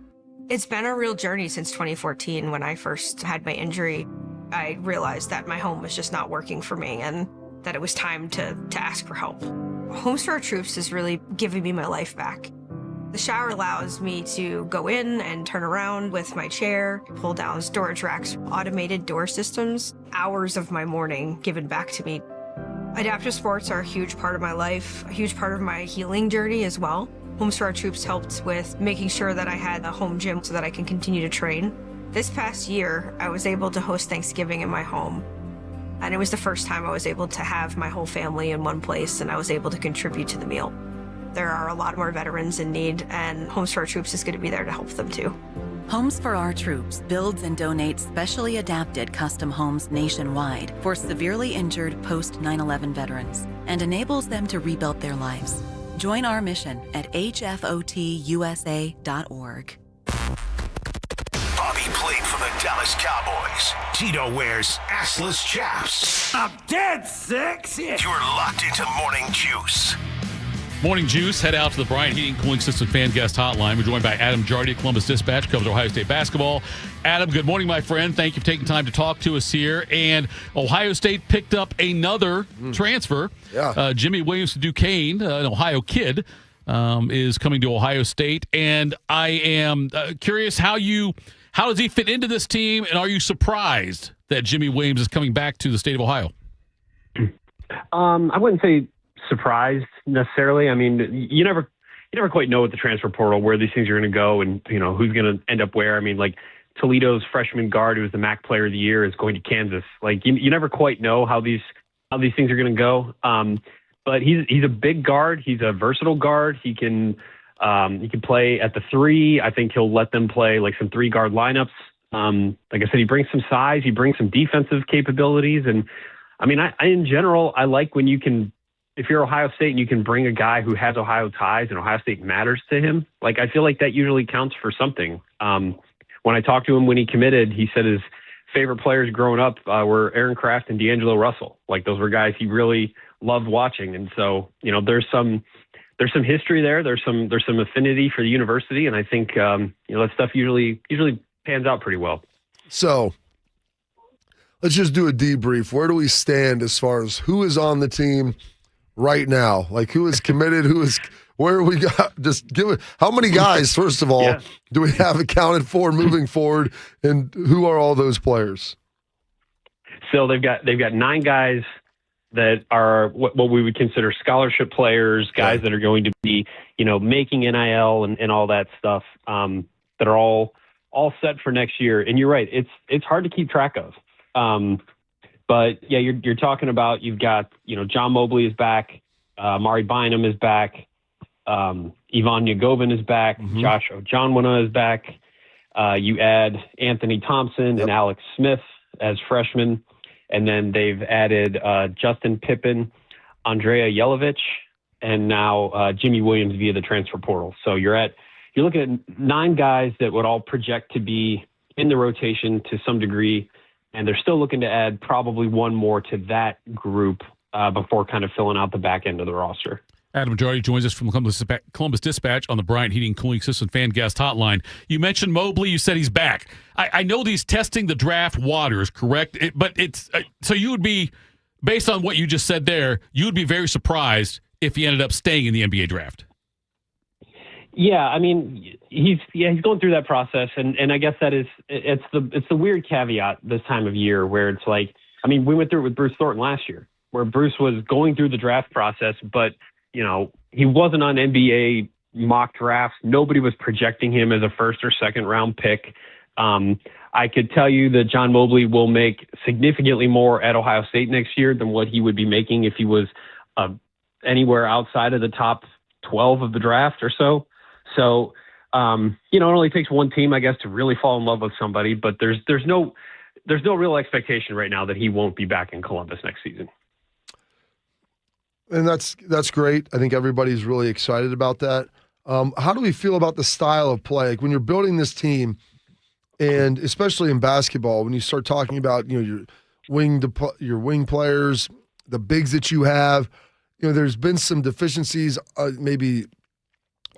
It's been a real journey since 2014 when I first had my injury. I realized that my home was just not working for me and that it was time to ask for help. Homes for Our Troops is really giving me my life back. The shower allows me to go in and turn around with my chair, pull down storage racks, automated door systems, hours of my morning given back to me. Adaptive sports are a huge part of my life, a huge part of my healing journey as well. Homes for Our Troops helped with making sure that I had a home gym so that I can continue to train. This past year, I was able to host Thanksgiving in my home. And it was the first time I was able to have my whole family in one place and I was able to contribute to the meal. There are a lot more veterans in need, and Homes for Our Troops is going to be there to help them too. Homes for Our Troops builds and donates specially adapted custom homes nationwide for severely injured post-9/11 veterans and enables them to rebuild their lives. Join our mission at hfotusa.org. Bobby played for the Dallas Cowboys. Tito wears assless chaps. I'm dead sexy. You're locked into Morning Juice. Morning Juice. Head out to the Bryant Heating Cooling System Fan Guest Hotline. We're joined by Adam Jardy at Columbus Dispatch, covers Ohio State basketball. Adam, good morning, my friend. Thank you for taking time to talk to us here. And Ohio State picked up another transfer. Yeah. Jimmy Williams to Duquesne, an Ohio kid, is coming to Ohio State. And I am curious how does he fit into this team? And are you surprised that Jimmy Williams is coming back to the state of Ohio? I wouldn't say surprised necessarily. I mean, you never quite know with the transfer portal where these things are going to go and, who's going to end up where. I mean, like Toledo's freshman guard, who was the MAC player of the year, is going to Kansas. Like you never quite know how these things are going to go. But he's a big guard. He's a versatile guard. He can play at the 3. I think he'll let them play like some 3-guard lineups. Like I said, he brings some size. He brings some defensive capabilities. And I mean, in general, I like when you can, if you're Ohio State and you can bring a guy who has Ohio ties and Ohio State matters to him, like I feel like that usually counts for something. When I talked to him when he committed, he said his favorite players growing up were Aaron Kraft and D'Angelo Russell. Like those were guys he really loved watching. And so, there's some history there. There's some affinity for the university. And I think, that stuff usually pans out pretty well. So let's just do a debrief. Where do we stand as far as who is on the team right now? Like who is committed? Where we got? Just give it. How many guys, first of all, do we have accounted for moving forward, and who are all those players? So they've got 9 guys that are what we would consider scholarship players, guys that are going to be, making NIL and all that stuff, that are all set for next year. And you're right, it's hard to keep track of. But yeah, you're talking about, you've got, John Mobley is back, Mari Bynum is back, Ivan Yagovin is back, Josh Ojonwuna is back. You add Anthony Thompson and Alex Smith as freshmen. And then they've added Justin Pippen, Andrea Jelovic, and now Jimmy Williams via the transfer portal. So you're looking at 9 guys that would all project to be in the rotation to some degree, and they're still looking to add probably one more to that group before kind of filling out the back end of the roster. Adam Jardy joins us from Columbus Dispatch on the Bryant Heating Cooling System Fan Guest Hotline. You mentioned Mobley. You said he's back. I know he's testing the draft waters, correct? But it's so you would be, based on what you just said there, you would be very surprised if he ended up staying in the NBA draft. Yeah, I mean, he's going through that process, and I guess it's the weird caveat this time of year where it's like, I mean, we went through it with Bruce Thornton last year, where Bruce was going through the draft process, but he wasn't on NBA mock drafts. Nobody was projecting him as a first or second round pick. I could tell you that John Mobley will make significantly more at Ohio State next year than what he would be making if he was anywhere outside of the top 12 of the draft or so. So, it only takes one team, I guess, to really fall in love with somebody, but there's no real expectation right now that he won't be back in Columbus next season. And that's great. I think everybody's really excited about that. How do we feel about the style of play? Like when you're building this team, and especially in basketball, when you start talking about your wing players, the bigs that you have, there's been some deficiencies maybe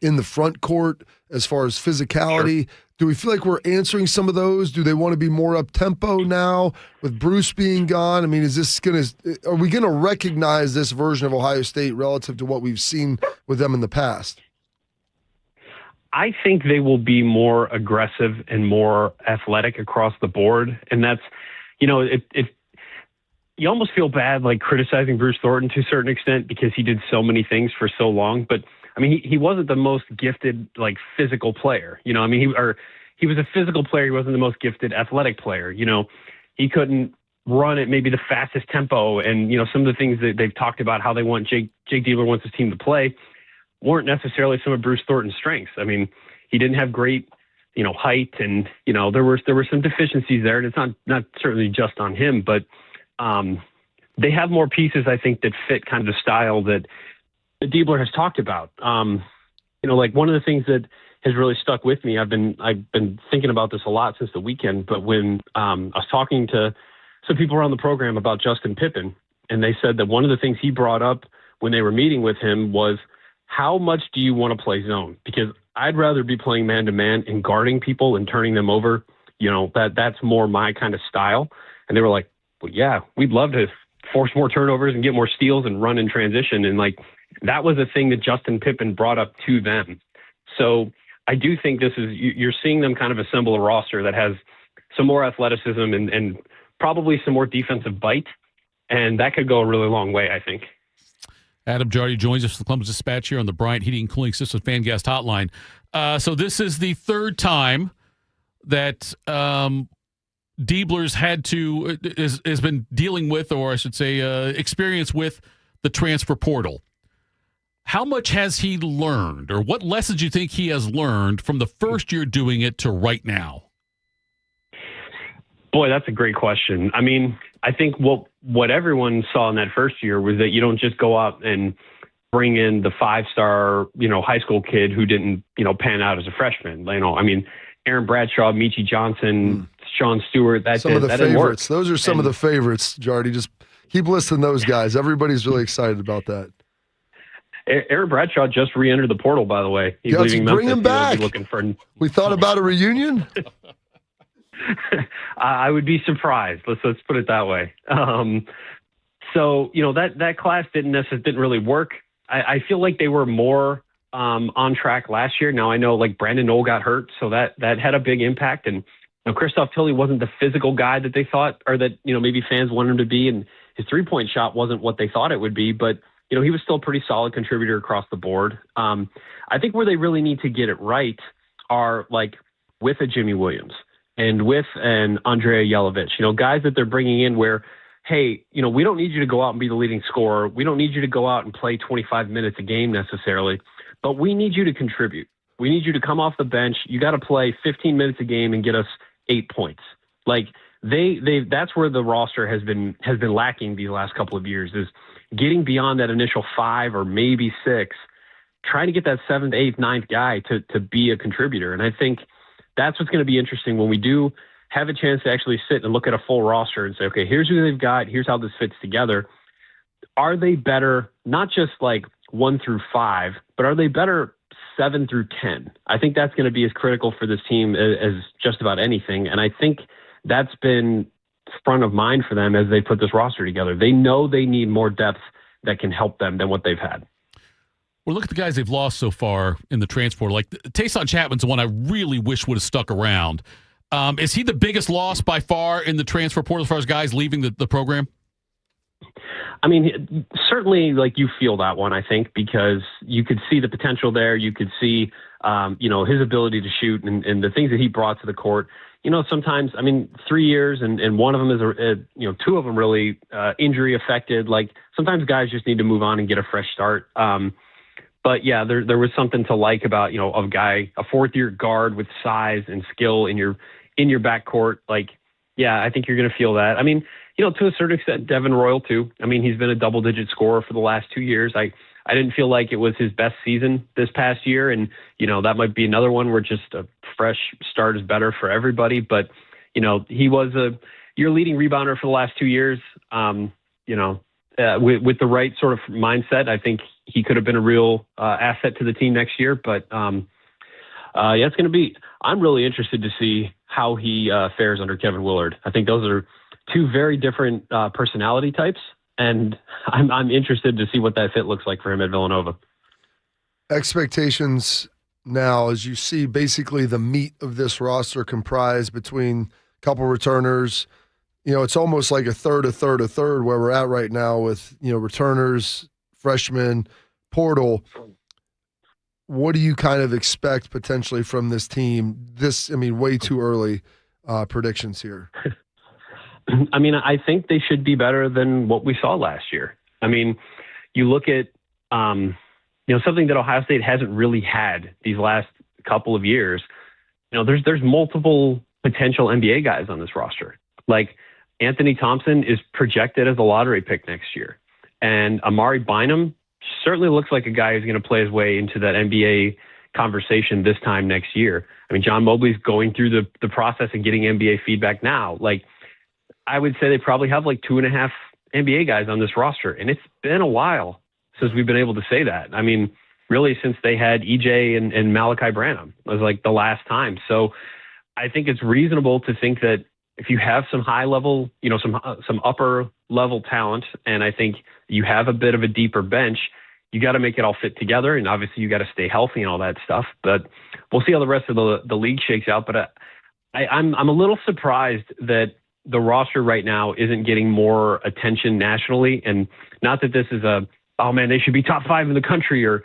in the front court as far as physicality. Sure. Do we feel like we're answering some of those? Do they want to be more up-tempo now with Bruce being gone? I mean, are we going to recognize this version of Ohio State relative to what we've seen with them in the past? I think they will be more aggressive and more athletic across the board. And that's, you almost feel bad like criticizing Bruce Thornton to a certain extent because he did so many things for so long. But I mean, he wasn't the most gifted, like, physical player. He was a physical player. He wasn't the most gifted athletic player. He couldn't run at maybe the fastest tempo. And, some of the things that they've talked about, how they want Jake Diebler wants his team to play, weren't necessarily some of Bruce Thornton's strengths. I mean, he didn't have great, height, and, there were some deficiencies there. And it's not certainly just on him, but they have more pieces, I think, that fit kind of the style that Diebler has talked about. Like one of the things that has really stuck with me. I've been thinking about this a lot since the weekend, but when I was talking to some people around the program about Justin Pippen, and they said that one of the things he brought up when they were meeting with him was, how much do you want to play zone? Because I'd rather be playing man-to-man and guarding people and turning them over. That's more my kind of style. And they were like, well, yeah, we'd love to force more turnovers and get more steals and run in transition. And that was a thing that Justin Pippen brought up to them. So I do think you're seeing them kind of assemble a roster that has some more athleticism and probably some more defensive bite. And that could go a really long way, I think. Adam Jardy joins us from the Columbus Dispatch here on the Bryant Heating and Cooling Systems Fan Guest Hotline. So this is the third time that Diebler's has been dealing with, or I should say, experience with the transfer portal. How much has he learned, or what lessons do you think he has learned from the first year doing it to right now? Boy, that's a great question. I mean, I think what everyone saw in that first year was that you don't just go out and bring in the 5-star, high school kid who didn't, pan out as a freshman. I mean, Aaron Bradshaw, Michi Johnson, Sean Stewart. Some of the favorites. Those are some of the favorites, Jardy. Just keep listing those guys. Everybody's really excited about that. Aaron Bradshaw just re-entered the portal, by the way. He's leaving Memphis. Bring him back. We thought about a reunion. I would be surprised. Let's put it that way. So that class didn't really work. I feel like they were more on track last year. Now I know Brandon Knoll got hurt, so that had a big impact. And Christoph Tilley wasn't the physical guy that they thought, or that maybe fans wanted him to be, and his 3-point shot wasn't what they thought it would be. But he was still a pretty solid contributor across the board. I think where they really need to get it right are with a Jimmy Williams and with an Andrea Jelovich, guys that they're bringing in where, hey, we don't need you to go out and be the leading scorer. We don't need you to go out and play 25 minutes a game necessarily, but we need you to contribute. We need you to come off the bench. You got to play 15 minutes a game and get us 8 points. That's where the roster has been lacking these last couple of years, is getting beyond that initial 5 or maybe 6, trying to get that 7th, 8th, 9th guy to be a contributor. And I think that's what's going to be interesting when we do have a chance to actually sit and look at a full roster and say, okay, here's who they've got. Here's how this fits together. Are they better, not just 1 through 5, but are they better 7 through 10? I think that's going to be as critical for this team as just about anything. And I think that's been front of mind for them as they put this roster together. They know they need more depth that can help them than what they've had. Well, look at the guys they've lost so far in the transfer. Tayson Chapman's the one I really wish would have stuck around. Is he the biggest loss by far in the transfer portal as far as guys leaving the program? I mean, certainly, you feel that one, I think, because you could see the potential there. You could see, his ability to shoot and the things that he brought to the court. Sometimes, 3 years and one of them is, 2 of them really injury affected. Sometimes guys just need to move on and get a fresh start. But yeah, there was something to like about, a guy, a 4th-year guard with size and skill in your backcourt. Yeah, I think you're going to feel that. To a certain extent, Devin Royal too. He's been a double-digit scorer for the last 2 years. I didn't feel like it was his best season this past year. And, that might be another one where just a fresh start is better for everybody. But, he was your leading rebounder for the last 2 years. With the right sort of mindset, I think he could have been a real asset to the team next year. But it's going to be. I'm really interested to see how he fares under Kevin Willard. I think those are 2 very different personality types, and I'm interested to see what that fit looks like for him at Villanova. Expectations now, as you see, basically the meat of this roster comprised between a couple returners. It's almost like a third where we're at right now with, returners, freshmen, portal. What do you kind of expect potentially from this team? Way too early predictions here. I think they should be better than what we saw last year. You look at, something that Ohio State hasn't really had these last couple of years. There's multiple potential NBA guys on this roster. Anthony Thompson is projected as a lottery pick next year. And Amari Bynum certainly looks like a guy who's going to play his way into that NBA conversation this time next year. I mean, John Mobley's going through the process and getting NBA feedback now. Like, I would say they probably have like 2.5 NBA guys on this roster, and it's been a while since we've been able to say that. I mean, really since they had EJ and Malachi Branham was like the last time. So I think it's reasonable to think that if you have some high level, some upper level talent, and I think you have a bit of a deeper bench, you got to make it all fit together. And obviously you got to stay healthy and all that stuff, but we'll see how the rest of the league shakes out. But I'm a little surprised that the roster right now isn't getting more attention nationally. And not that this is they should be top 5 in the country or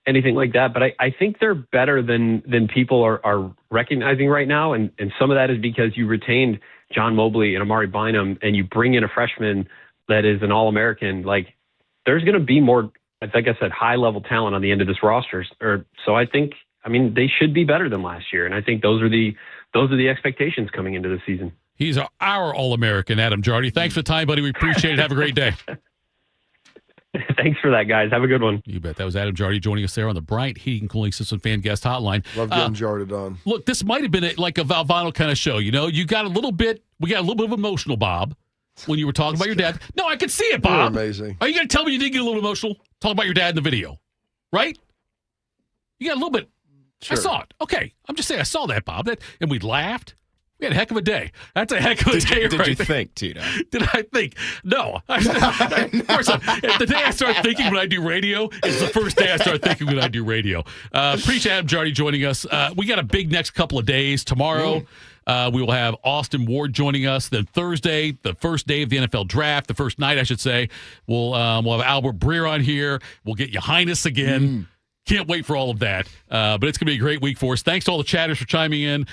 anything like that. But I think they're better than people are recognizing right now. And some of that is because you retained John Mobley and Amari Bynum, and you bring in a freshman that is an All-American. Like, there's going to be more, like I said, high-level talent on the end of this roster. So I think, they should be better than last year. And I think those are the expectations coming into the season. He's our All-American, Adam Jardy. Thanks for the time, buddy. We appreciate it. Have a great day. Thanks for that, guys. Have a good one. You bet. That was Adam Jardy joining us there on the Bryant Heating and Cooling System Fan Guest Hotline. Love getting Jardy on. Look, this might have been like a Valvano kind of show. We got a little bit of emotional, Bob, when you were talking about your dad. No, I could see it, Bob. You're amazing. Are you going to tell me you didn't get a little emotional talking about your dad in the video? Right? You got a little bit. Sure. I saw it. Okay. I'm just saying I saw that, Bob. And we laughed. We had a heck of a day. That's a heck of a day. Did you think, Tito? Did I think? No. Of course, the day I start thinking when I do radio is the first day I start thinking when I do radio. Appreciate Adam Jardy joining us. We got a big next couple of days. Tomorrow, we will have Austin Ward joining us. Then Thursday, the first day of the NFL draft, the first night, I should say, we'll have Albert Breer on here. We'll get Highness again. Can't wait for all of that. But it's going to be a great week for us. Thanks to all the chatters for chiming in.